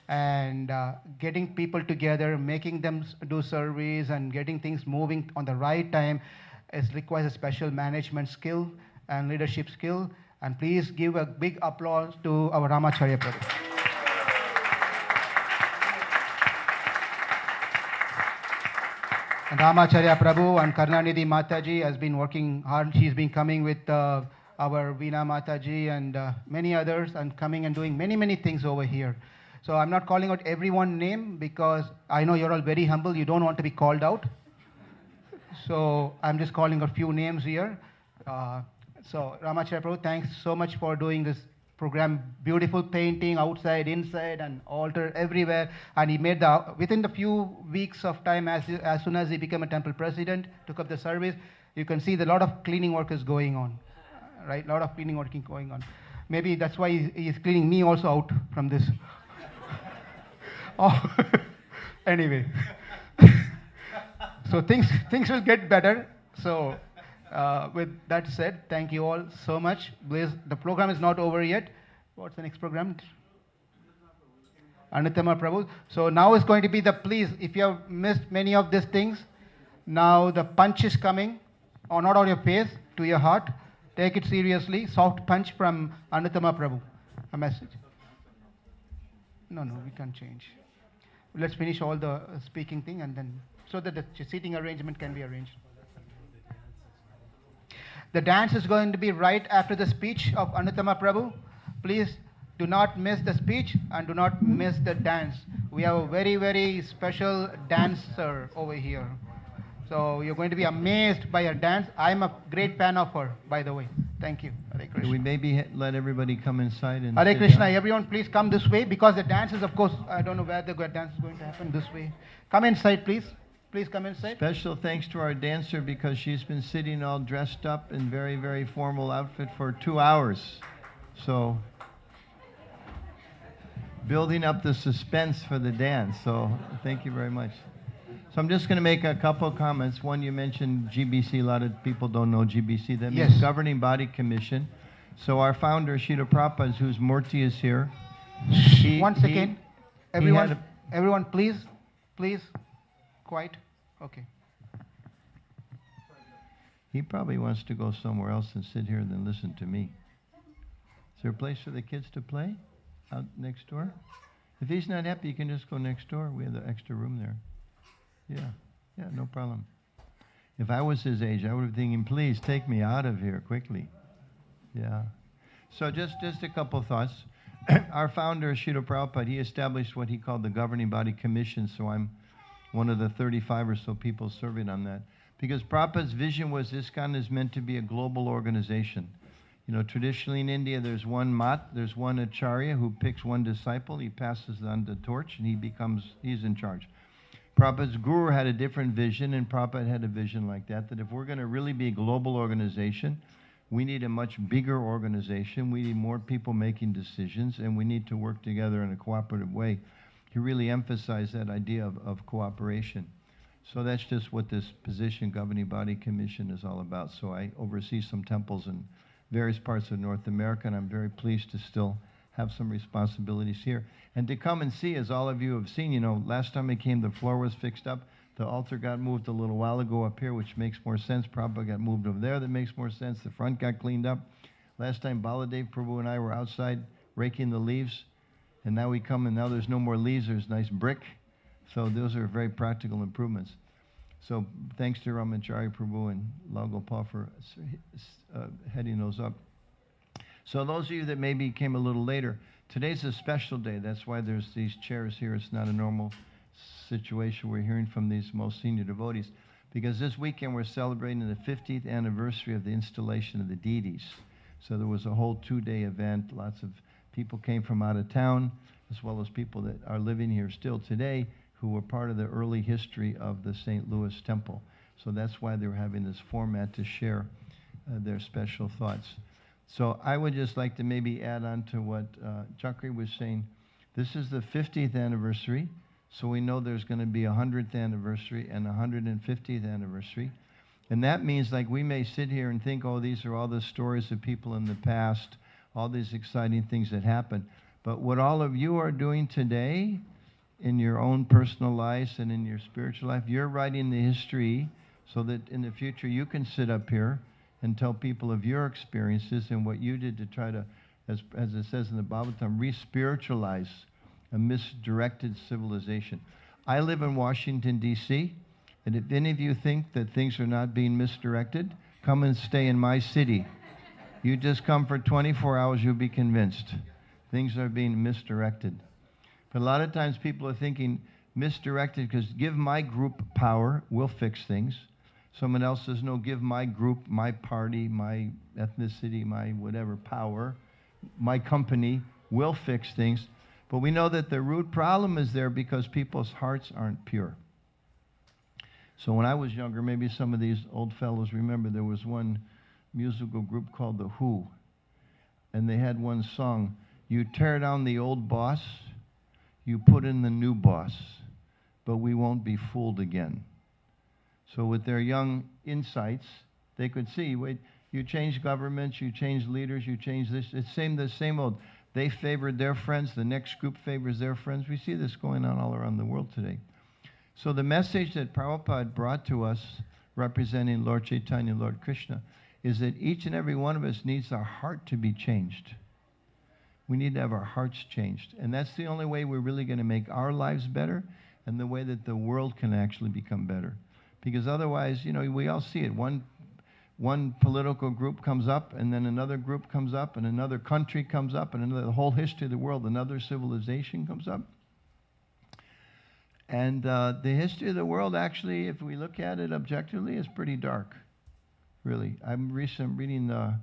and getting people together, making them do surveys, and getting things moving on the right time requires a special management skill and leadership skill. And please give a big applause to our Ramacharya Prabhu. And Ramacharya Prabhu and Karnanidhi Mataji has been working hard. She's been coming with our Veena Mataji and many others, and coming and doing many things over here. So I'm not calling out everyone's name because I know you're all very humble. You don't want to be called out. So I'm just calling a few names here. So Ramacharya Prabhu, thanks so much for doing this program. Beautiful painting outside, inside, and altar everywhere. And he made within the few weeks of time, as soon as he became a temple president, took up the service, you can see that a lot of cleaning work is going on, right? A lot of cleaning work is going on. Maybe that's why he's cleaning me also out from this. Oh, anyway. So things will get better. So with that said, thank you all so much. Please, the program is not over yet. What's the next program? Anutama Prabhu. So now is going to be please, if you have missed many of these things, now the punch is coming, or not on your face, to your heart. Take it seriously. Soft punch from Anutama Prabhu. A message. No, we can't change. Let's finish all the speaking thing and then, so that the seating arrangement can be arranged. The dance is going to be right after the speech of Anutama Prabhu. Please do not miss the speech and do not miss the dance. We have a very, very special dancer over here. So you're going to be amazed by her dance. I'm a great fan of her, by the way. Thank you. Hare Krishna. Can we maybe let everybody come inside and Hare sit Krishna. down? Everyone please come this way, because the dance is, of course, I don't know where the dance is going to happen, this way. Come inside, please. Please come inside. Special thanks to our dancer, because she's been sitting all dressed up in very, very formal outfit for 2 hours. So, building up the suspense for the dance. So, thank you very much. So I'm just going to make a couple comments. One, you mentioned GBC. A lot of people don't know GBC. That means Yes. Governing Body Commission. So our founder, Srila Prabhupada, whose Murti is here. One second. Everyone, please, quiet. Okay. He probably wants to go somewhere else and sit here and then listen to me. Is there a place for the kids to play out next door? If he's not happy, you can just go next door. We have the extra room there. Yeah, no problem. If I was his age, I would have been thinking, please take me out of here quickly. Yeah. So just a couple thoughts. Our founder, Srila Prabhupada, he established what he called the Governing Body Commission, so I'm one of the 35 or so people serving on that. Because Prabhupada's vision was ISKCON is meant to be a global organization. You know, traditionally in India, there's one mat, there's one acharya who picks one disciple, he passes on the torch, and he's in charge. Prabhupada's guru had a different vision, and Prabhupada had a vision like that if we're going to really be a global organization, we need a much bigger organization, we need more people making decisions, and we need to work together in a cooperative way. He really emphasized that idea of cooperation. So that's just what this position, Governing Body Commission, is all about. So I oversee some temples in various parts of North America, and I'm very pleased to still have some responsibilities here. And to come and see, as all of you have seen, you know, last time I came, the floor was fixed up. The altar got moved a little while ago up here, which makes more sense. Prabhupada got moved over there, that makes more sense. The front got cleaned up. Last time, Baladev Prabhu and I were outside raking the leaves. And now we come, and now there's no more leaves, there's nice brick. So those are very practical improvements. So thanks to Ramacharya Prabhu and Lal Gopal for heading those up. So those of you that maybe came a little later, today's a special day. That's why there's these chairs here. It's not a normal situation. We're hearing from these most senior devotees. Because this weekend we're celebrating the 50th anniversary of the installation of the deities. So there was a whole 2-day event. Lots of people came from out of town, as well as people that are living here still today, who were part of the early history of the St. Louis Temple. So that's why they're having this format to share their special thoughts. So I would just like to maybe add on to what Chakri was saying. This is the 50th anniversary, so we know there's going to be a 100th anniversary and a 150th anniversary. And that means, like, we may sit here and think, oh, these are all the stories of people in the past, all these exciting things that happened. But what all of you are doing today in your own personal lives and in your spiritual life, you're writing the history so that in the future you can sit up here and tell people of your experiences and what you did to try to, as it says in the Bhagavatam, re-spiritualize a misdirected civilization. I live in Washington, D.C., and if any of you think that things are not being misdirected, come and stay in my city. You just come for 24 hours, you'll be convinced. Things are being misdirected. But a lot of times people are thinking misdirected because give my group power, we'll fix things. Someone else says, no, give my group, my party, my ethnicity, my whatever power, my company, will fix things. But we know that the root problem is there because people's hearts aren't pure. So when I was younger, maybe some of these old fellows remember there was one musical group called The Who. And they had one song, you tear down the old boss, you put in the new boss, but we won't be fooled again. So with their young insights, they could see, wait, you change governments, you change leaders, you change this. It's the same old. They favored their friends, the next group favors their friends. We see this going on all around the world today. So the message that Prabhupada brought to us, representing Lord Chaitanya, Lord Krishna, is that each and every one of us needs our heart to be changed. We need to have our hearts changed. And that's the only way we're really going to make our lives better and the way that the world can actually become better. Because otherwise, you know, we all see it. One political group comes up, and then another group comes up, and another country comes up, and the whole history of the world, another civilization comes up. And the history of the world, actually, if we look at it objectively, is pretty dark, really. I'm reading the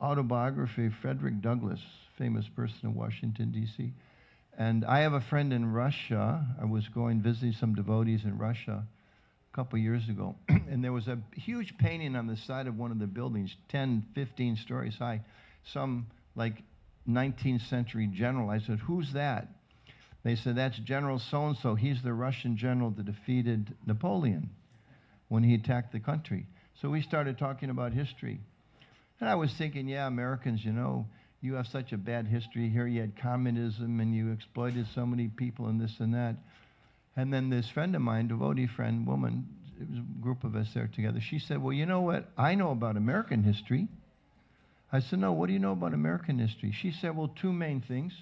autobiography of Frederick Douglass, famous person in Washington, D.C. And I have a friend in Russia. I was visiting some devotees in Russia a couple years ago. And there was a huge painting on the side of one of the buildings, 10, 15 stories high, some like 19th century general. I said, "Who's that?" They said, "That's General so-and-so. He's the Russian general that defeated Napoleon when he attacked the country." So we started talking about history. And I was thinking, yeah, Americans, you know, you have such a bad history here. You had communism and you exploited so many people and this and that. And then this friend of mine, devotee friend, woman, it was a group of us there together. She said, "Well, you know what? I know about American history." I said, "No, what do you know about American history?" She said, "Well, two main things.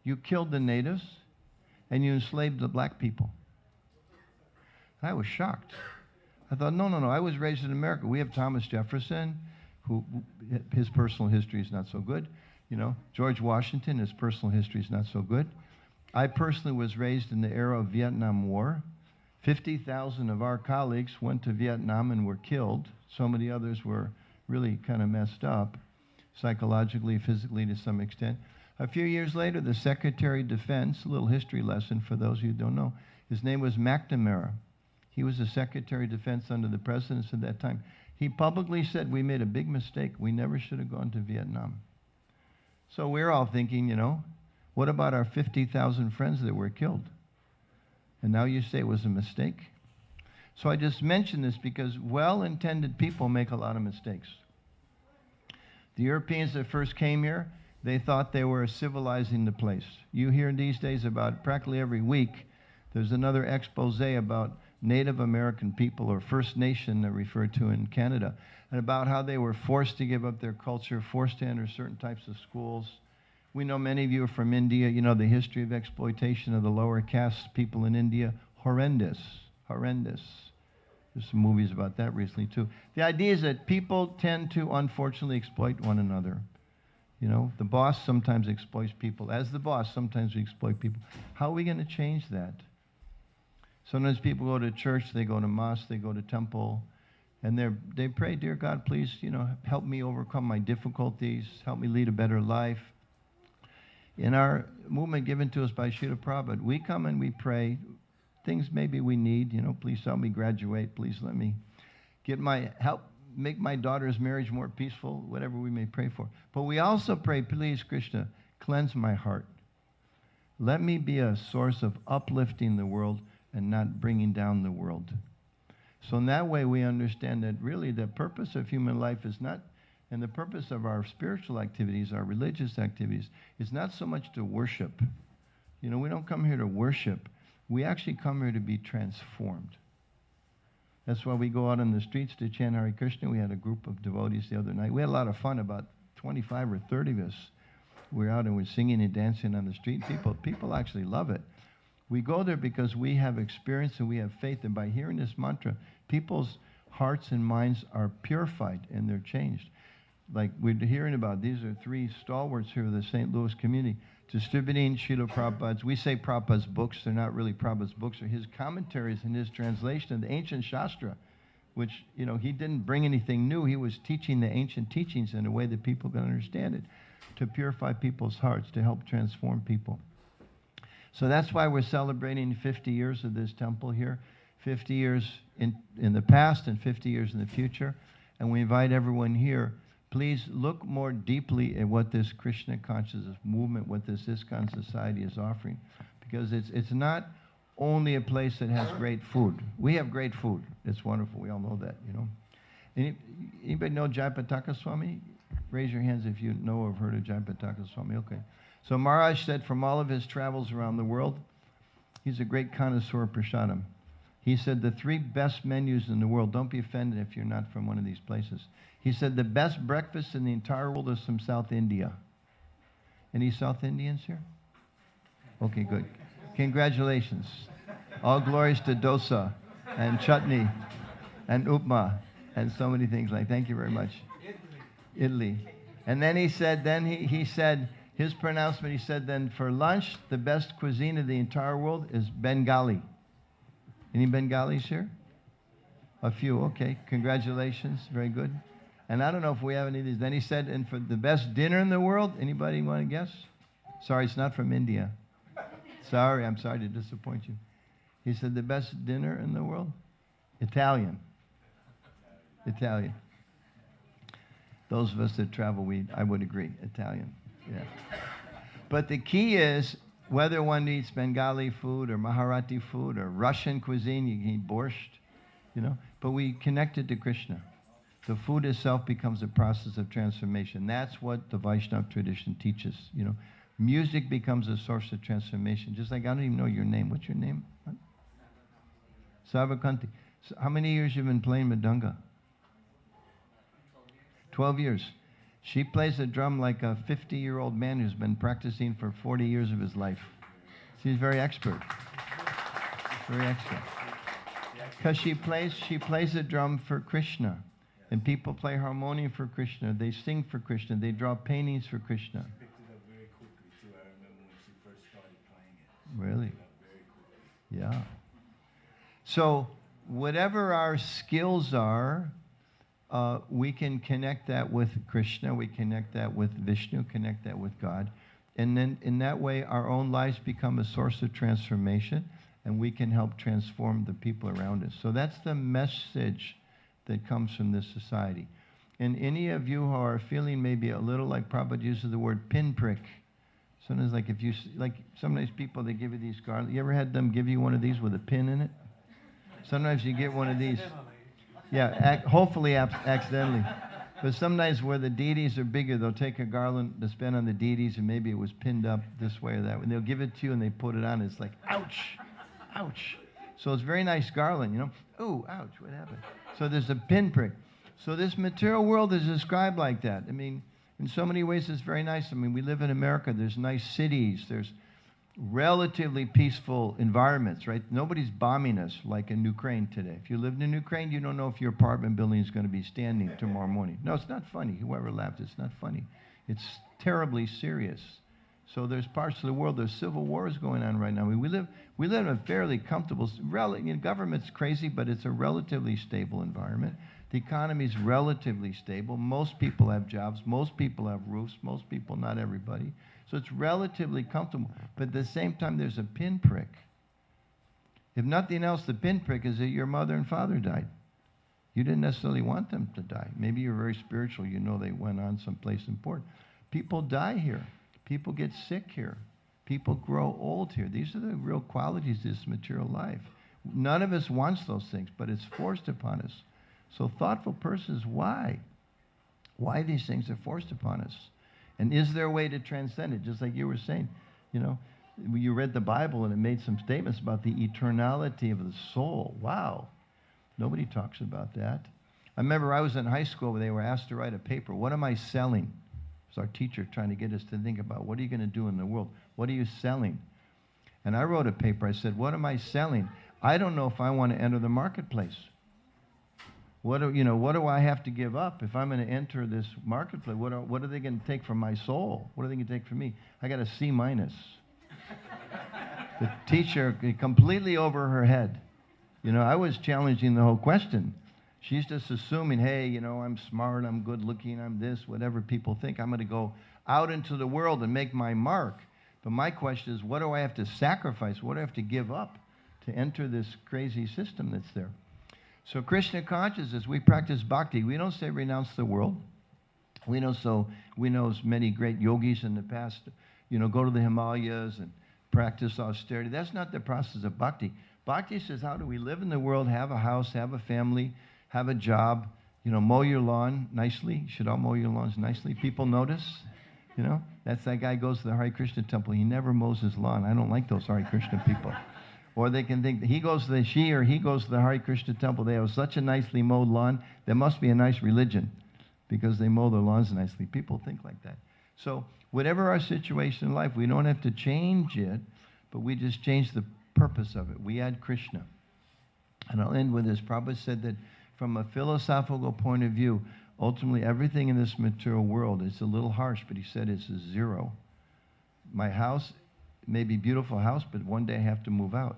You killed the natives and you enslaved the black people." I was shocked. I thought, no, I was raised in America. We have Thomas Jefferson, who his personal history is not so good. You know, George Washington, his personal history is not so good. I personally was raised in the era of Vietnam War. 50,000 of our colleagues went to Vietnam and were killed. So many others were really kind of messed up, psychologically, physically to some extent. A few years later, the Secretary of Defense, a little history lesson for those of you who don't know, his name was McNamara. He was the Secretary of Defense under the presidents at that time. He publicly said, "We made a big mistake. We never should have gone to Vietnam." So we're all thinking, you know, what about our 50,000 friends that were killed? And now you say it was a mistake? So I just mention this because well-intended people make a lot of mistakes. The Europeans that first came here, they thought they were civilizing the place. You hear these days about practically every week, there's another expose about Native American people or First Nation they're referred to in Canada, and about how they were forced to give up their culture, forced to enter certain types of schools. We know many of you are from India. You know the history of exploitation of the lower caste people in India. Horrendous, horrendous. There's some movies about that recently too. The idea is that people tend to unfortunately exploit one another. You know, the boss sometimes exploits people. As the boss, sometimes we exploit people. How are we going to change that? Sometimes people go to church, they go to mosque, they go to temple, and they pray, "Dear God, please, you know, help me overcome my difficulties, help me lead a better life." In our movement given to us by Srila Prabhupada, we come and we pray things maybe we need, you know, please help me graduate, please let me help make my daughter's marriage more peaceful, whatever we may pray for. But we also pray, "Please, Krishna, cleanse my heart. Let me be a source of uplifting the world and not bringing down the world." So in that way, we understand that really the purpose of human life is not, and the purpose of our spiritual activities, our religious activities, is not so much to worship. You know, we don't come here to worship. We actually come here to be transformed. That's why we go out on the streets to chant Hare Krishna. We had a group of devotees the other night. We had a lot of fun, about 25 or 30 of us. We were out and we're singing and dancing on the street. People actually love it. We go there because we have experience and we have faith, and by hearing this mantra, people's hearts and minds are purified and they're changed. Like we're hearing about, these are three stalwarts here of the St. Louis community, distributing Srila Prabhupada's, we say Prabhupada's books, they're not really Prabhupada's books, they're his commentaries and his translation of the ancient Shastra, which, you know, he didn't bring anything new, he was teaching the ancient teachings in a way that people can understand it, to purify people's hearts, to help transform people. So that's why we're celebrating 50 years of this temple here, 50 years in the past and 50 years in the future. And we invite everyone here, please look more deeply at what this Krishna consciousness movement, what this ISKCON society is offering. Because it's not only a place that has great food. We have great food. It's wonderful. We all know that, you know. Anybody know Jayapataka Swami? Raise your hands if you know or have heard of Jayapataka Swami. Okay. So Maharaj said from all of his travels around the world, he's a great connoisseur of prasadam. He said the 3 best menus in the world, don't be offended if you're not from one of these places. He said the best breakfast in the entire world is from South India. Any South Indians here? Okay, good. Congratulations. All glories to dosa and chutney and upma and so many things like. Thank you very much. Italy. And then he said, he said, his pronouncement, he said, then for lunch, the best cuisine of the entire world is Bengali. Any Bengalis here? A few, okay. Congratulations, very good. And I don't know if we have any of these. Then he said, and for the best dinner in the world, anybody want to guess? Sorry, it's not from India. Sorry, I'm sorry to disappoint you. He said the best dinner in the world? Italian. Italian. Those of us that travel, I would agree, Italian, yeah. But the key is, whether one eats Bengali food or Maharati food or Russian cuisine, you can eat borscht, you know, but we connect it to Krishna. The food itself becomes a process of transformation. That's what the Vaishnava tradition teaches, you know. Music becomes a source of transformation. Just like, I don't even know your name. What's your name? What? Savakanti. So how many years you been playing Madanga? 12 years. She plays the drum like a 50-year-old man who's been practicing for 40 years of his life. She's very expert. Very expert. Because she plays the drum for Krishna. And people play harmonium for Krishna. They sing for Krishna. They draw paintings for Krishna. She picked it up very quickly, too. I remember when she first started playing it. Really? She picked it up very quickly. Yeah. So whatever our skills are, we can connect that with Krishna, we connect that with Vishnu, connect that with God. And then in that way, our own lives become a source of transformation, and we can help transform the people around us. So that's the message that comes from this society. And any of you who are feeling maybe a little like Prabhupada uses the word pinprick, sometimes like if you, like sometimes people, they give you these garlands. You ever had them give you one of these with a pin in it? Sometimes you get one of these. Yeah, hopefully accidentally. But sometimes where the deities are bigger, they'll take a garland to spend on the deities, and maybe it was pinned up this way or that way. And they'll give it to you, and they put it on. It's like, ouch, ouch. So it's a very nice garland, you know. Ooh, ouch, what happened? So there's a pinprick. So this material world is described like that. I mean, in so many ways, it's very nice. I mean, we live in America. There's nice cities. There's relatively peaceful environments, right? Nobody's bombing us like in Ukraine today. If you lived in Ukraine, you don't know if your apartment building is going to be standing tomorrow morning. No, it's not funny. Whoever laughed, it's not funny. It's terribly serious. So there's parts of the world, there's civil wars going on right now. I mean, we live in a fairly comfortable, government's crazy, but it's a relatively stable environment. The economy's relatively stable. Most people have jobs. Most people have roofs. Most people, not everybody. So it's relatively comfortable. But at the same time, there's a pinprick. If nothing else, the pinprick is that your mother and father died. You didn't necessarily want them to die. Maybe you're very spiritual. You know they went on someplace important. People die here. People get sick here. People grow old here. These are the real qualities of this material life. None of us wants those things, but it's forced upon us. So thoughtful persons, why? Why these things are forced upon us? And is there a way to transcend it? Just like you were saying, you know, you read the Bible and it made some statements about the eternality of the soul. Wow. Nobody talks about that. I remember I was in high school where they were asked to write a paper. What am I selling? It was our teacher trying to get us to think about, what are you going to do in the world? What are you selling? And I wrote a paper. I said, what am I selling? I don't know if I want to enter the marketplace. What do I have to give up if I'm going to enter this marketplace? What are they going to take from my soul? What are they going to take from me? I got a C-. The teacher completely over her head. You know, I was challenging the whole question. She's just assuming, hey, you know, I'm smart, I'm good looking, I'm this, whatever people think. I'm going to go out into the world and make my mark. But my question is, what do I have to sacrifice? What do I have to give up to enter this crazy system that's there? So Krishna consciousness, we practice bhakti. We don't say renounce the world. We know many great yogis in the past, you know, go to the Himalayas and practice austerity. That's not the process of bhakti. Bhakti says, how do we live in the world, have a house, have a family, have a job, you know, mow your lawn nicely. You should all mow your lawns nicely. People notice, you know. That's that guy goes to the Hare Krishna temple. He never mows his lawn. I don't like those Hare Krishna people. Or they can think that she or he goes to the Hare Krishna temple. They have such a nicely mowed lawn. There must be a nice religion because they mow their lawns nicely. People think like that. So whatever our situation in life, we don't have to change it, but we just change the purpose of it. We add Krishna. And I'll end with this. Prabhupada said that from a philosophical point of view, ultimately everything in this material world is a little harsh, but he said it's a zero. My house may be a beautiful house, but one day I have to move out.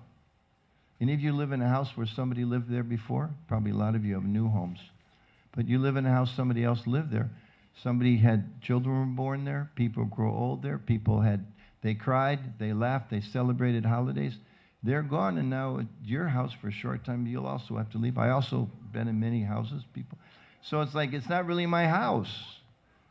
Any of you live in a house where somebody lived there before? Probably a lot of you have new homes. But you live in a house somebody else lived there. Somebody had children were born there. People grow old there. They cried, they laughed, they celebrated holidays. They're gone, and now at your house for a short time, you'll also have to leave. I also been in many houses, people. So it's like, it's not really my house.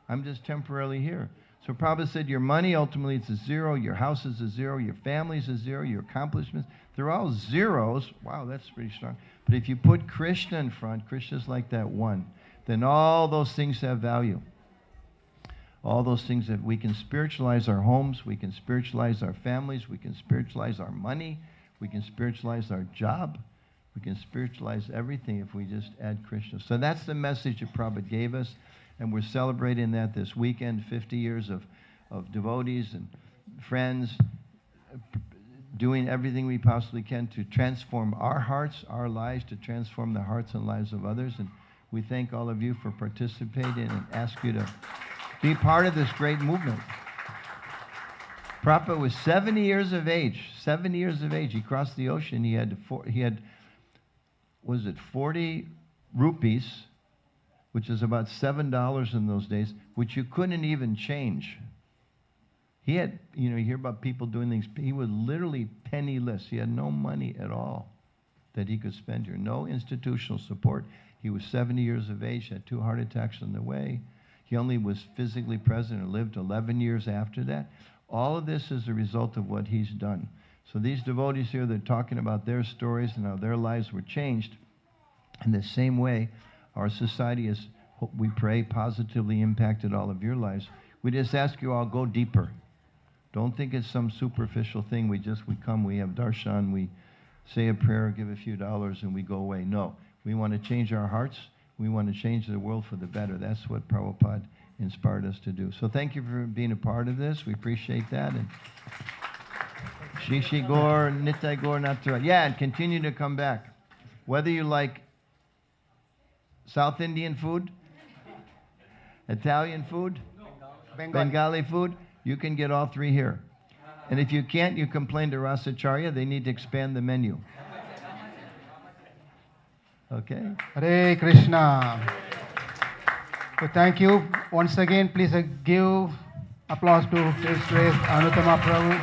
I'm just temporarily here. So Prabhupada said your money ultimately it's a zero, your house is a zero, your family is a zero, your accomplishments, they're all zeros. Wow, that's pretty strong. But if you put Krishna in front, Krishna's like that one, then all those things have value. All those things that we can spiritualize our homes, we can spiritualize our families, we can spiritualize our money, we can spiritualize our job, we can spiritualize everything if we just add Krishna. So that's the message that Prabhupada gave us. And we're celebrating that this weekend, 50 years of devotees and friends, doing everything we possibly can to transform our hearts, our lives, to transform the hearts and lives of others. And we thank all of you for participating and ask you to be part of this great movement. Prabhupada was 70 years of age. 70 years of age. He crossed the ocean. He had 40 rupees, which is about $7 in those days, which you couldn't even change. He had, you hear about people doing things. He was literally penniless. He had no money at all that he could spend here. No institutional support. He was 70 years of age, had 2 heart attacks on the way. He only was physically present and lived 11 years after that. All of this is a result of what he's done. So these devotees here, they're talking about their stories and how their lives were changed. In the same way, our society has, we pray, positively impacted all of your lives. We just ask you all, go deeper. Don't think it's some superficial thing. We come, we have darshan, we say a prayer, give a few dollars, and we go away. No, we want to change our hearts. We want to change the world for the better. That's what Prabhupada inspired us to do. So thank you for being a part of this. We appreciate that. And Shishi Gaur, Nitai Gaur, Natura. Yeah, and continue to come back. Whether you like South Indian food, Italian food, Bengali food, you can get all 3 here. And if you can't, you complain to Rasacharya. They need to expand the menu. Okay? Hare Krishna. So thank you. Once again, please give applause to His Grace Anuttama Prabhu.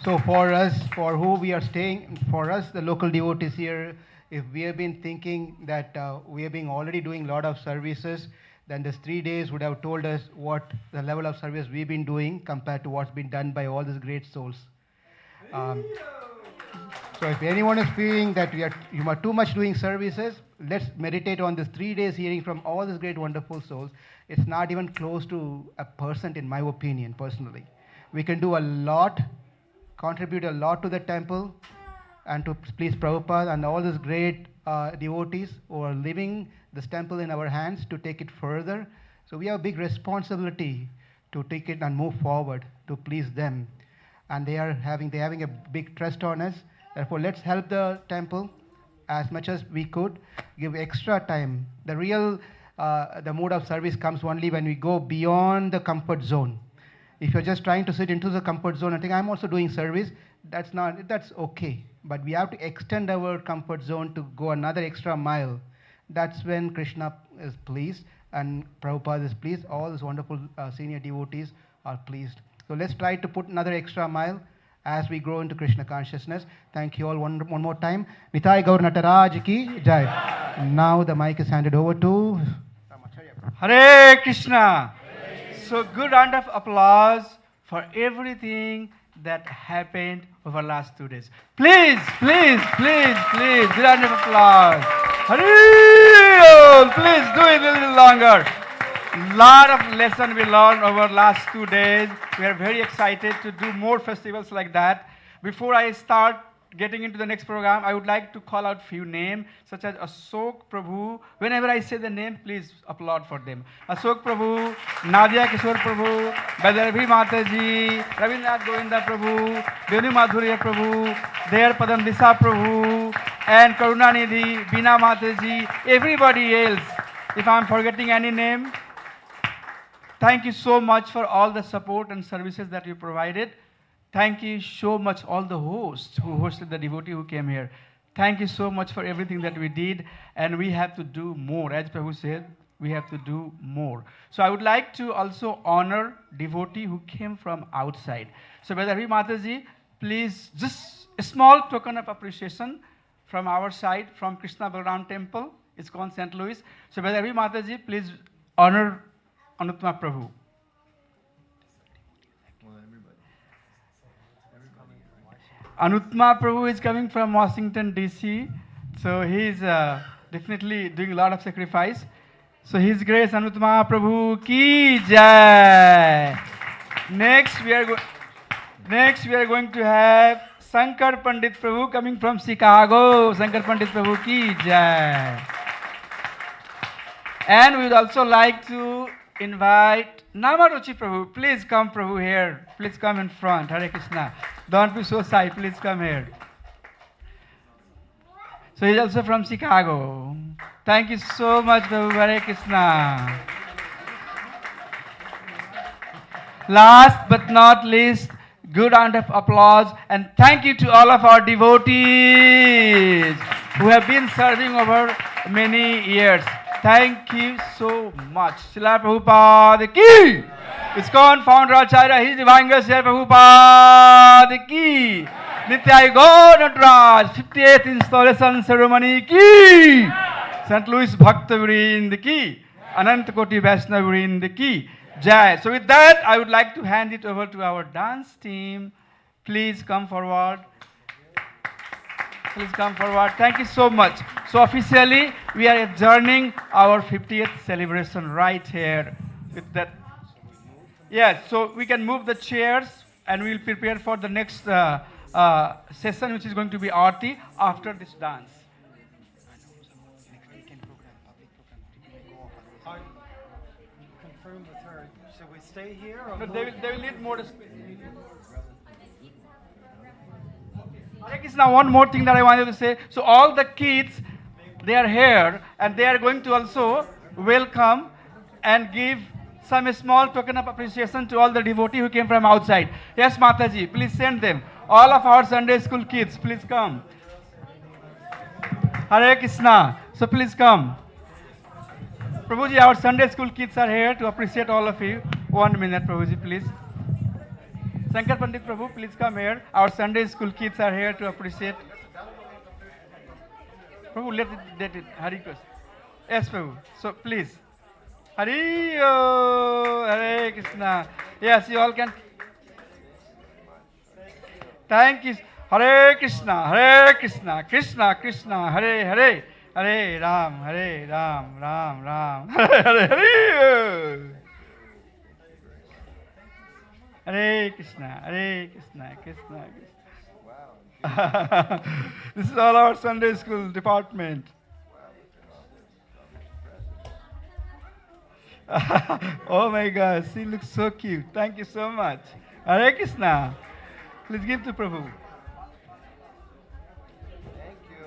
So for us, for who we are staying, for us, the local devotees here, if we have been thinking that we have been already doing a lot of services, then this 3 days would have told us what the level of service we've been doing compared to what's been done by all these great souls. So if anyone is feeling that you are too much doing services, let's meditate on this 3 days hearing from all these great wonderful souls. It's not even close to 1% in my opinion, personally. We can do a lot, contribute a lot to the temple and to please Prabhupada and all these great devotees who are living this temple in our hands to take it further. So we have a big responsibility to take it and move forward to please them. And they're having a big trust on us. Therefore, let's help the temple as much as we could. Give extra time. The real, the mode of service comes only when we go beyond the comfort zone. If you're just trying to sit into the comfort zone and think, I'm also doing service, that's okay. But we have to extend our comfort zone to go another extra mile. That's when Krishna is pleased and Prabhupada is pleased. All these wonderful senior devotees are pleased. So let's try to put another extra mile as we grow into Krishna consciousness. Thank you all one more time. Nitai Gaur Nataraj ki jai. Now the mic is handed over to Hare Krishna. So good round of applause for everything that happened over the last 2 days. Please, please, please, please, good round of applause. Hare, please do it a little longer. Lot of lesson we learned over last 2 days. We are very excited to do more festivals like that. Before I start getting into the next program, I would like to call out few names such as Ashok Prabhu. Whenever I say the name, please applaud for them. Ashok Prabhu, Nadia Kishore Prabhu, Badarabhi Mataji, Ravindranath Govinda Prabhu, Venu Madhurya Prabhu, Deyar Padam Disa Prabhu, and Karunanidhi, Bina Mataji, everybody else. If I am forgetting any name, thank you so much for all the support and services that you provided. Thank you so much all the hosts who hosted the devotee who came here. Thank you so much for everything that we did, and we have to do more. As Prabhu said, we have to do more. So I would like to also honor devotee who came from outside. So Vedari Mataji, please, just a small token of appreciation from our side, from Krishna Balaram Temple, ISKCON St. Louis. So Vedari Mataji, please honor Anutma Prabhu. Anutma Prabhu is coming from Washington, D.C. So he is definitely doing a lot of sacrifice. So His Grace Anutma Prabhu ki jai. Next we are going to have Shankar Pandit Prabhu coming from Chicago. Shankar Pandit Prabhu ki jai. And we would also like to invite Namaruchi Prabhu. Please come Prabhu here. Please come in front. Hare Krishna. Don't be so shy. Please come here. So he's also from Chicago. Thank you so much, Prabhu. Hare Krishna. Last but not least, good round of applause and thank you to all of our devotees who have been serving over many years. Thank you so much. Srila Prabhupada ki. ISKCON founder Acharya, His Divine Grace Prabhupada ki. Nityai Gaur Nataraj, 58th installation ceremony ki. St. Louis Bhakta Vrind ki. Anant Koti Vaishnava Vrind ki. Jai. So with that, I would like to hand it over to our dance team. Please come forward. Please come forward. Thank you so much. So officially, we are adjourning our 50th celebration right here with that. Yes, so we can move the chairs and we will prepare for the next session, which is going to be Aarti after this dance. Confirm with her. Should we stay here or No, they will need more space. Hare Krishna, one more thing that I wanted to say. So all the kids, they are here and they are going to also welcome and give some small token of appreciation to all the devotees who came from outside. Yes, Mataji, please send them. All of our Sunday school kids, please come. Hare Krishna. So please come. Prabhuji, our Sunday school kids are here to appreciate all of you. 1 minute, Prabhuji, please. Shankar Pandit Prabhu, please come here. Our Sunday school kids are here to appreciate. Prabhu, let it. Hari Krishna. Yes, Prabhu. So please. Hari Hare Krishna. Yes, you all can. Thank you. Hare Krishna, Hare Krishna, Krishna Krishna, Hare Hare, Hare Ram, Ram Ram, Hare Hare Hare. Hare Krishna, Hare Krishna, Krishna Krishna. This is all our Sunday school department. Oh my gosh, she looks so cute. Thank you so much. Hare Krishna. Please give to Prabhu. Thank you.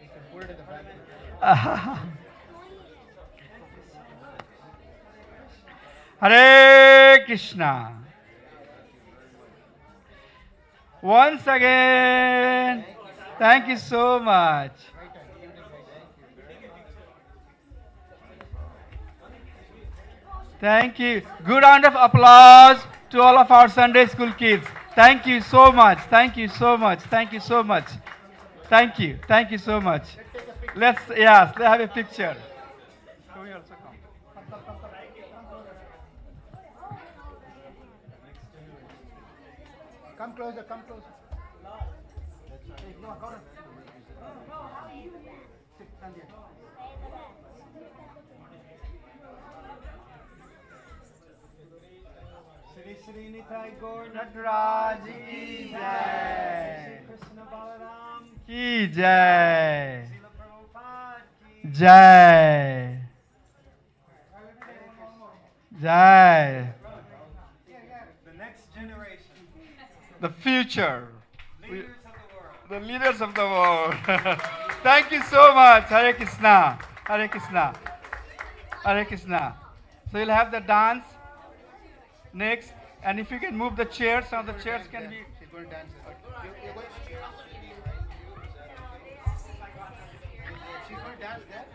You can put it in the back. Hare Krishna. Once again, thank you so much. Thank you. Good round of applause to all of our Sunday school kids. Thank you so much. Thank you so much. Thank you so much. Thank you. Thank you so much. Let's have a picture. Can we also come? Come closer, come closer. Hey, no, go on. Sit, stand here. Shri Shri Nitai Gaur Nataraj ki jai. Shri Krishna Balaram Ki jai. Srila Prabhupada ki Jai. Jai. The next generation, The future. leaders of the world. The leaders of the world. Thank you so much. Hare Krishna. Hare Krishna. Hare Krishna. So you'll have the dance next. And if you can move the chairs, some of the chairs can be. She's going to dance. She's going to dance there.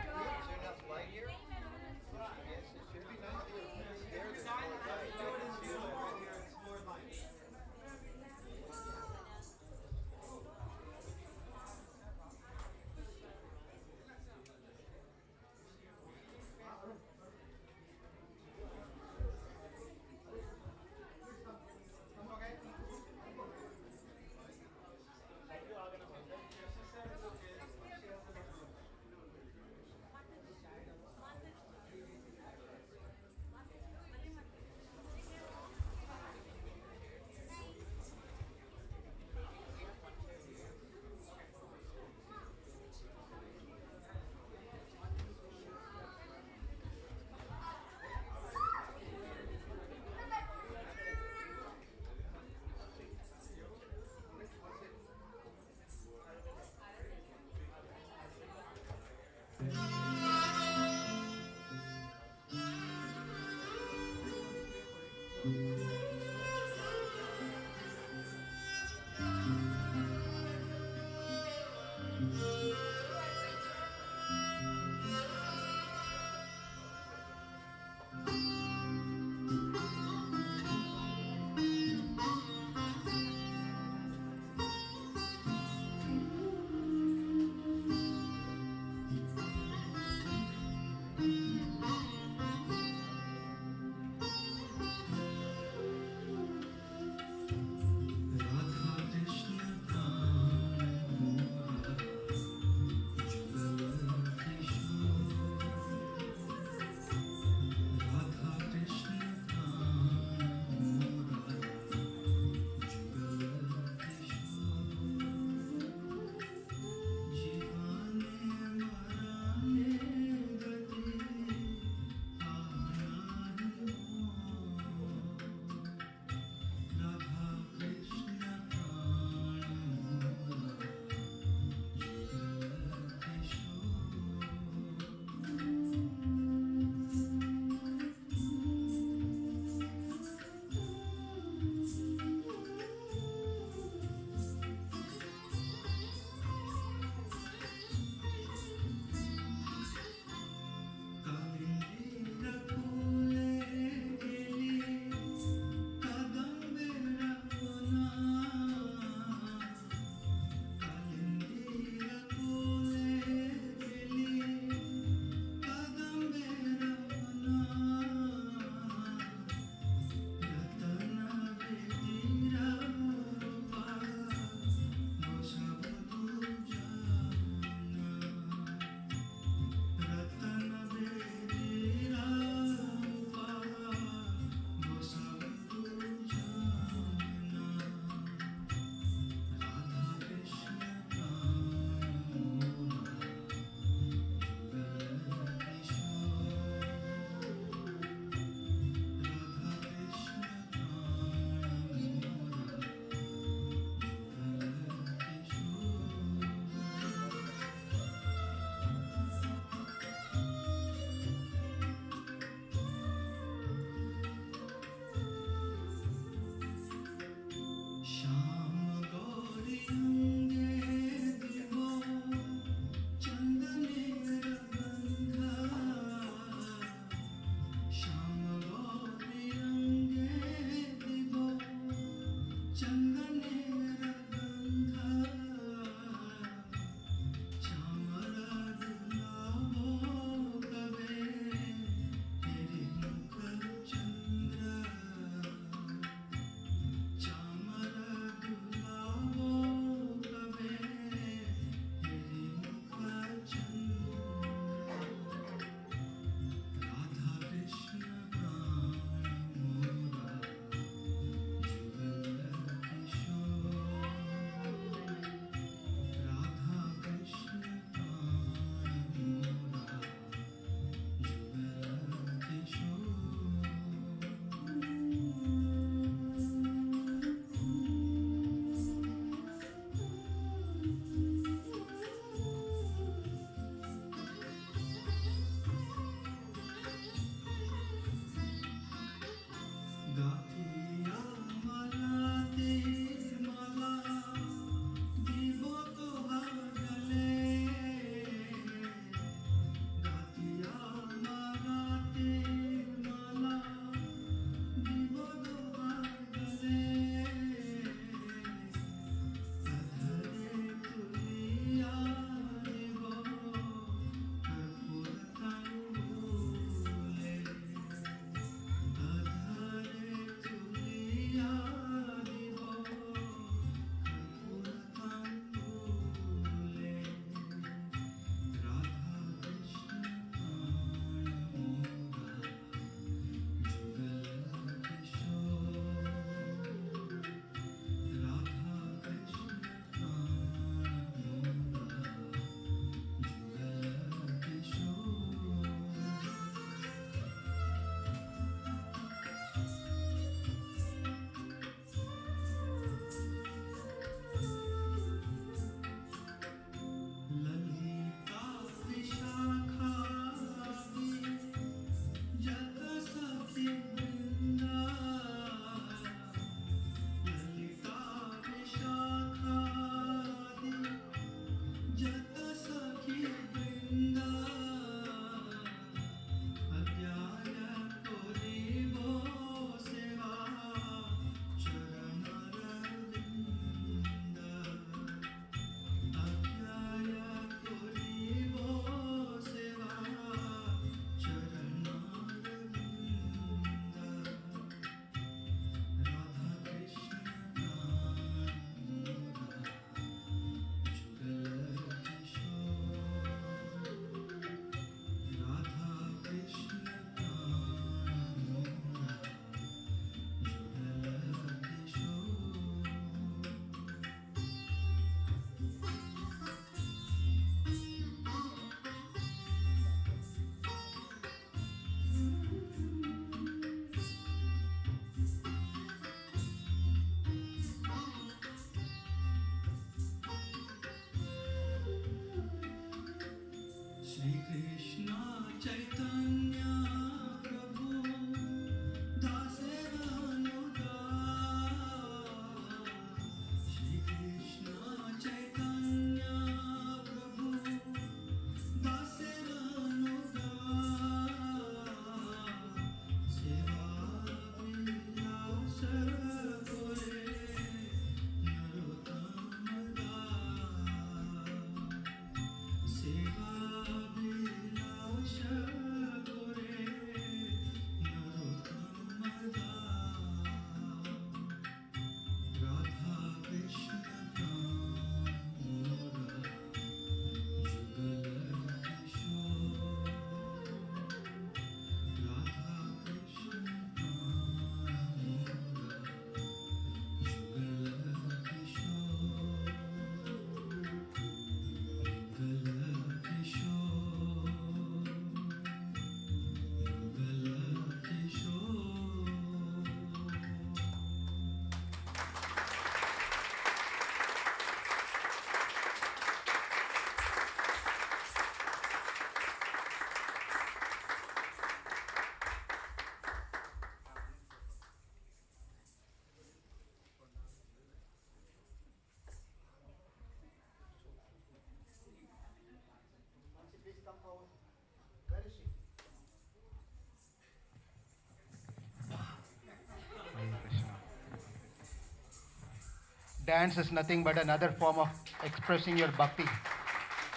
Dance is nothing but another form of expressing your bhakti.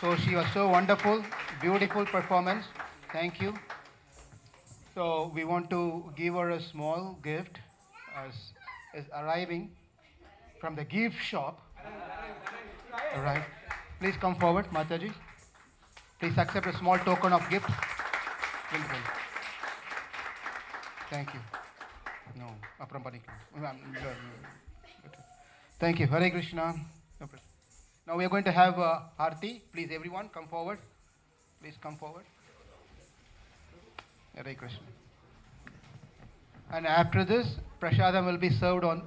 So she was so wonderful, beautiful performance. Thank you. So we want to give her a small gift as is arriving from the gift shop. All right. Please come forward, Mataji. Please accept a small token of gift. Thank you. No, Aprampanik. Thank you. Hare Krishna. Now we are going to have Aarti. Please, everyone, come forward. Please come forward. Hare Krishna. And after this, prasadam will be served on